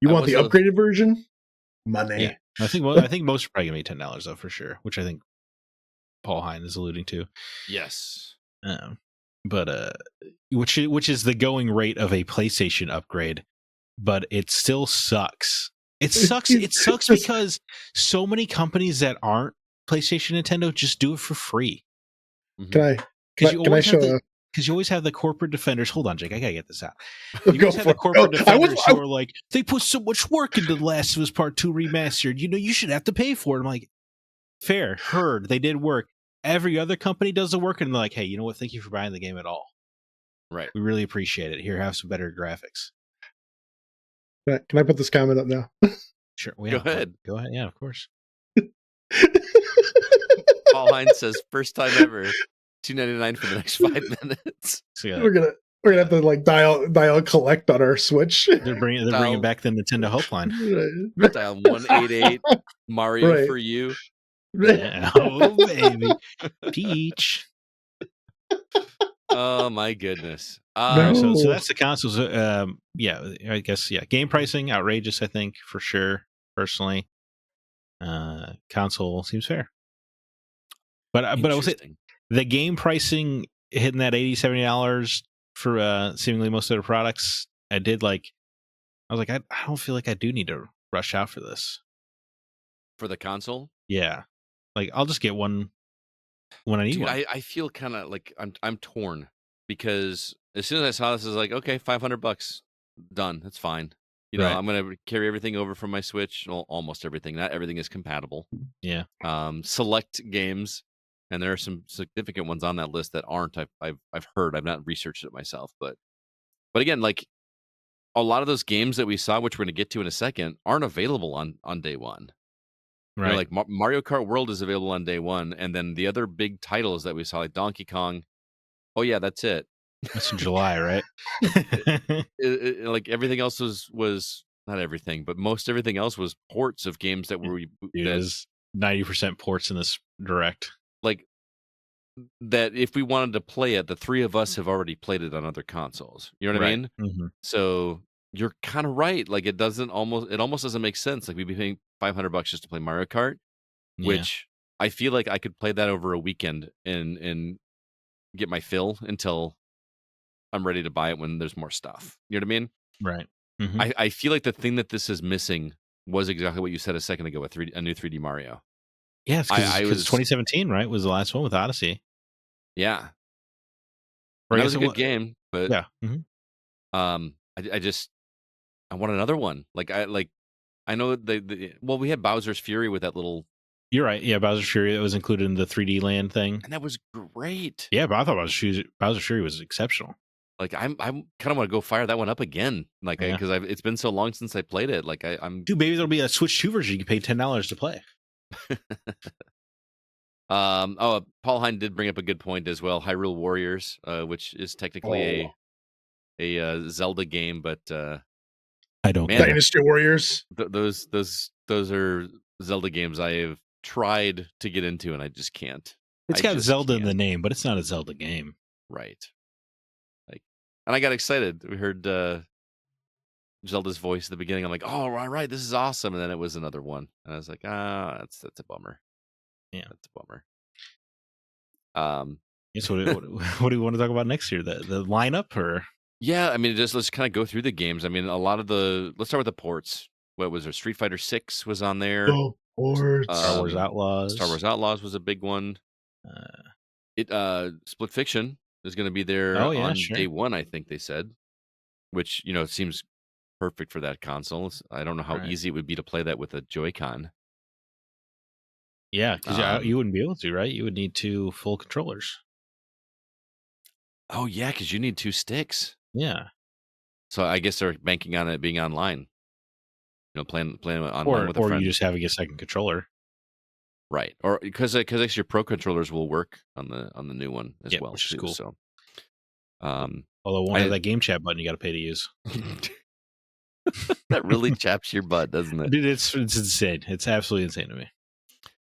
You want the upgraded version? Money. Yeah. I think most are probably going to be $10 though for sure, which I think Paul Hine is alluding to. Yes. But which is the going rate of a PlayStation upgrade, but it still sucks. It sucks. It sucks because so many companies that aren't PlayStation, Nintendo just do it for free. Can I show? Because you always have the corporate defenders. Hold on, Jake. I gotta get this out. You always have the corporate defenders who are like, they put so much work into The Last of Us Part 2 remastered. You should have to pay for it. I'm like, fair, heard. They did work. Every other company does the work, and they're like, hey, you know what? Thank you for buying the game at all. Right. We really appreciate it. Here, have some better graphics. Can I put this comment up now? Sure. Go ahead. Go ahead. Yeah, of course. Paul Hines says, first time ever, $2.99 for the next 5 minutes. So, yeah. We're gonna have to like dial collect on our Switch. They're bringing back the Nintendo helpline. Dial 188 Mario for you. Yeah. Oh baby, Peach. Oh my goodness. So that's the consoles. Yeah, I guess game pricing outrageous. I think for sure. Personally, console seems fair. But I will say the game pricing hitting that $80-$70 for seemingly most of the products. I was like, I don't feel like I do need to rush out for this. For the console? Yeah. Like I'll just get one when I need one. I feel kind of like I'm torn because as soon as I saw this, I was like, okay, $500, done. That's fine. You know, I'm gonna carry everything over from my Switch. Well, almost everything. Not everything is compatible. Yeah. Select games, and there are some significant ones on that list that aren't. I've heard. I've not researched it myself, but again, like a lot of those games that we saw, which we're gonna get to in a second, aren't available on day one. Right. You know, like Mario Kart World is available on day one, and then the other big titles that we saw, like Donkey Kong. Oh yeah, that's it. That's in July, right? Like everything else was not everything, but most everything else was ports of games that were. There's 90% ports in this direct. Like that, if we wanted to play it, the three of us have already played it on other consoles. You know what I mean? Mm-hmm. So you're kind of right. Like it almost doesn't make sense. Like we'd be paying $500 just to play Mario Kart, which I feel like I could play that over a weekend and get my fill until I'm ready to buy it when there's more stuff. You know what I mean? Right. Mm-hmm. I feel like the thing that this is missing was exactly what you said a second ago with a new 3D Mario. Yeah, because 2017, right, was the last one with Odyssey. Yeah. And that was a good game, but Yeah. I want another one. I know we had Bowser's Fury with that little. You're right. Yeah, Bowser's Fury, that was included in the 3D Land thing. And that was great. Yeah, but I thought Bowser's Fury was exceptional. Like I kind of want to go fire that one up again. Like Yeah. because it's been so long since I played it. Like I'm. Dude, maybe there'll be a Switch 2 version you can pay $10 to play. Paul Hine did bring up a good point as well. Hyrule Warriors, which is technically a Zelda game, but I don't. Man, Dynasty Warriors. Those are Zelda games I have tried to get into, and I just can't. It's got Zelda in the name, but it's not a Zelda game. Right. And I got excited. We heard Zelda's voice at the beginning. I'm like, oh, all right, this is awesome. And then it was another one. And I was like, that's a bummer. Yeah. That's a bummer. So what do we want to talk about next year? The lineup or? Yeah, I mean, let's kind of go through the games. I mean, let's start with the ports. What was there? Street Fighter 6 was on there. Oh, ports. Star Wars Outlaws. Star Wars Outlaws was a big one. Split Fiction is going to be there on day one, I think they said, which, seems perfect for that console. I don't know how easy it would be to play that with a Joy-Con. Yeah, because you wouldn't be able to, right? You would need 2 full controllers. Oh, yeah, because you need 2 sticks. Yeah. So I guess they're banking on it being online. Playing online with a friend. Or you just having a second controller. Right. Or because your pro controllers will work on the new one as well, which is too, cool. So, although it won't have that game chat button you got to pay to use. That really chaps your butt, doesn't it? Dude, it's insane. It's absolutely insane to me.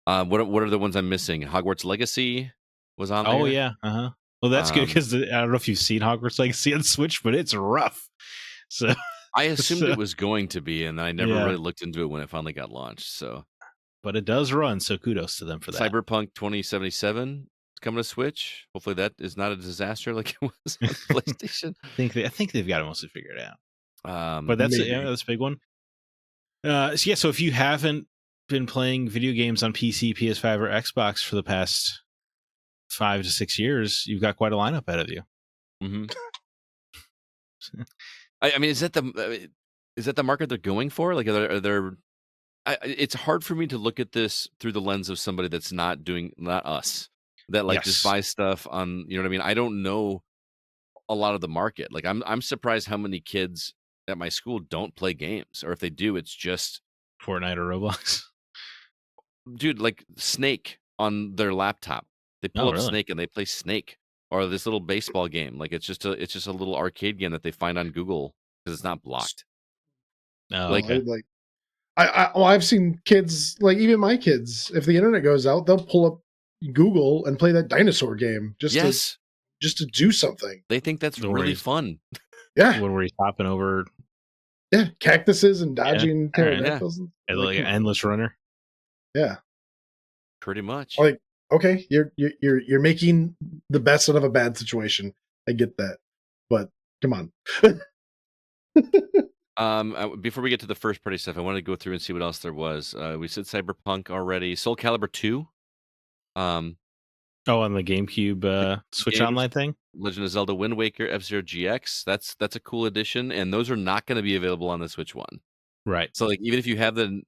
What are the ones I'm missing? Hogwarts Legacy was on there. Oh yeah. Well, that's good because I don't know if you've seen Hogwarts Legacy on Switch, but it's rough. So I assumed it was going to be, and I never really looked into it when it finally got launched. So, but it does run, so kudos to them for that. Cyberpunk 2077 is coming to Switch. Hopefully, that is not a disaster like it was on PlayStation. I think they've got it mostly figured out. But that's that's a big one. So if you haven't been playing video games on PC, PS5, or Xbox for the past 5 to 6 years, you've got quite a lineup ahead of you. Mm-hmm. I mean, is that the market they're going for? Like, are there? It's hard for me to look at this through the lens of somebody that's not us, that just buys stuff on. You know what I mean? I don't know a lot of the market. Like, I'm surprised how many kids at my school don't play games, or if they do, it's just Fortnite or Roblox. Dude, like Snake on their laptop. They pull up Snake and they play Snake, or this little baseball game. Like it's just a little arcade game that they find on Google because it's not blocked. No, I've seen kids, like even my kids, if the internet goes out, they'll pull up Google and play that dinosaur game just to do something. They think that's really fun. Yeah, when we're hopping over. Yeah, cactuses and dodging pterodactyls. And like an endless runner. Yeah, pretty much. Like, okay, you're making the best out of a bad situation. I get that, but come on. Before we get to the first party stuff, I wanted to go through and see what else there was. We said Cyberpunk already. Soul Calibur 2. On the GameCube Switch Online thing. Legend of Zelda Wind Waker F-Zero GX. That's a cool addition, and those are not going to be available on the Switch One. Right. So like even if you have the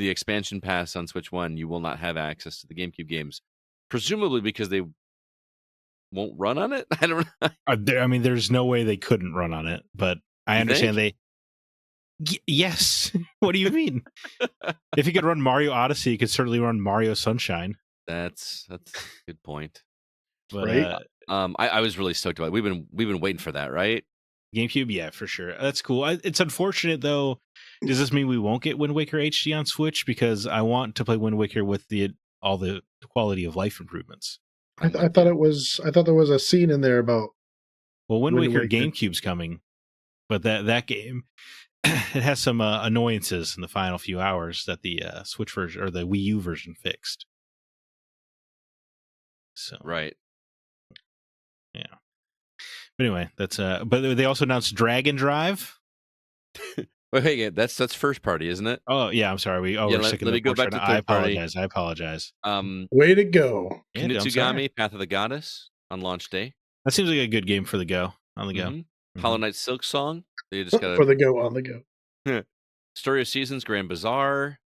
expansion pass on Switch One, you will not have access to the GameCube games, presumably because they won't run on it. I don't know. I mean, there's no way they couldn't run on it, but I understand yes. What do you mean? If you could run Mario Odyssey, you could certainly run Mario Sunshine. That's a good point. But, right? I was really stoked about it. We've been waiting for that, right? GameCube, yeah, for sure. That's cool. It's unfortunate though. Does this mean we won't get Wind Waker HD on Switch? Because I want to play Wind Waker with all the quality of life improvements. I thought there was a scene in there about. Well, Wind Waker GameCube's coming, but that game it has some annoyances in the final few hours that the Switch version or the Wii U version fixed. So right. Yeah. But anyway, that's but they also announced Dragon Drive. Well, hey, that's first party, isn't it? Oh yeah, I'm sorry. We're sick of let me go back to third party. I apologize. Way to go. Kinutsugami, Path of the Goddess on launch day. That seems like a good game for the go on the go. Mhm. Mhm. Hollow Knight Silk Song. They just got For the go on the go. Story of Seasons, Grand Bazaar,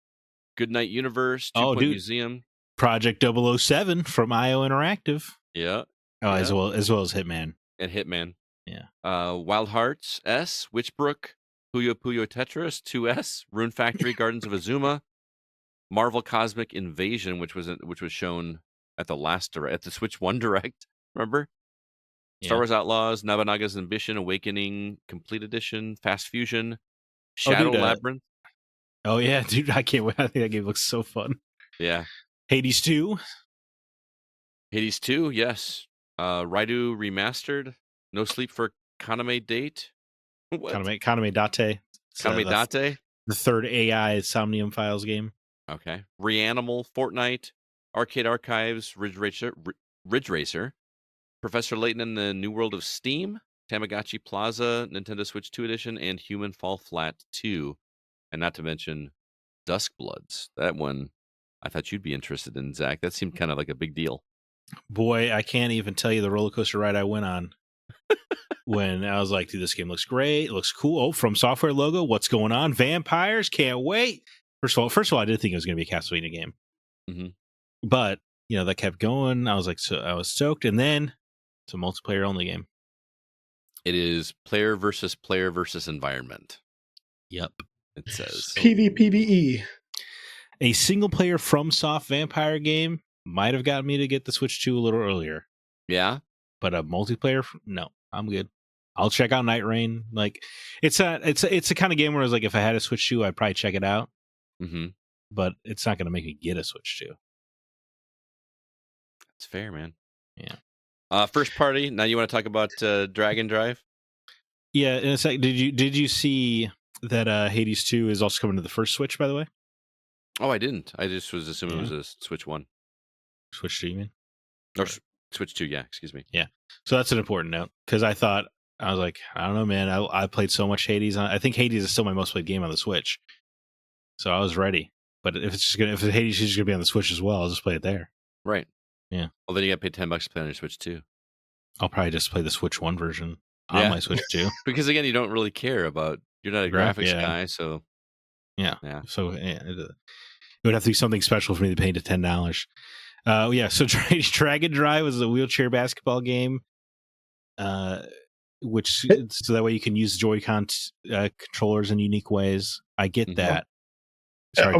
Goodnight Universe, Two Oh, Point dude. Museum. Project 007 from IO Interactive. Yeah. Oh, Yeah. as well as Hitman. And Hitman. Yeah. Wild Hearts S, Witchbrook, Puyo Puyo Tetris 2S, Rune Factory, Gardens of Azuma, Marvel Cosmic Invasion, which was shown at the Switch 1 Direct. Remember? Star Yeah. Wars Outlaws, Nabunaga's Ambition, Awakening, Complete Edition, Fast Fusion, Oh, Shadow dude, Labyrinth. Oh yeah, dude, I can't wait. I think that game looks so fun. Yeah. Hades 2. Hades 2, yes. Raidu Remastered, No Sleep for Kaname Date. What? Kaname Date. Kaname Date? The third AI Somnium Files game. Okay. Reanimal, Fortnite, Arcade Archives, Ridge Racer, Professor Layton and the New World of Steam, Tamagotchi Plaza, Nintendo Switch 2 Edition, and Human Fall Flat 2. And not to mention Duskbloods. That one I thought you'd be interested in, Zach. That seemed kind of like a big deal. Boy, I can't even tell you the roller coaster ride I went on when I was like, dude, this game looks great. It looks cool. Oh, From Software logo. What's going on? Vampires. Can't wait. First of all, I did think it was going to be a Castlevania game. Mm-hmm. But, that kept going. I was like, I was stoked. And then it's a multiplayer only game. It is player versus environment. Yep. It says. PvPvE. A single player FromSoft vampire game might have got me to get the Switch 2 a little earlier. Yeah. But a multiplayer, no, I'm good. I'll check out Night Rain. Like, it's the kind of game where I was like, if I had a Switch 2, I'd probably check it out. Mm-hmm. But it's not going to make me get a Switch 2. That's fair, man. Yeah. First party. Now you want to talk about Dragon Drive? Yeah. In a sec, did you see that Hades 2 is also coming to the first Switch? By the way. Oh, I didn't. I just was assuming it was a Switch 1. Switch 2, you mean? Or Switch 2, yeah. Excuse me. Yeah. So that's an important note because I was like, I don't know, man. I played so much Hades. I think Hades is still my most played game on the Switch. So I was ready. But if Hades is just gonna be on the Switch as well, I'll just play it there. Right. Yeah. Well, then you got to pay $10 to play on your Switch 2. I'll probably just play the Switch 1 version on my Switch 2. Because again, you don't really care about. You're not a graphics guy, so yeah. So it would have to be something special for me to pay to $10. So Dragon Drive is a wheelchair basketball game, which so that way you can use Joy-Con controllers in unique ways. I get that. Sorry,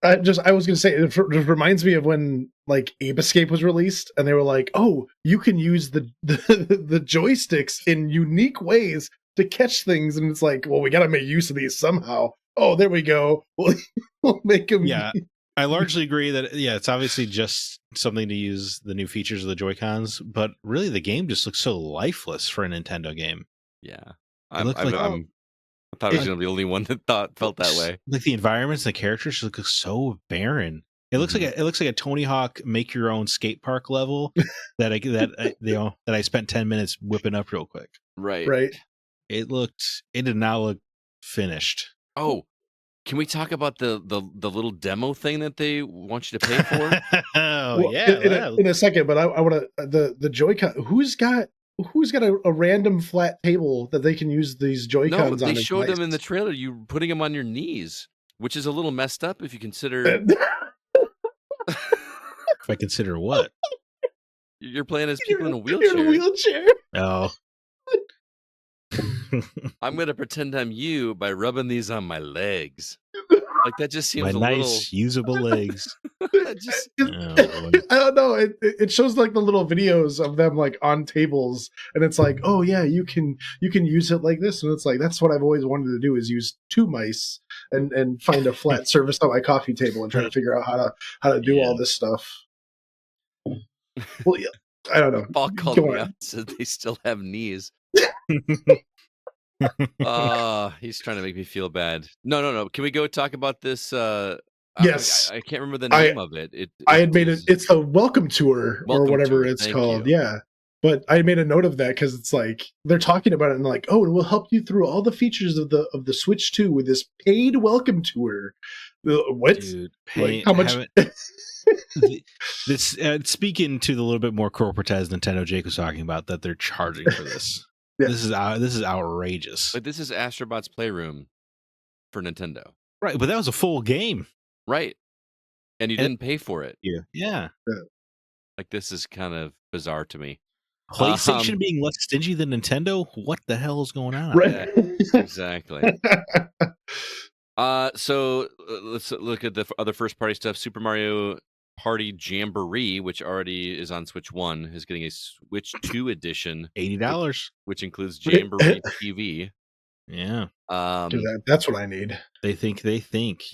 I was going to say it reminds me of when like Ape Escape was released, and they were like, "Oh, you can use the joysticks in unique ways to catch things," and it's like, "Well, we got to make use of these somehow." Oh, there we go. We'll make them. Yeah, I largely agree that it's obviously just something to use the new features of the Joy-Cons, but really the game just looks so lifeless for a Nintendo game. Yeah, I thought I was going to be the only one that felt that way. Like the environments, and the characters just look so barren. It looks like a Tony Hawk make your own skate park level that I spent 10 minutes whipping up real quick. Right. It did not look finished. Oh, can we talk about the little demo thing that they want you to pay for? In a second, but I want to the Joy-Con. Who's got a random flat table that they can use these Joy-Cons on? No, they showed them in the trailer. You putting them on your knees, which is a little messed up if you consider. If I consider what? You're playing as people in a wheelchair. You're in a wheelchair. Oh. I'm going to pretend I'm you by rubbing these on my legs. Like that just seems my nice usable legs. I don't know. It shows like the little videos of them like on tables, and it's like, oh yeah, you can use it like this, and it's like that's what I've always wanted to do is use two mice and find a flat surface on my coffee table and try to figure out how to do all this stuff. Well, yeah, I don't know. Paul called me out and said they still have knees. He's trying to make me feel bad. No. Can we go talk about this? Yes. I can't remember the name of it. I had made it. It's a welcome tour or whatever it's called. Yeah. But I made a note of that because it's like they're talking about it and like, oh, and we'll help you through all the features of the Switch 2 with this paid welcome tour. What? Dude, like, how much? This speaking to the little bit more corporatized Nintendo Jake was talking about, that they're charging for this. Yeah. This is outrageous. But this is Astrobot's Playroom for Nintendo. Right, but that was a full game. Right. And you didn't pay for it. Yeah. Like, this is kind of bizarre to me. PlayStation being less stingy than Nintendo? What the hell is going on? Right. Exactly. So let's look at the other first party stuff. Super Mario Party Jamboree, which already is on Switch 1, is getting a Switch 2 edition, $80. which includes Jamboree TV. Yeah. That's what I need. They think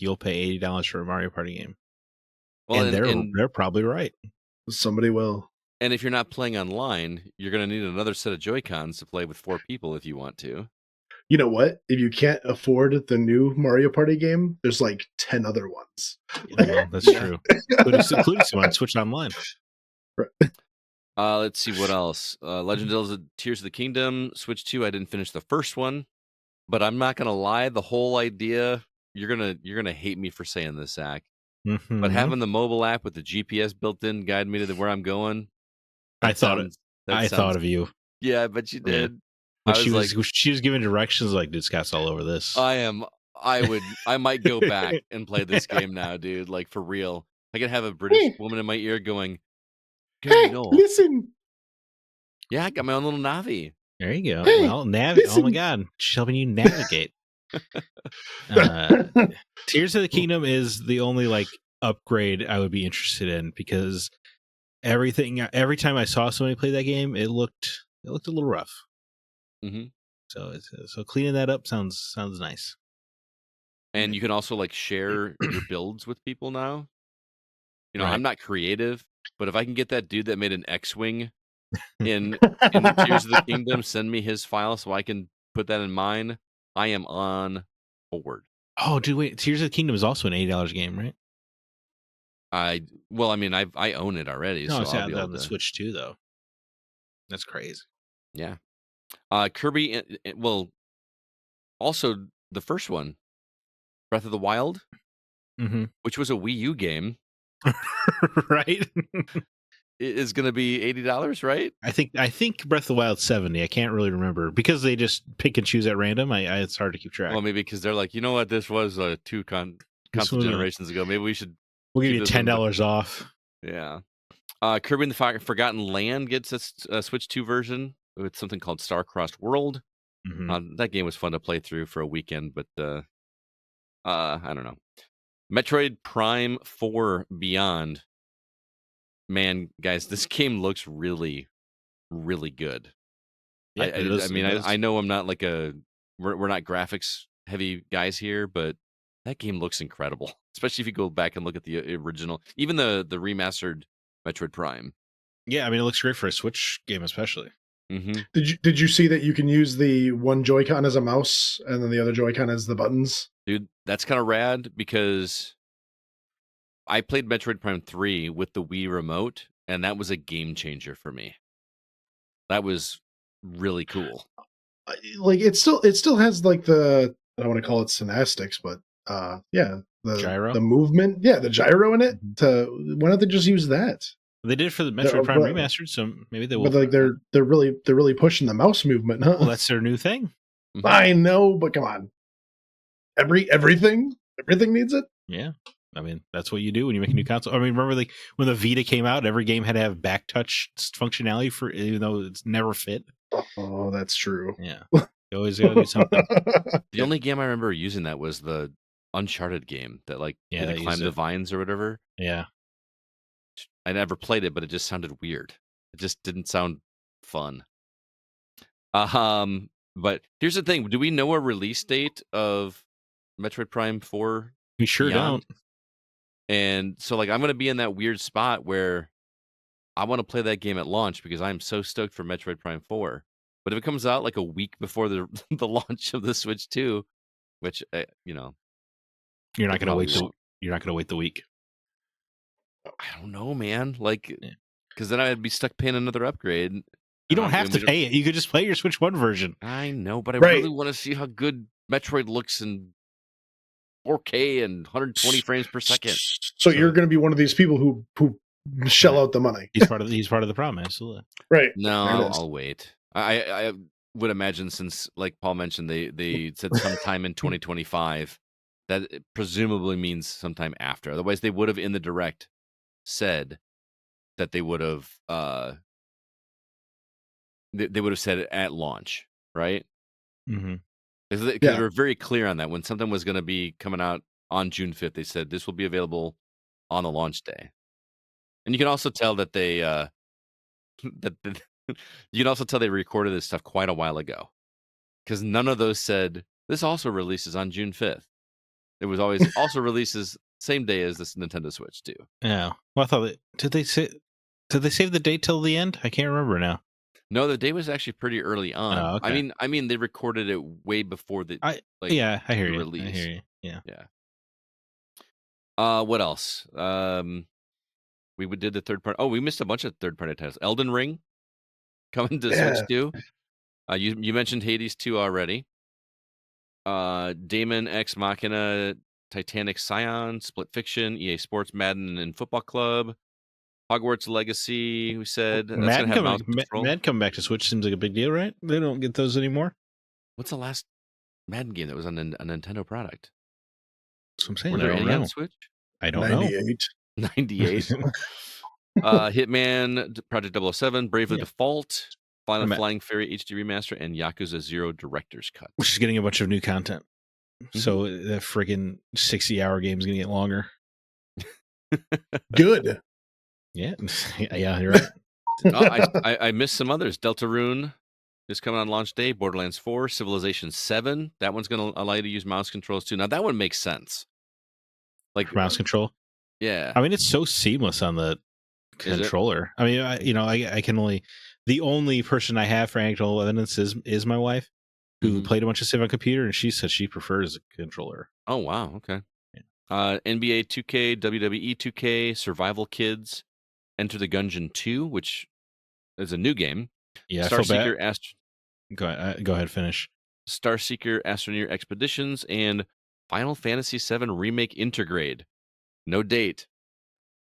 you'll pay $80 for a Mario Party game. Well, and they're probably right. Somebody will. And if you're not playing online, you're going to need another set of Joy-Cons to play with 4 people if you want to. You know what? If you can't afford the new Mario Party game, there's like 10 other ones. Well, that's true. Including some on Switch Online. Right. Let's see what else. Legend of Zelda Tears of the Kingdom, Switch 2. I didn't finish the first one, but I'm not gonna lie. The whole idea, you're gonna hate me for saying this, Zach. Mm-hmm. But having the mobile app with the GPS built in, guide me to where I'm going. I thought of you. Yeah, but you did. Yeah. When she was giving directions, like, dude, Scott's all over this. I might go back and play this game now, dude. Like, for real. I could have a British woman in my ear going, "Hey, Noel. listen." Yeah, I got my own little Navi. There you go. Hey, well, oh my God, she's helping you navigate. Tears of the Kingdom is the only like upgrade I would be interested in, because every time I saw somebody play that game, it looked a little rough. Mm-hmm. So cleaning that up sounds nice. And you can also like share your builds with people now. You know, Right. I'm not creative, but if I can get that dude that made an X-wing in the Tears of the Kingdom, send me his file so I can put that in mine, I am on board. Oh, dude, wait! Tears of the Kingdom is also an $80 game, right? I own it already, No, so it's I'll be able on the to. Switch too, though. That's crazy. Yeah. Kirby, well, also the first one, Breath of the Wild, Mm-hmm. which was a Wii U game, Right? is going to be $80, right? I think Breath of the Wild 70. I can't really remember because they just pick and choose at random. It's hard to keep track. Well, maybe because they're like, you know what, this was two console generations ago. Maybe we should. We'll give keep you this one, but- $10 off. Yeah. Kirby and the Forgotten Land gets a Switch 2 version with something called Star-Crossed World. Mhm. That game was fun to play through for a weekend, but I don't know. Metroid Prime 4 Beyond. Man, guys, this game looks really, really good. Yeah, it is, I mean, it is. I know I'm not like we're not graphics heavy guys here, but that game looks incredible. Especially if you go back and look at the original, even the remastered Metroid Prime. Yeah, I mean, it looks great for a Switch game, especially. Mm-hmm. Did you see that you can use the one Joy-Con as a mouse and then the other Joy-Con as the buttons? Dude, that's kind of rad because I played Metroid Prime 3 with the Wii remote, and that was a game changer for me. That was really cool. Like it still has like the, I don't want to call it synastics, but yeah, the Gyro? the movement, yeah, the gyro in it. Why don't they just use that? They did for the Metroid Prime Remastered, so maybe they will. But like they're really pushing the mouse movement, huh? Well, that's their new thing. I know, but come on, everything needs it. Yeah, I mean that's what you do when you make a new console. I mean, remember like when the Vita came out, every game had to have back touch functionality for, even though it's never fit. Oh, that's true. Yeah, you always got to do something. The only game I remember using that was the Uncharted game that like Yeah, you had they to climb use the it. vines or whatever. Yeah, I never played it, but it just sounded weird. It just didn't sound fun. But here's the thing: do we know a release date of Metroid Prime 4? we sure Beyond? don't. And so, like, I'm going to be in that weird spot where I want to play that game at launch because I'm so stoked for Metroid Prime 4. But if it comes out like a week before the the launch of the Switch 2, which You're not They going to probably wait. won't. You're not going to wait the week. I don't know, man. Like, Yeah. because then I'd be stuck paying another upgrade. You don't And have to pay it. You could just play your Switch 1 version. I know, but I Right. really want to see how good Metroid looks and 4K and 120 frames per second. So you're going to be one of these people who shell out the money. He's part of the problem. Absolutely. Right. No, There it is. I'll wait. I would imagine, since, like Paul mentioned, they said sometime in 2025. That it presumably means sometime after. Otherwise, they would have in the direct said that they would have they would have said it at launch, right? Mm-hmm. Because Yeah. they were very clear on that. When something was going to be coming out on June 5th, they said this will be available on the launch day. And you can also tell that they you can also tell they recorded this stuff quite a while ago, because none of those said this also releases on June 5th. It was always also releases same day as this Nintendo Switch too. Yeah. Well, I thought did they save the date till the end? I can't remember now. No, the day was actually pretty early on. Oh, okay. I mean, they recorded it way before the Yeah, I hear the you. release. I hear you. Yeah. Yeah. What else? We did the third party. Oh, we missed a bunch of third party titles. Elden Ring coming to Yeah. Switch 2. You mentioned Hades 2 already. Damon X Machina, Titanic Scion, Split Fiction, EA Sports, Madden, and Football Club, Hogwarts Legacy. We said that's gonna have mouse control. Madden coming back to Switch seems like a big deal, right? They don't get those anymore. What's the last Madden game that was on a Nintendo product? That's what I'm saying. Were there I don't any on know. Switch? I don't know. 98. 98. Hitman, Project 007, Bravely Yeah. Default, Final I'm at- Flying Fairy HD Remaster, and Yakuza 0 Director's Cut. Which is getting a bunch of new content. So that friggin' 60-hour game is going to get longer. Good. Yeah. Yeah, you're right. I missed some others. Deltarune is coming on launch day. Borderlands 4, Civilization 7. That one's going to allow you to use mouse controls too. Now that one makes sense. Like Mouse control. Yeah. I mean, it's so seamless on the controller. I mean, I can only, the only person I have for anecdotal evidence is my wife, who played a bunch of Civ on computer, and she said she prefers a controller. Oh wow, okay. NBA 2K, WWE 2K, Survival Kids, Enter the Gungeon 2, which is a new game. Yeah, I feel Starseeker bad. Go ahead, finish. Starseeker Astroneer Expeditions, and Final Fantasy VII Remake Intergrade. No date.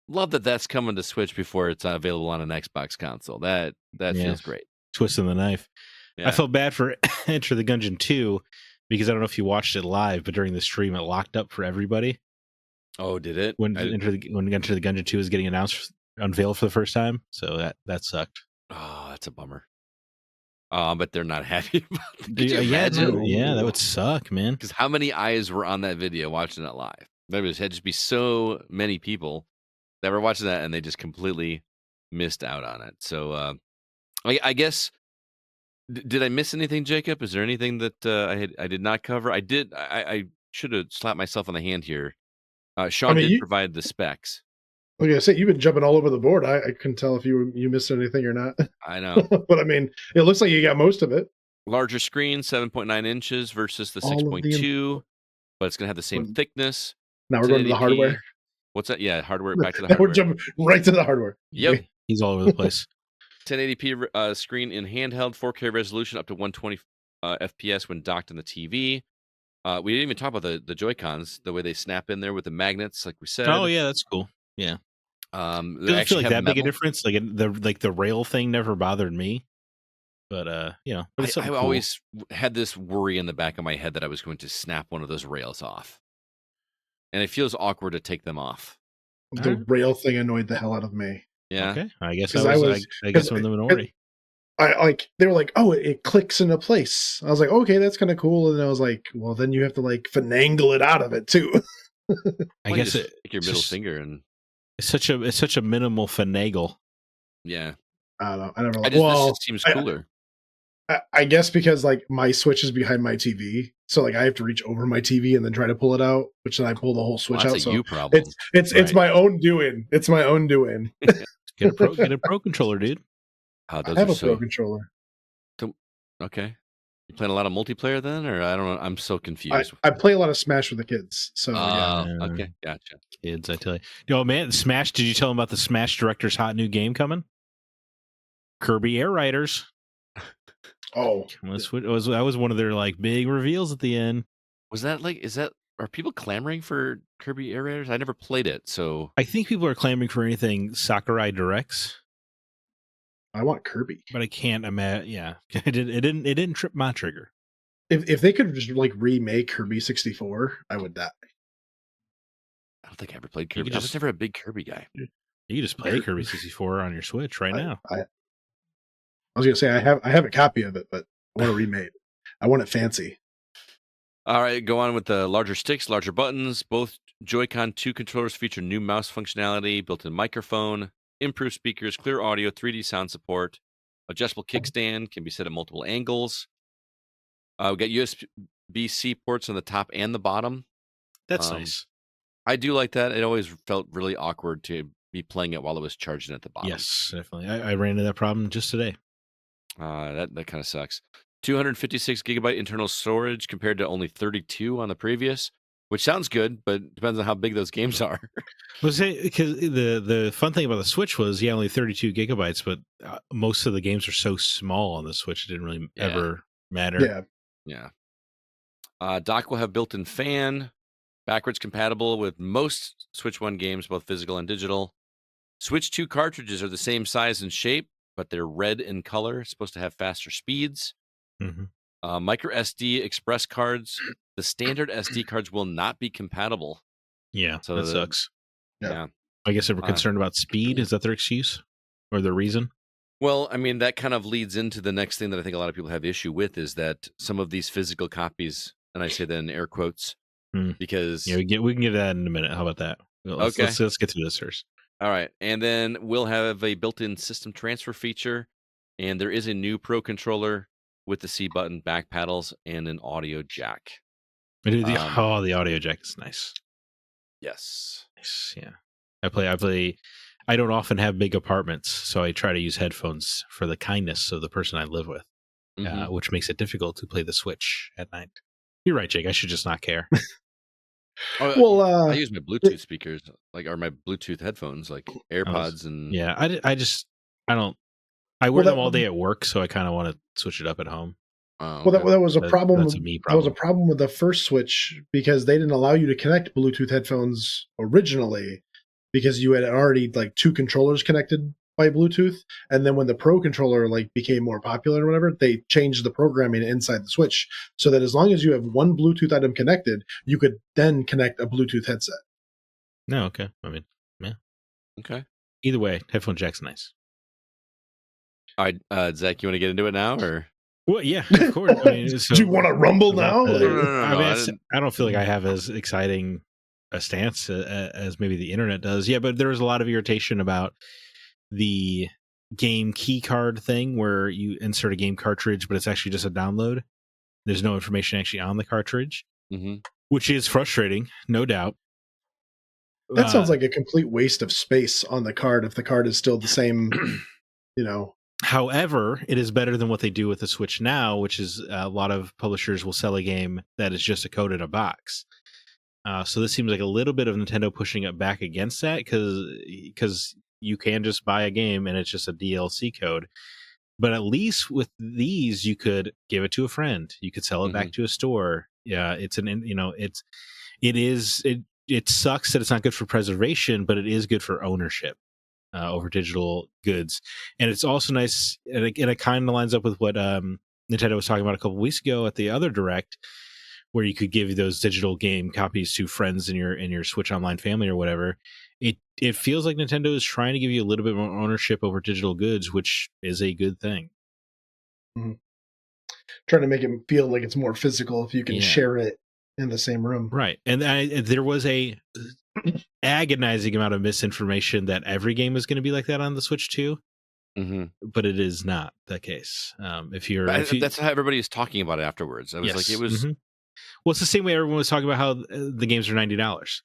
Love that that's coming to Switch before it's available on an Xbox console. That feels great. Twisting the knife. Yeah. I felt bad for Enter the Gungeon 2 because I don't know if you watched it live, but during the stream it locked up for everybody. Oh, did it? When Enter the Gungeon 2 is getting unveiled for the first time. So that sucked. Oh, that's a bummer. But they're not happy about it. Could you Yeah, imagine? yeah, that would suck, man. Because how many eyes were on that video watching it live? There had just be so many people that were watching that and they just completely missed out on it. So I guess, did I miss anything, Jacob? Is there anything that I did not cover? I did. I should have slapped myself on the hand here. Sean did provide the specs. Like I said, you've been jumping all over the board. I couldn't tell if you missed anything or not. I know. But I mean, it looks like you got most of it. Larger screen, 7.9 inches versus the 6.2, but it's going to have the same thickness. Now we're going to the hardware. What's that? Yeah, hardware. Back to the Now hardware. we're jumping right to the hardware. Yep. He's all over the place. 1080p screen in handheld, 4K resolution, up to 120 FPS when docked on the TV. We didn't even talk about the Joy-Cons, the way they snap in there with the magnets, like we said. Oh yeah, that's cool. Yeah. Doesn't feel like that big a difference. Like the rail thing never bothered me, but but it's I cool. always had this worry in the back of my head that I was going to snap one of those rails off, and it feels awkward to take them off. The rail thing annoyed the hell out of me. Yeah. Okay. I guess I guess I'm in the minority. They were like, oh, it clicks into place. I was like, okay, that's kind of cool. And I was like, well, then you have to like finagle it out of it too. I guess take your middle finger and it's such a minimal finagle. Yeah. I don't know. I never. This just seems cooler. I guess because like my Switch is behind my TV, so like I have to reach over my TV and then try to pull it out, which then I pull the whole Switch out. That's a so you problem. It's my own doing. It's my own doing. Get a pro controller, dude. I have a pro controller. Okay. You playing a lot of multiplayer then, or I don't know? I'm so confused. I play a lot of Smash with the kids. So yeah. Okay, gotcha. Kids, I tell you. Yo, man, Smash. Did you tell them about the Smash director's hot new game coming? Kirby Air Riders. Oh, that was one of their like big reveals at the end. Was that like? Is that are people clamoring for Kirby Air Raiders? I never played it, so I think people are clamoring for anything Sakurai directs, I want Kirby. but I can't imagine. Yeah, it didn't trip my trigger. If they could just like remake Kirby 64, I would die. I don't think I ever played You Kirby. could I was just- never a big Kirby guy. You can just play Kirby 64 on your Switch right now. I was gonna say I have a copy of it, but I want it remade. I want it fancy. All right, go on with the larger sticks, larger buttons. Both Joy-Con 2 controllers feature new mouse functionality, built-in microphone, improved speakers, clear audio, 3D sound support, adjustable kickstand, can be set at multiple angles. We got USB-C ports on the top and the bottom. That's nice. I do like that. It always felt really awkward to be playing it while it was charging at the bottom. Yes, definitely. I ran into that problem just today. That kind of sucks. 256 gigabyte internal storage compared to only 32 on the previous, which sounds good, but depends on how big those games are. Well, say because the fun thing about the Switch was only 32 gigabytes, but most of the games are so small on the Switch it didn't really ever matter. Yeah. Dock will have built-in fan, backwards compatible with most Switch 1 games, both physical and digital. Switch 2 cartridges are the same size and shape, but they're red in color, supposed to have faster speeds. Mm-hmm. Micro SD express cards, the standard SD cards will not be compatible. Yeah, So that sucks. Yeah. I guess they were concerned about speed. Is that their excuse or the reason? Well, I mean, that kind of leads into the next thing that I think a lot of people have issue with is that some of these physical copies, and I say that in air quotes, because we can get that in a minute. How about that? Let's get through this first. All right, and then we'll have a built-in system transfer feature, and there is a new Pro controller with the C button, back paddles, and an audio jack. The audio jack is nice. Yes. Yeah. I don't often have big apartments, so I try to use headphones for the kindness of the person I live with, which makes it difficult to play the Switch at night. You're right, Jake. I should just not care. Well, I use my Bluetooth speakers, or my Bluetooth headphones, like AirPods, and I wear them all day at work, so I kind of want to switch it up at home. Well, that was a problem. That's a me That was a problem. problem with the first Switch because they didn't allow you to connect Bluetooth headphones originally because you had already like two controllers connected by Bluetooth, and then when the Pro controller like became more popular or whatever, they changed the programming inside the Switch so that as long as you have one Bluetooth item connected, you could then connect a Bluetooth headset. No, okay. I mean, yeah. Okay. Either way, headphone jack's nice. All right, Zach, you want to get into it now, or? Well, yeah, of course. I mean, Do you want to rumble now? I don't feel like I have as exciting a stance as maybe the internet does. Yeah, but there was a lot of irritation about the game key card thing where you insert a game cartridge, but it's actually just a download. There's no information actually on the cartridge, which is frustrating, no doubt. That sounds like a complete waste of space on the card if the card is still the same, However, it is better than what they do with the Switch now, which is a lot of publishers will sell a game that is just a code in a box. So this seems like a little bit of Nintendo pushing it back against that because you can just buy a game and it's just a DLC code. But at least with these, you could give it to a friend. You could sell it back to a store. Yeah, it sucks that it's not good for preservation, but it is good for ownership. Over digital goods, and it's also nice, and it kind of lines up with what Nintendo was talking about a couple weeks ago at the other Direct, where you could give those digital game copies to friends in your Switch Online family or whatever. It feels like Nintendo is trying to give you a little bit more ownership over digital goods, which is a good thing. Mm-hmm. Trying to make it feel like it's more physical if you can share it in the same room, right? And there was a agonizing amount of misinformation that every game is going to be like that on the Switch too, but it is not the case. That's how everybody is talking about it afterwards. I was like, it was. Well, it's the same way everyone was talking about how the games are $90.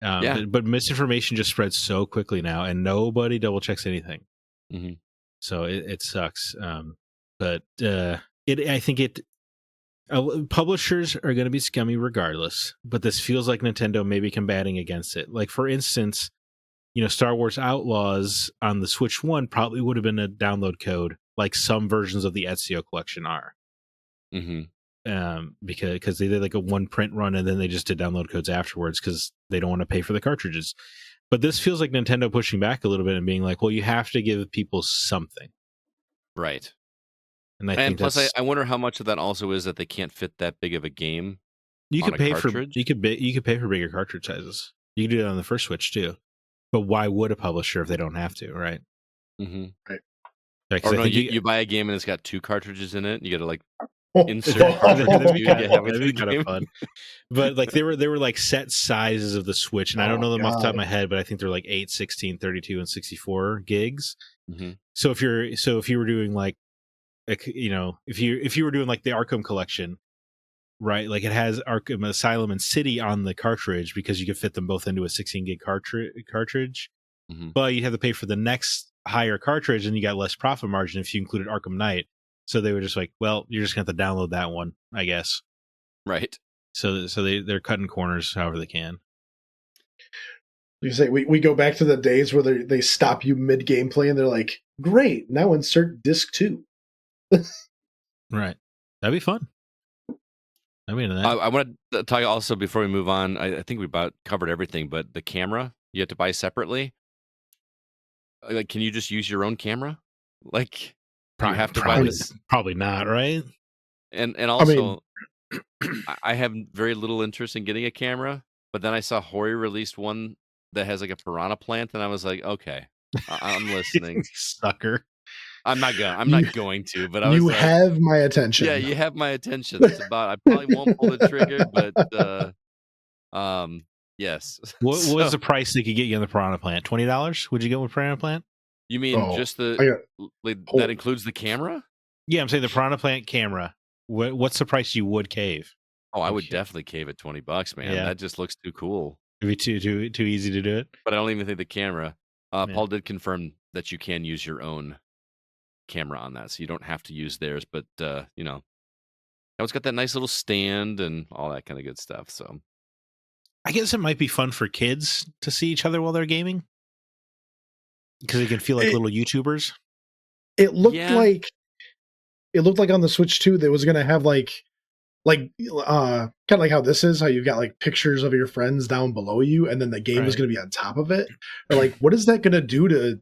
But misinformation just spreads so quickly now, and nobody double checks anything. So it sucks. But I think publishers are going to be scummy regardless, but this feels like Nintendo may be combating against it. Like, for instance, Star Wars Outlaws on the Switch 1 probably would have been a download code, like some versions of the Ezio collection are. because they did like a one print run and then they just did download codes afterwards because they don't want to pay for the cartridges. But this feels like Nintendo pushing back a little bit and being like, well, you have to give people something. Right. And I think plus, I wonder how much of that also is that they can't fit that big of a game. You on could a pay cartridge? you could pay for bigger cartridge sizes. You could do that on the first Switch too. But why would a publisher if they don't have to, right? Mm-hmm. Right. Yeah, 'cause Or I no, think you buy a game and it's got 2 cartridges in it. You got to like Oh, insert that'd cartridges. be You kind get of, halfway that'd through be the kind game. of fun. But like they were like set sizes of the Switch, and I don't know them off the top of my head, but I think they're like 8, 16, 32, and 64 gigs. Mm-hmm. So if you were doing like if you were doing like the Arkham collection, right? Like it has Arkham Asylum and City on the cartridge because you could fit them both into a 16 gig cartridge. Mm-hmm. But you'd have to pay for the next higher cartridge, and you got less profit margin if you included Arkham Knight. So they were just like, well, you're just going to have to download that one, I guess. Right. So they're cutting corners however they can. You say we go back to the days where they stop you mid gameplay and they're like, great, now insert disc 2. Right. That'd be fun. I mean, I want to tell you also before we move on. I think we about covered everything, but the camera you have to buy separately. Like, can you just use your own camera? Like, you have to buy this. Probably not, right? And also, I have very little interest in getting a camera. But then I saw Hori released one that has like a piranha plant, and I was like, okay, I'm listening. Sucker. I'm not going to, but I was You like, have my attention. yeah, you have my attention. That's about. I probably won't pull the trigger, but yes. What was the price they could get you on the piranha plant? $20? Would you go with piranha plant? You mean just that includes the camera? Yeah, I'm saying the piranha plant camera. What's the price you would cave? Oh, I would definitely cave it $20, man. Yeah. That just looks too cool. It'd be too easy to do it. But I don't even think the camera. Paul did confirm that you can use your own camera on that, so you don't have to use theirs. But it's got that nice little stand and all that kind of good stuff. So I guess it might be fun for kids to see each other while they're gaming because they can feel like little YouTubers. It looked like on the Switch 2 that was going to have like kind of like how this is, how you've got like pictures of your friends down below you, and then the game is going to be on top of it. Or like, what is that going to do to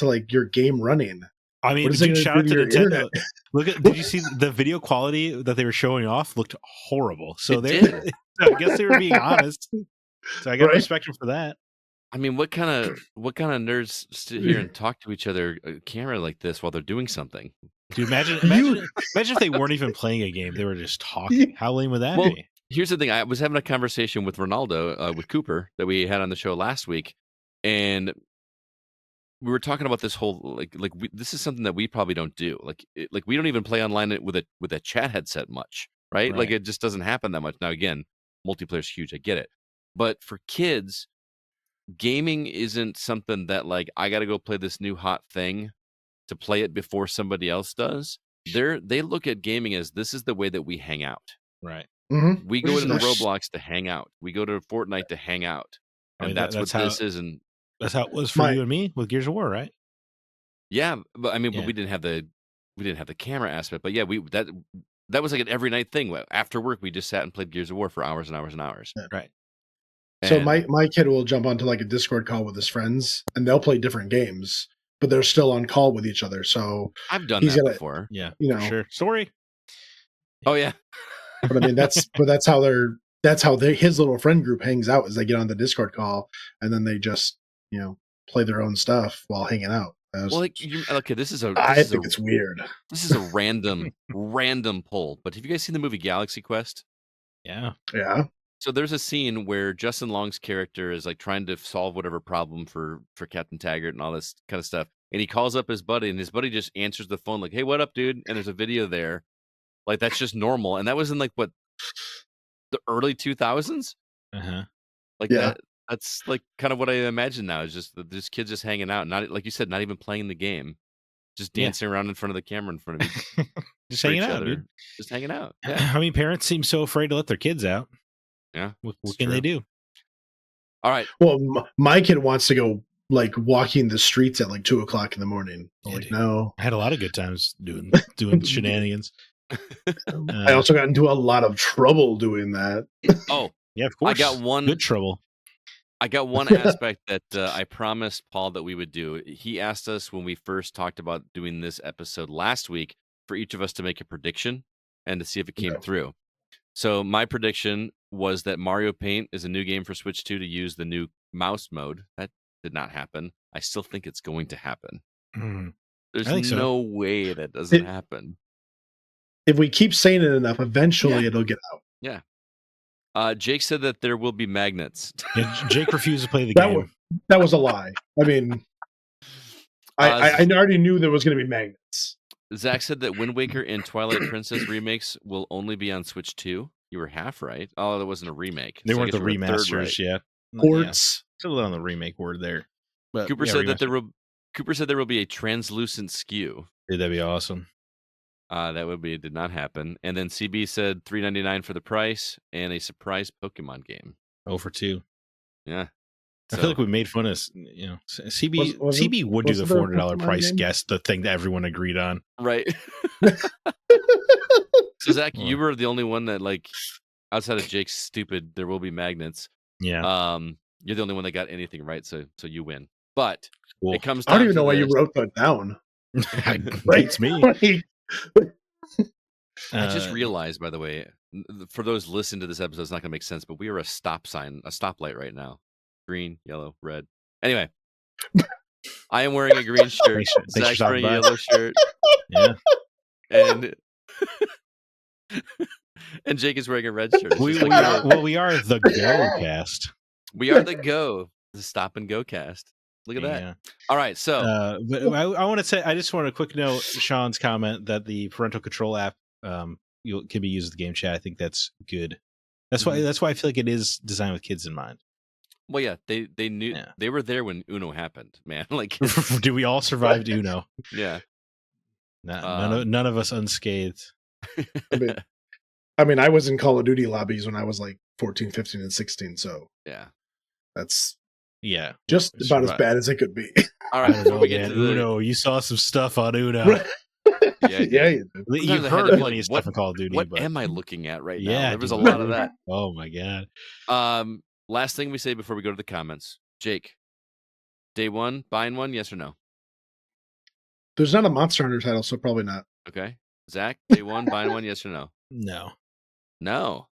like your game running? I mean, shout out to Nintendo. Did you see the video quality that they were showing off? Looked horrible. So I guess they were being honest. So I got to respect them for that. I mean, what kind of nerds sit here and talk to each other a camera like this while they're doing something? Dude, imagine if they weren't even playing a game; they were just talking. How lame would that be? Here's the thing: I was having a conversation with Ronaldo, with Cooper, that we had on the show last week, and we were talking about this whole this is something that we probably don't do. Like we don't even play online with a chat headset much, right? Like it just doesn't happen that much. Now again, multiplayer's huge, I get it, but for kids, gaming isn't something that like I got to go play this new hot thing to play it before somebody else does. They look at gaming as this is the way that we hang out. Right. Mm-hmm. We go to Roblox to hang out. We go to Fortnite to hang out. And that's what this is. And that's how it was for you and me with Gears of War, right? Yeah, but I mean, but we didn't have the camera aspect. But yeah, that was like an every night thing. After work, we just sat and played Gears of War for hours and hours and hours. Yeah. Right. So my kid will jump onto like a Discord call with his friends, and they'll play different games, but they're still on call with each other. So I've done that before. Yeah, for sure. Sorry. Oh yeah. But I mean, that's how his little friend group hangs out, is they get on the Discord call and then they just play their own stuff while hanging out. This is I think it's weird. This is a random pull. But have you guys seen the movie Galaxy Quest? Yeah. Yeah. So there's a scene where Justin Long's character is like trying to solve whatever problem for Captain Taggart and all this kind of stuff. And he calls up his buddy, and his buddy just answers the phone like, "Hey, what up, dude?" And there's a video there. Like, that's just normal. And that was in like the early 2000s. Uh-huh. Like that's like kind of what I imagine now, is just this kids just hanging out, not like you said, not even playing the game, just dancing around in front of the camera in front of me. Just hanging out, dude. Just hanging out. Yeah. I mean, parents seem so afraid to let their kids out. Yeah. What can they do? All right. Well, my kid wants to go like walking the streets at like 2:00 in the morning. I'm like, no. I had a lot of good times doing shenanigans. I also got into a lot of trouble doing that. Oh, yeah, of course. I got one. Good trouble. I got one aspect that I promised Paul that we would do. He asked us when we first talked about doing this episode last week for each of us to make a prediction and to see if it came through. So my prediction was that Mario Paint is a new game for Switch 2 to use the new mouse mode. That did not happen. I still think it's going to happen. Mm. There's no way that doesn't happen. If we keep saying it enough, eventually it'll get out. Yeah. Jake said that there will be magnets. Yeah, Jake refused to play the game. That was a lie. I mean, I already knew there was going to be magnets. Zach said that Wind Waker and Twilight Princess remakes will only be on Switch 2. You were half right. Oh, that wasn't a remake. They So I weren't the guess you were a third remasters right. yet. Ports. Still on the remake word there. But Cooper said that there will be a translucent skew. Dude, that'd be awesome. It did not happen. And then CB said $3.99 for the price and a surprise Pokemon game. 0 for 2. Yeah. I feel like we made fun of, CB would do the $400 price guess, the thing that everyone agreed on. Right. So Zach, you were the only one that, like, outside of Jake's stupid, there will be magnets. Yeah. You're the only one that got anything right, so you win. But Cool. it comes down I don't even to know why you this. wrote that down. It's me. I just realized, by the way, for those listening to this episode, it's not going to make sense, but we are a stoplight right now. Green, yellow, red. Anyway, I am wearing a green shirt. Zach's wearing a yellow shirt. Yeah. And Jake is wearing a red shirt. We are the Go cast. We are the Stop and Go cast. Look at that. Yeah. All right, so but I want to say, I just want a quick note. Sean's comment that the parental control app can be used in the game chat. I think that's good. That's why I feel like it is designed with kids in mind. well, yeah, they knew they were there when Uno happened, man. Like, Do we all survive Uno? yeah, None of us unscathed. I mean, I was in Call of Duty lobbies when I was like 14, 15, and 16, so yeah. that's just about as bad as it could be. All right, before we get to Uno, you saw some stuff on Uno. Yeah, you did. You've heard plenty of stuff in Call of Duty. What but am I looking at right now? Yeah, There was a dude. lot of that. Oh my god. Last thing we say before we go to the comments. Jake, day one, buying one, yes or no? There's not a Monster Hunter title, so probably not. Okay. Zach, day one, buying one, yes or no? No. No.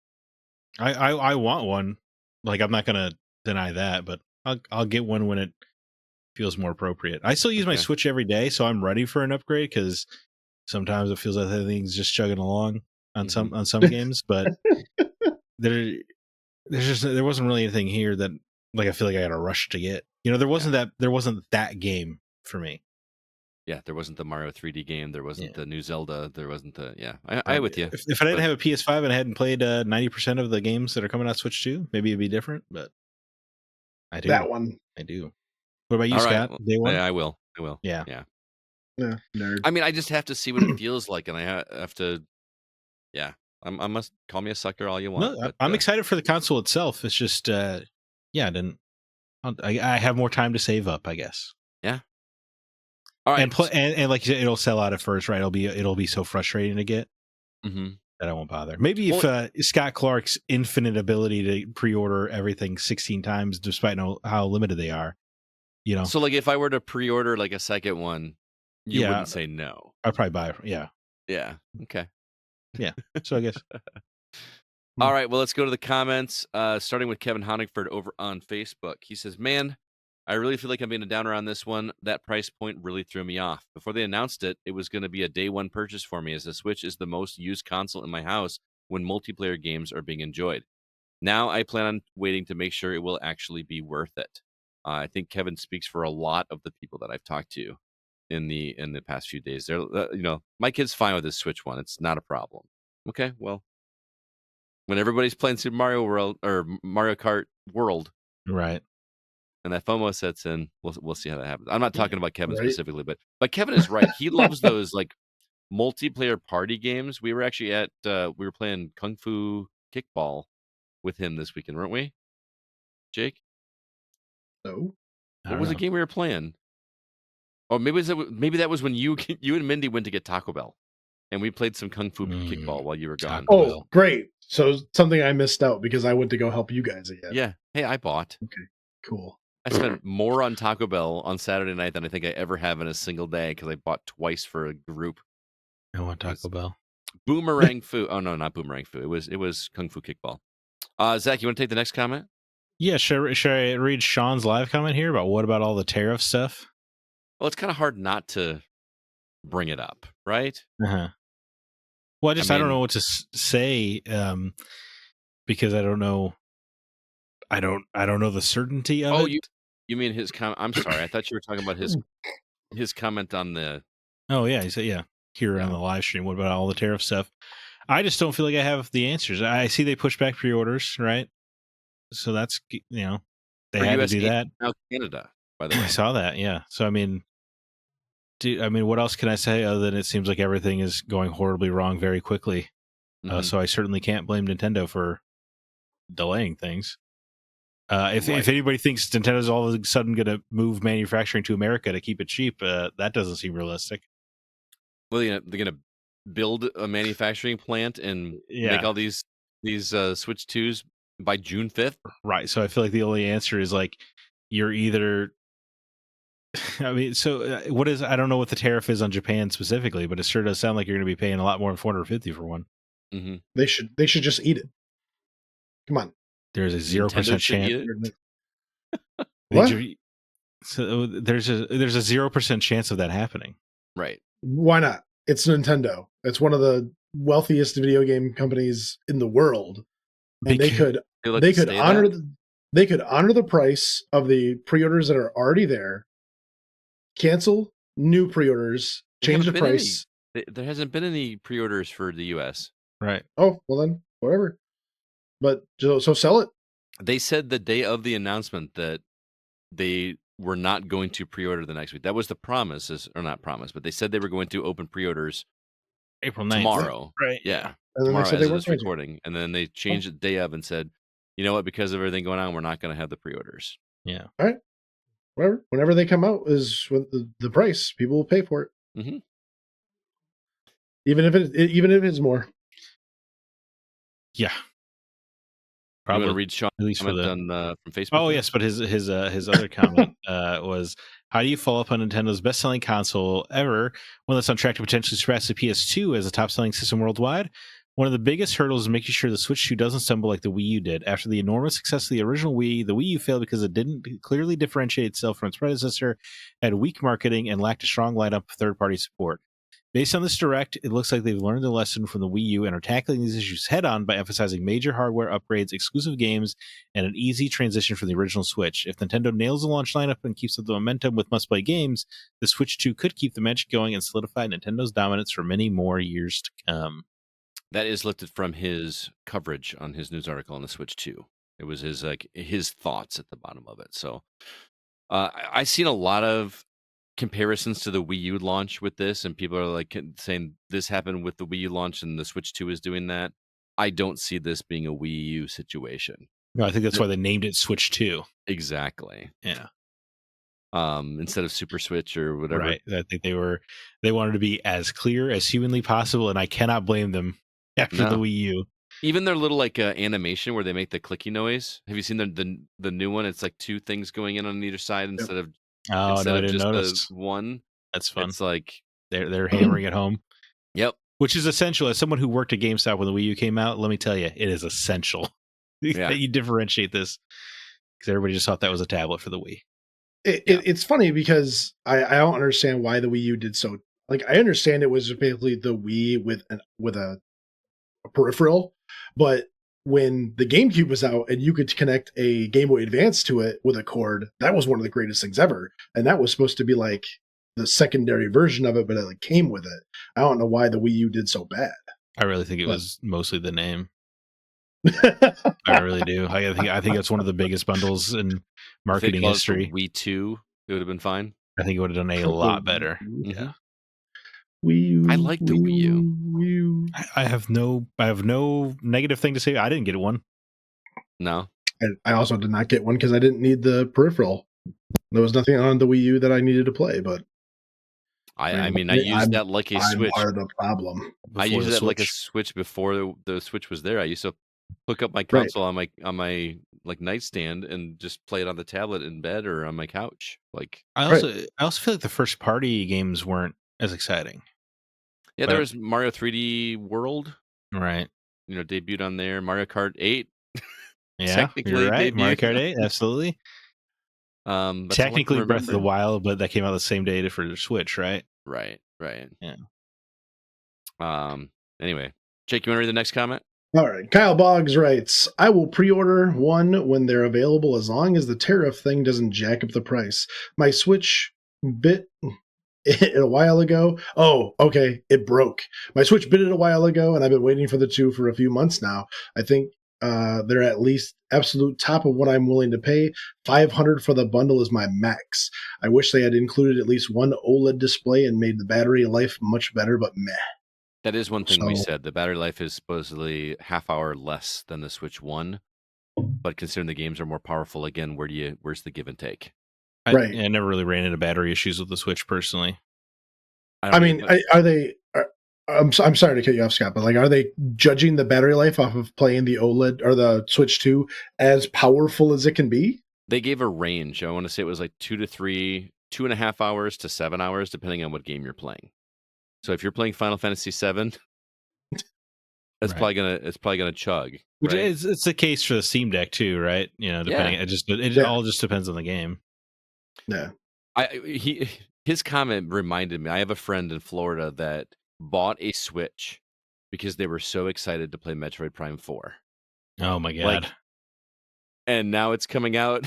I want one. Like, I'm not gonna deny that, but I'll get one when it feels more appropriate. I still use my Switch every day, so I'm ready for an upgrade because sometimes it feels like everything's just chugging along on some games, but there wasn't really anything here that, like, I feel like I got a rush to get. There wasn't that game for me. Yeah, there wasn't the Mario 3D game. There wasn't the new Zelda. There wasn't the I with you. If I didn't have a PS5 and I hadn't played 90% of the games that are coming out Switch 2, maybe it'd be different. But I do that one. I do. What about you, All Scott? right. Day one? Yeah, I will. Yeah. Yeah, nerd. I mean, I just have to see what it feels like, and I have to. Yeah, I must call me a sucker all you want. No, but, I'm excited for the console itself. It's just, I have more time to save up, I guess. Yeah. All right, and like you said, it'll sell out at first, right? It'll be so frustrating to get that I won't bother. Maybe if Scott Clark's infinite ability to pre-order everything 16 times, despite how limited they are, So, like, if I were to pre-order like a second one, you wouldn't say no. I'd probably buy it. Yeah. Yeah. Okay. Yeah. So I guess. All right. Well, let's go to the comments. Starting with Kevin Honigford over on Facebook. He says, "Man, I really feel like I'm being a downer on this one. That price point really threw me off. Before they announced it, it was going to be a day one purchase for me, as the Switch is the most used console in my house when multiplayer games are being enjoyed. Now I plan on waiting to make sure it will actually be worth it." I think Kevin speaks for a lot of the people that I've talked to in the past few days. They're, my kid's fine with this Switch one. It's not a problem. Okay, well, when everybody's playing Super Mario World or Mario Kart World, right, and that FOMO sets in, we'll see how that happens. I'm not talking about Kevin specifically, but Kevin is right. He loves those like multiplayer party games. We were actually we were playing Kung Fu Kickball with him this weekend, weren't we, Jake? No. What was the game we were playing? Oh, maybe that was when you and Mindy went to get Taco Bell. and we played some Kung Fu Kickball while you were gone. Taco Oh, Bell. great. So something I missed out because I went to go help you guys again. Yeah. Hey, I bought. Cool. I spent more on Taco Bell on Saturday night than I think I ever have in a single day because I bought twice for a group. I want Taco Bell. Boomerang Fu. Oh no, not Boomerang Fu. It was Kung Fu Kickball. Zach, you want to take the next comment? Yeah, should I read Sean's live comment here about what about all the tariff stuff? Well, it's kind of hard not to bring it up, right? Uh-huh. Well, I don't mean- know what to say because I don't know. I don't know the certainty of it. You mean his comment? I'm sorry. I thought you were talking about his comment on the. Oh yeah, he said here on the live stream. What about all the tariff stuff? I just don't feel like I have the answers. I see they push back pre-orders, right? So that's they For had US to do that. Now Canada, by the way. I saw that. Yeah. So I mean, what else can I say other than it seems like everything is going horribly wrong very quickly. Mhm. So I certainly can't blame Nintendo for delaying things. If Right. anybody thinks Nintendo's all of a sudden going to move manufacturing to America to keep it cheap, that doesn't seem realistic. Well, they're gonna build a manufacturing plant and make all these Switch 2s by June 5th. Right. So I feel like the only answer is like you're either. I mean, so what is? I don't know what the tariff is on Japan specifically, but it sure does sound like you're going to be paying a lot more than $450 for one. Mm-hmm. They should just eat it. Come on. There's a 0% Nintendo should chance. eat it? What? So there's a 0% chance of that happening. Right. Why not? It's Nintendo. It's one of the wealthiest video game companies in the world, and they could honor the price of the pre-orders that are already there, cancel new pre-orders, change the price. There hasn't been any pre-orders for the US. Right. Oh, well then, whatever. But so sell it. They said the day of the announcement that they were not going to pre-order the next week. That was the promise, or not promise, but they said they were going to open pre-orders April 9th. tomorrow. Right. Yeah. And then Tomorrow they said as they of weren't this going to. recording. And then they changed it the day of and said, you know what, because of everything going on, we're not going to have the pre-orders. Yeah. All right. Whatever. Whenever they come out is with the price. People will pay for it. Mm-hmm. Even if it's more. Yeah. I'm Probably. going to read Sean's At least for comment the. from Facebook. Oh yes, but his other comment was, how do you follow up on Nintendo's best-selling console ever, one that's on track to potentially surpass the PS2 as a top-selling system worldwide? One of the biggest hurdles is making sure the Switch 2 doesn't stumble like the Wii U did. After the enormous success of the original Wii, the Wii U failed because it didn't clearly differentiate itself from its predecessor, had weak marketing, and lacked a strong lineup of third-party support. Based on this direct, it looks like they've learned the lesson from the Wii U and are tackling these issues head-on by emphasizing major hardware upgrades, exclusive games, and an easy transition from the original Switch. If Nintendo nails the launch lineup and keeps up the momentum with must-play games, the Switch 2 could keep the magic going and solidify Nintendo's dominance for many more years to come. That is lifted from his coverage on his news article on the Switch 2. It was his thoughts at the bottom of it. So I've seen a lot of comparisons to the Wii U launch with this, and people are like saying this happened with the Wii U launch and the Switch 2 is doing that. I don't see this being a Wii U situation. No, I think that's why they named it Switch 2. Exactly. Yeah. Instead of Super Switch or whatever. Right. I think they wanted to be as clear as humanly possible, and I cannot blame them after the Wii U. Even their little animation where they make the clicky noise. Have you seen the new one? It's like two things going in on either side instead of Oh, no, I didn't just notice. the one. That's fun. It's like they're hammering it home. Yep. Which is essential. As someone who worked at GameStop when the Wii U came out, let me tell you, it is essential that you differentiate this, because everybody just thought that was a tablet for the Wii. It's funny because I don't understand why the Wii U did so. Like, I understand it was basically the Wii with a peripheral, but when the GameCube was out and you could connect a Game Boy Advance to it with a cord, that was one of the greatest things ever. And that was supposed to be like the secondary version of it, but it came with it. I don't know why the Wii U did so bad. I really think it was mostly the name. I really do. I think it's one of the biggest bundles in marketing history. Wii 2, it would have been fine. I think it would have done a lot better. Yeah. Wii U, I like the Wii U. I have no negative thing to say. I didn't get one. No. And I also did not get one because I didn't need the peripheral. There was nothing on the Wii U that I needed to play, but I mean, I used that like a I'm Switch. part of the problem. I Before used the that like a Switch. Switch before the Switch was there. I used to hook up my console on my like nightstand and just play it on the tablet in bed or on my couch. Like, I also feel like the first party games weren't as exciting. yeah, there But- was Mario 3D World, Right. debuted on there. Mario Kart 8, Yeah, technically you're right. Mario debuted. Kart 8, absolutely. That's all I can Technically Breath of the remember. Wild, but that came out the same day for the Switch, right? Right. Yeah. Anyway, Jake, you want to read the next comment? All right. Kyle Boggs writes, I will pre-order one when they're available as long as the tariff thing doesn't jack up the price. My Switch bit it a while ago. Oh, okay. It broke. My Switch bit it a while ago, and I've been waiting for the 2 for a few months now. I think they're at least absolute top of what I'm willing to pay. $500 for the bundle is my max. I wish they had included at least one OLED display and made the battery life much better, but meh. That is one thing we So- said. The battery life is supposedly half hour less than the Switch 1, but considering the games are more powerful, again, where's the give and take? Right. I never really ran into battery issues with the Switch personally. I mean, are they? I'm sorry to cut you off, Scott, but like, are they judging the battery life off of playing the OLED or the Switch 2 as powerful as it can be? They gave a range. I want to say it was like 2.5 hours to 7 hours, depending on what game you're playing. So if you're playing Final Fantasy VII, it's Right. probably gonna chug. Which right? it's the case for the Steam Deck too, right? Depending, it all just depends on the game. Yeah. His comment reminded me. I have a friend in Florida that bought a Switch because they were so excited to play Metroid Prime 4. Oh my god! And now it's coming out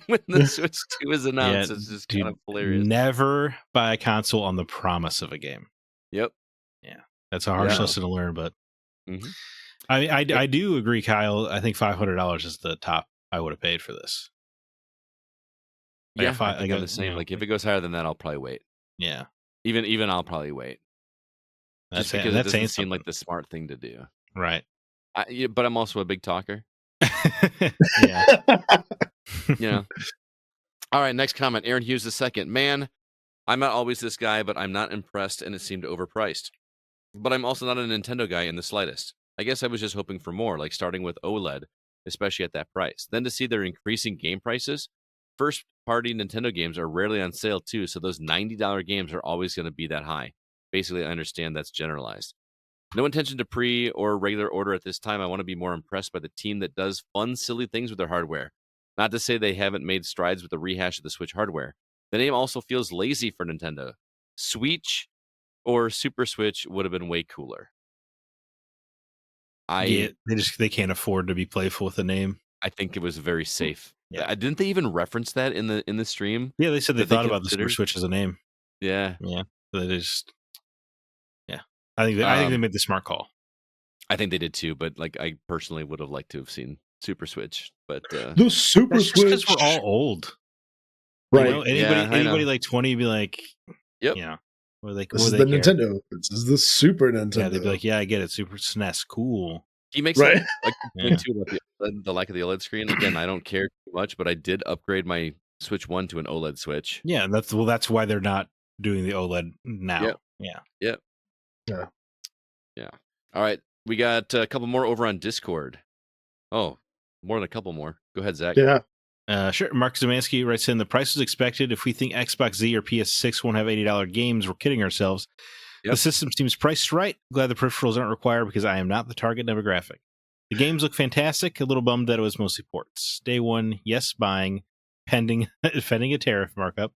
when the Switch 2 is announced. Yeah, It's just dude, kind of hilarious. Never buy a console on the promise of a game. Yep. That's a harsh Yeah. lesson to learn, but Mhm. I do agree, Kyle. I think $500 is the top I would have paid for this. Like, Yeah, if I think I'm got- the same. you know, Like if it goes higher than that, I'll probably wait. yeah, Even I'll probably wait. Just because it that's saying doesn't seem like something. the smart thing to do. Right. But I'm also a big talker. Yeah. All right, next comment. Aaron Hughes II. Man, I'm not always this guy, but I'm not impressed, and it seemed overpriced. But I'm also not a Nintendo guy in the slightest. I guess I was just hoping for more, like starting with OLED, especially at that price. Then to see their increasing game prices, first-party Nintendo games are rarely on sale too, so those $90 games are always going to be that high. Basically, I understand that's generalized. No intention to pre or regular order at this time. I want to be more impressed by the team that does fun, silly things with their hardware. Not to say they haven't made strides with the rehash of the Switch hardware. The name also feels lazy for Nintendo. Switch or Super Switch would have been way cooler. They can't afford to be playful with the name. I think it was very safe. Yeah. Didn't they even reference that in the stream? Yeah, they said they That they thought about the Super considered? Switch as a name. Yeah. Yeah, but they just I think they made the smart call. I think they did too, but like I personally would have liked to have seen Super Switch. But The Super That's just because Switch. we're all old. Right. You know, anybody like 20 be like, Yep. Yeah. Or like, This what is do the they care? Nintendo. This is the Super Nintendo. Yeah, they'd be like, yeah, I get it. Super SNES, cool. he makes Right. a good point too about the lack of the OLED screen. Again, I don't care too much, but I did upgrade my Switch 1 to an OLED Switch. Yeah, and that's why they're not doing the OLED now. Yep. Yeah. All right, we got a couple more over on Discord. Oh, more than a couple more. Go ahead, Zach. Yeah. Sure. Mark Zamansky writes in, the price is expected. If we think Xbox Z or PS6 won't have $80 games, we're kidding ourselves. Yep. The system seems priced right. Glad the peripherals aren't required because I am not the target demographic. The games look fantastic. A little bummed that it was mostly ports. Day one, yes, buying, pending a tariff markup.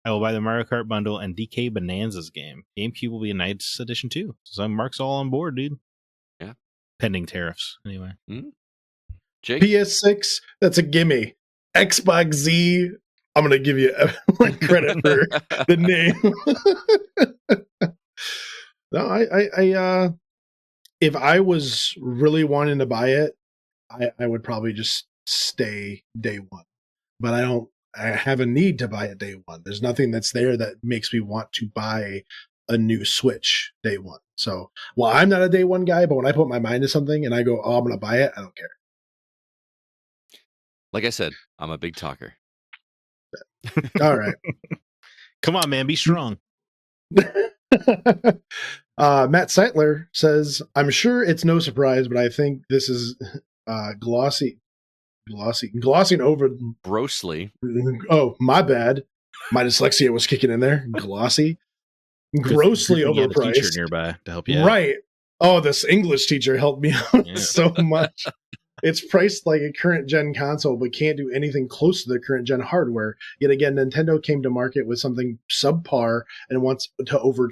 I will buy the Mario Kart bundle and DK Bonanza's game. GameCube will be a nice addition too. So Mark's all on board, dude. Yeah. Pending tariffs, anyway. Jake? PS6, that's a gimme. Xbox Z, I'm gonna give you like credit for the name. No, I if I was really wanting to buy it, I would probably just stay day one. But I have a need to buy it day one. There's nothing that's there that makes me want to buy a new Switch day one. So, well, I'm not a day one guy, but when I put my mind to something and I go, oh, I'm going to buy it, I don't care. Like I said, I'm a big talker. All right. Come on, man, be strong. Matt Seitler says, I'm sure it's no surprise, but I think this is glossing over. Grossly. Oh, my bad. My dyslexia was kicking in there. Grossly You had a teacher overpriced. nearby to help you out. Right. Oh, this English teacher helped me out so much. It's priced like a current gen console, but can't do anything close to the current gen hardware. Yet again, Nintendo came to market with something subpar and wants to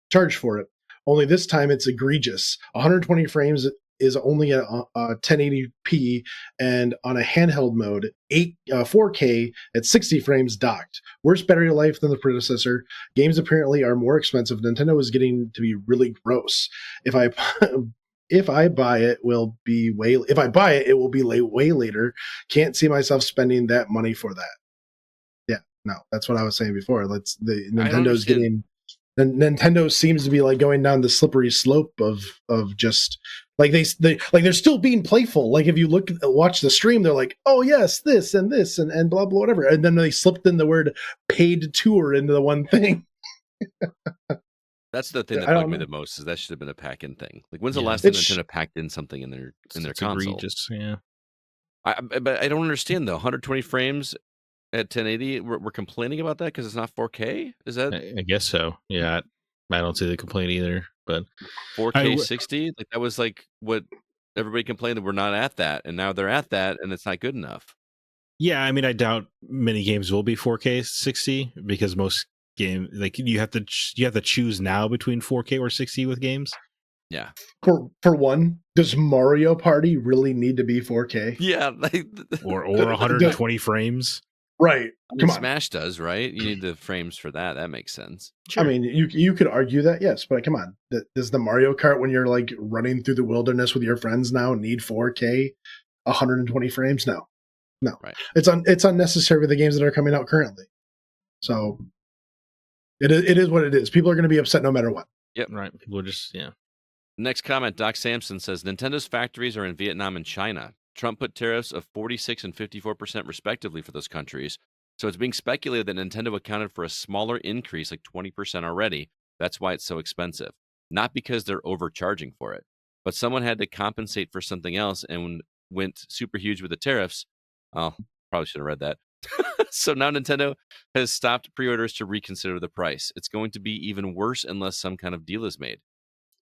charge for it. Only this time it's egregious. 120 frames is only a 1080p, and on a handheld mode, 4K at 60 frames docked. Worse battery life than the predecessor. Games apparently are more expensive. Nintendo is getting to be really gross. If I buy it, it will be way later. Can't see myself spending that money for that. Yeah, no, that's what I was saying before. Nintendo seems to be like going down the slippery slope of just like they're still being playful. Like if you watch the stream, they're like, oh yes, this and blah blah whatever, and then they slipped in the word paid tour into the one thing. That's the thing that bugged me the most. Is that should have been a pack-in thing. Like, when's the last time Nintendo packed in something in their console? Egregious, yeah. But I don't understand though. 120 frames at 1080. We're complaining about that because it's not 4K. Is that? I guess so. Yeah, I don't see the complaint either. But 4K 60, like that was like what everybody complained that we're not at that, and now they're at that, and it's not good enough. Yeah, I mean, I doubt many games will be 4K 60 because most game like you have to choose now between 4K or 60 with games. Yeah. For one, does Mario Party really need to be 4K? Yeah, or 120 frames. Right. Come on. Smash does, right? You need the frames for that. That makes sense. Sure. I mean, you could argue that, yes, but come on. Does the Mario Kart, when you're like running through the wilderness with your friends now, need 4K 120 frames? No. Right. It's unnecessary for the games that are coming out currently. So it is what it is. People are going to be upset no matter what. Yep. Right. People are just, yeah. Next comment, Doc Sampson says, Nintendo's factories are in Vietnam and China. Trump put tariffs of 46 and 54% respectively for those countries. So it's being speculated that Nintendo accounted for a smaller increase, like 20% already. That's why it's so expensive. Not because they're overcharging for it, but someone had to compensate for something else and went super huge with the tariffs. Oh, probably should have read that. So now Nintendo has stopped pre-orders to reconsider the price. It's going to be even worse unless some kind of deal is made.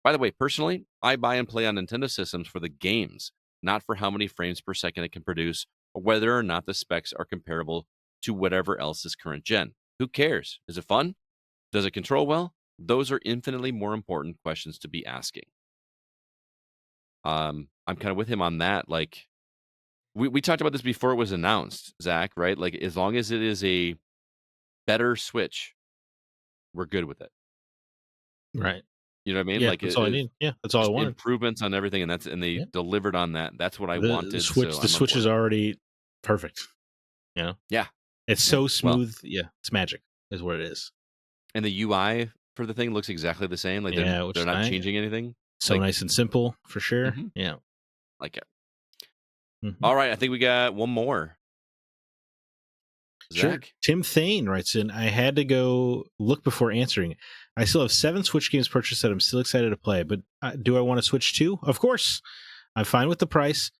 By the way, personally, I buy and play on Nintendo systems for the games, not for how many frames per second it can produce or whether or not the specs are comparable to whatever else is current gen. Who cares? Is it fun? Does it control well? Those are infinitely more important questions to be asking. I'm kind of with him on that. Like, we talked about this before it was announced, Zach, right? Like, as long as it is a better Switch, we're good with it. Right. You know what I mean? Yeah, like that's all I need. Yeah, that's all I wanted. Improvements on everything, and they delivered on that. That's what I wanted. The Switch is already perfect. You know? Yeah. It's so smooth. Yeah, it's magic is what it is. And the UI for the thing looks exactly the same. Like they're not changing anything. So nice and simple for sure. Mm-hmm. Yeah. Like it. Mm-hmm. All right, I think we got one more. Zach? Sure. Tim Thane writes in, I had to go look before answering. I still have 7 Switch games purchased that I'm still excited to play, but do I want to switch to? Of course. I'm fine with the price.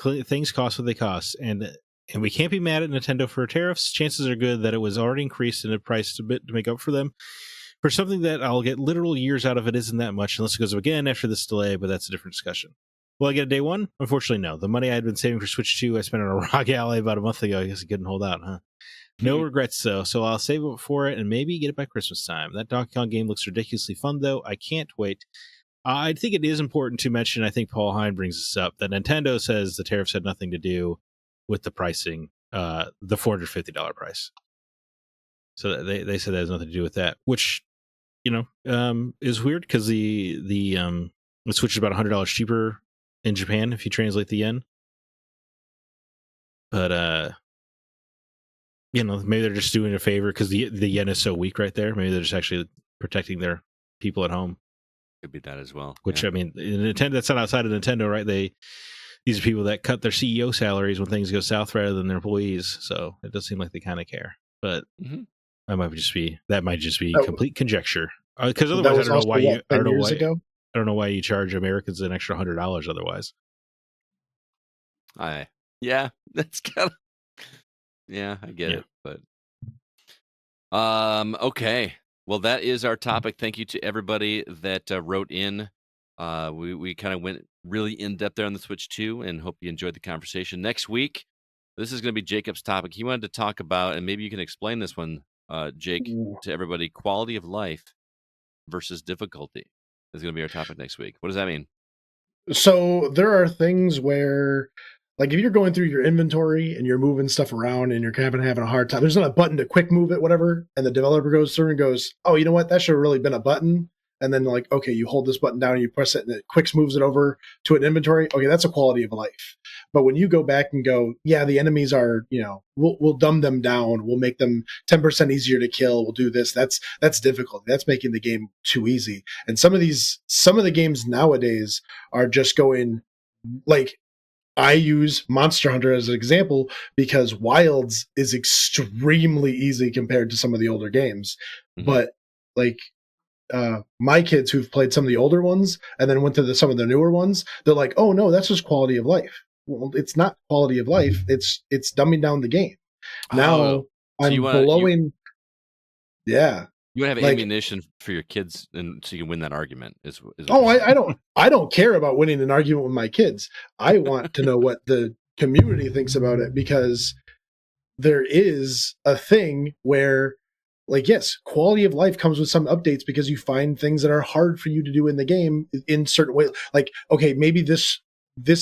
Things cost what they cost. And we can't be mad at Nintendo for tariffs. Chances are good that it was already increased in the price a bit to make up for them. For something that I'll get literal years out of it isn't that much unless it goes up again after this delay, but that's a different discussion. Will I get a day one? Unfortunately, no. The money I had been saving for Switch 2, I spent on a ROG Ally about a month ago. I guess I couldn't hold out, huh? No regrets, though, so I'll save up for it and maybe get it by Christmas time. That Donkey Kong game looks ridiculously fun, though. I can't wait. I think it is important to mention, I think Paul Hine brings this up, that Nintendo says the tariffs had nothing to do with the pricing, the $450 price. So they said that has nothing to do with that, which, is weird because the Switch is about $100 cheaper in Japan if you translate the yen. But, maybe they're just doing a favor because the yen is so weak right there. Maybe they're just actually protecting their people at home. Could be that as well. Which, I mean, Nintendo, that's not outside of Nintendo, right? These are people that cut their CEO salaries when things go south rather than their employees. So it does seem like they kind of care. But That might just be That- complete conjecture. Because that otherwise, was also, what, 10 years ago? I don't know why you charge Americans an extra $100 otherwise. Yeah, that's kind of I get Yeah. it, but okay. Well, that is our topic. Thank you to everybody that wrote in. We kind of went really in depth there on the Switch 2, and hope you enjoyed the conversation. Next week, this is going to be Jacob's topic. He wanted to talk about, and maybe you can explain this one, Jake, Ooh. to everybody. Quality of life versus difficulty is going to be our topic next week. What does that mean? So there are things where, like, if you're going through your inventory and you're moving stuff around and you're having a hard time, there's not a button to quick move it, whatever, and the developer goes through and goes, oh, you know what, that should have really been a button. And then, like, okay, you hold this button down and you press it and it quick moves it over to an inventory. Okay, that's a quality of life. But when you go back and go, yeah, the enemies are, we'll dumb them down. We'll make them 10% easier to kill. We'll do this. That's difficult. That's making the game too easy. And some of the games nowadays are just going, like, I use Monster Hunter as an example because Wilds is extremely easy compared to some of the older games. Mhm. But, like, my kids who've played some of the older ones and then went to some of the newer ones, they're like, oh no, that's just quality of life. Well, it's not quality of life. It's dumbing down the game. Now So I'm you wanna- blowing. Yeah. You want to have Like- ammunition for your kids, and so you can win that argument. Is what Oh, you're saying. I don't care about winning an argument with my kids. I want to know what the community thinks about it, because there is a thing where, like, yes, quality of life comes with some updates because you find things that are hard for you to do in the game in certain ways. Like, okay, maybe this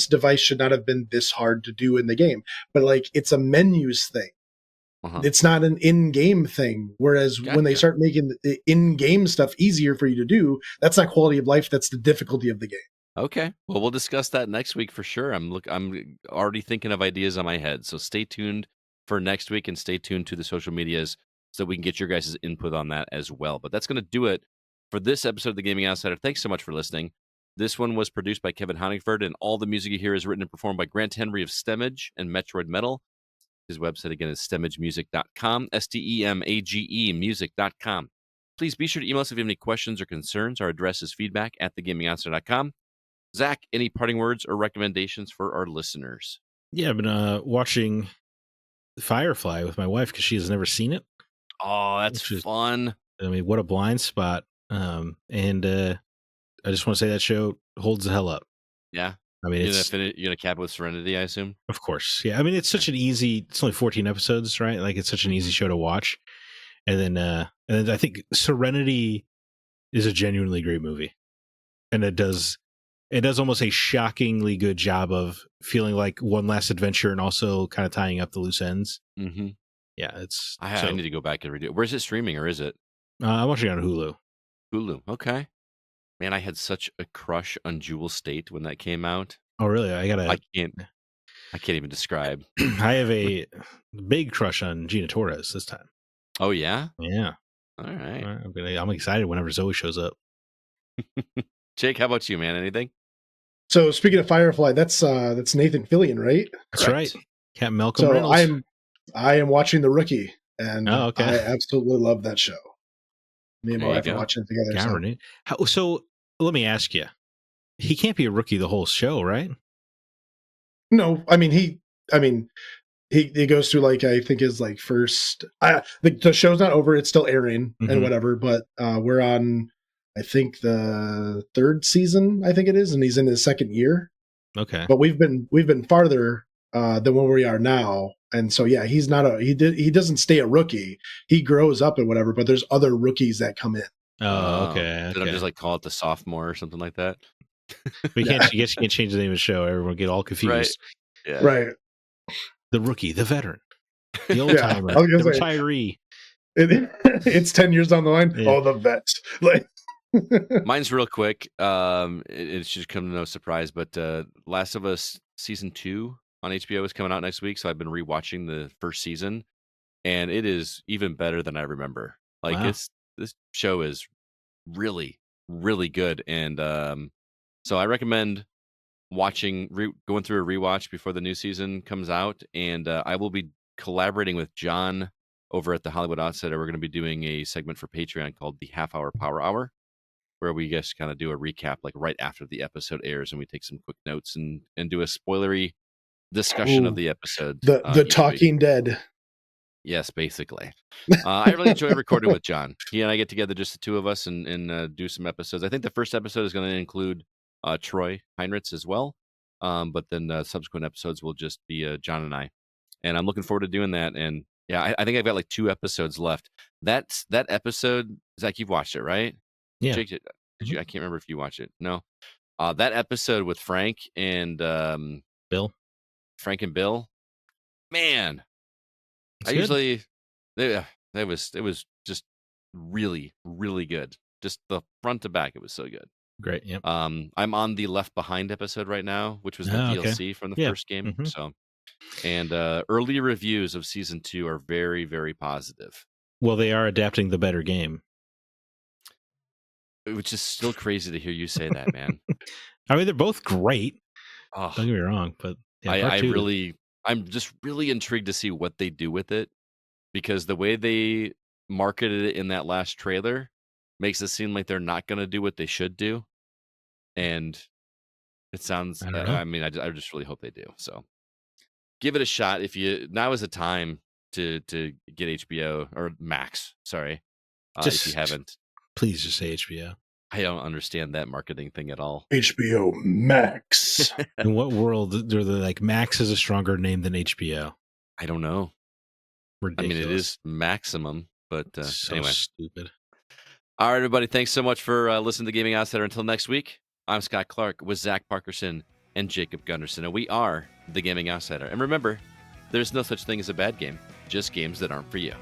device should not have been this hard to do in the game, but, like, it's a menus thing. Uh-huh. It's not an in-game thing. Whereas when they Gotcha. start making the in-game stuff easier for you to do, that's not quality of life. That's the difficulty of the game. Okay. Well, we'll discuss that next week for sure. I'm already thinking of ideas on my head. So stay tuned for next week, and stay tuned to the social medias so we can get your guys' input on that as well. But that's going to do it for this episode of The Gaming Outsider. Thanks so much for listening. This one was produced by Kevin Honigford, and all the music you hear is written and performed by Grant Henry of Stemage and Metroid Metal. His website, again, is stemagemusic.com, STEMAGE music.com. Please be sure to email us if you have any questions or concerns. Our address is feedback@thegamingoutsider.com. Zach, any parting words or recommendations for our listeners? Yeah, I've been watching Firefly with my wife because she has never seen it. Oh, that's Which is- fun. I mean, what a blind spot. And I just want to say that show holds the hell up. Yeah. I mean, You're it's, going to cap it with Serenity, I assume? of course. Yeah. I mean, it's such an easy, it's only 14 episodes, right? Like, it's such an easy show to watch. And then I think Serenity is a genuinely great movie. And it does almost a shockingly good job of feeling like one last adventure and also kind of tying up the loose ends. Mm-hmm. Yeah, it's. I need to go back and redo it. Where's it streaming, or is it I'm watching it on Hulu. Hulu? Okay. Man, I had such a crush on Jewel State when that came out. Oh, really? I can't even describe. I have a big crush on Gina Torres this time. Oh, yeah? Yeah. All right. I'm excited whenever Zoe shows up. Jake, how about you, man? Anything? So speaking of Firefly, that's Nathan Fillion, right? That's Correct. right. Captain Malcolm So Reynolds. I am watching The Rookie, and Oh, okay. I absolutely love that show. Me and my There you wife are go. watching it together. Yeah, So. Renee. So let me ask you. He can't be a rookie the whole show, right? No, I mean he goes through, like, I think his, like, first. The show's not over; it's still airing Mhm. and whatever. But we're on, I think, the third season. I think it is, and he's in his second year. Okay. But we've been farther than where we are now, and so yeah, he's not he doesn't stay a rookie. He grows up and whatever. But there's other rookies that come in. Oh, okay. Did I just call it the sophomore or something like that? We can't. I guess you can't change the name of the show. Everyone get all confused. Right. Yeah. Right. The rookie, the veteran, the old Yeah, timer, I was the gonna say- retiree. It's 10 years down the line. Yeah. Oh, the vets. Like, Mine's real quick. It should come to no surprise, but Last of Us season 2 on HBO is coming out next week, so I've been rewatching the first season, and it is even better than I remember. Like, Wow. this show is really, really good, and so I recommend going through a rewatch before the new season comes out, and I will be collaborating with John over at the Hollywood Outsider, we're going to be doing a segment for Patreon called the Half Hour Power Hour, where we just kind of do a recap like right after the episode airs, and we take some quick notes and do a spoilery discussion of Ooh, the episode. the each week. Talking Dead. Yes, basically. I really enjoy recording with John. He and I get together, just the two of us, and do some episodes. I think the first episode is going to include Troy Heinrichs as well, but then subsequent episodes will just be John and I. And I'm looking forward to doing that. And yeah, I think I've got like 2 episodes left. That episode, Zach, you've watched it, right? Yeah. Jake, did you? I can't remember if you watched it. No. That episode with Frank and Bill. Frank and Bill, man. It's I good. usually, it was just really, really good. Just the front to back, it was so good. Great. Yep. I'm on the Left Behind episode right now, which was the Okay. DLC from the Yeah. first game. Mhm. So, and early reviews of season 2 are very, very positive, Well, they are adapting the better game. which is still crazy to hear you say that, man. I mean, they're both great. Oh, Don't get me wrong, but yeah, part two, I'm just really intrigued to see what they do with it, because the way they marketed it in that last trailer makes it seem like they're not going to do what they should do. And it sounds, I don't know. I mean, I just really hope they do. So give it a shot. Now is the time to get HBO or Max. Sorry. If you Just- haven't, Please just say HBO. I don't understand that marketing thing at all. HBO Max. In what world are they like Max is a stronger name than HBO? I don't know. Ridiculous. I mean, it is Maximum, but so anyway. stupid. All right, everybody. Thanks so much for listening to Gaming Outsider. Until next week, I'm Scott Clark with Zach Parkerson and Jacob Gunderson, and we are the Gaming Outsider. And remember, there's no such thing as a bad game, just games that aren't for you.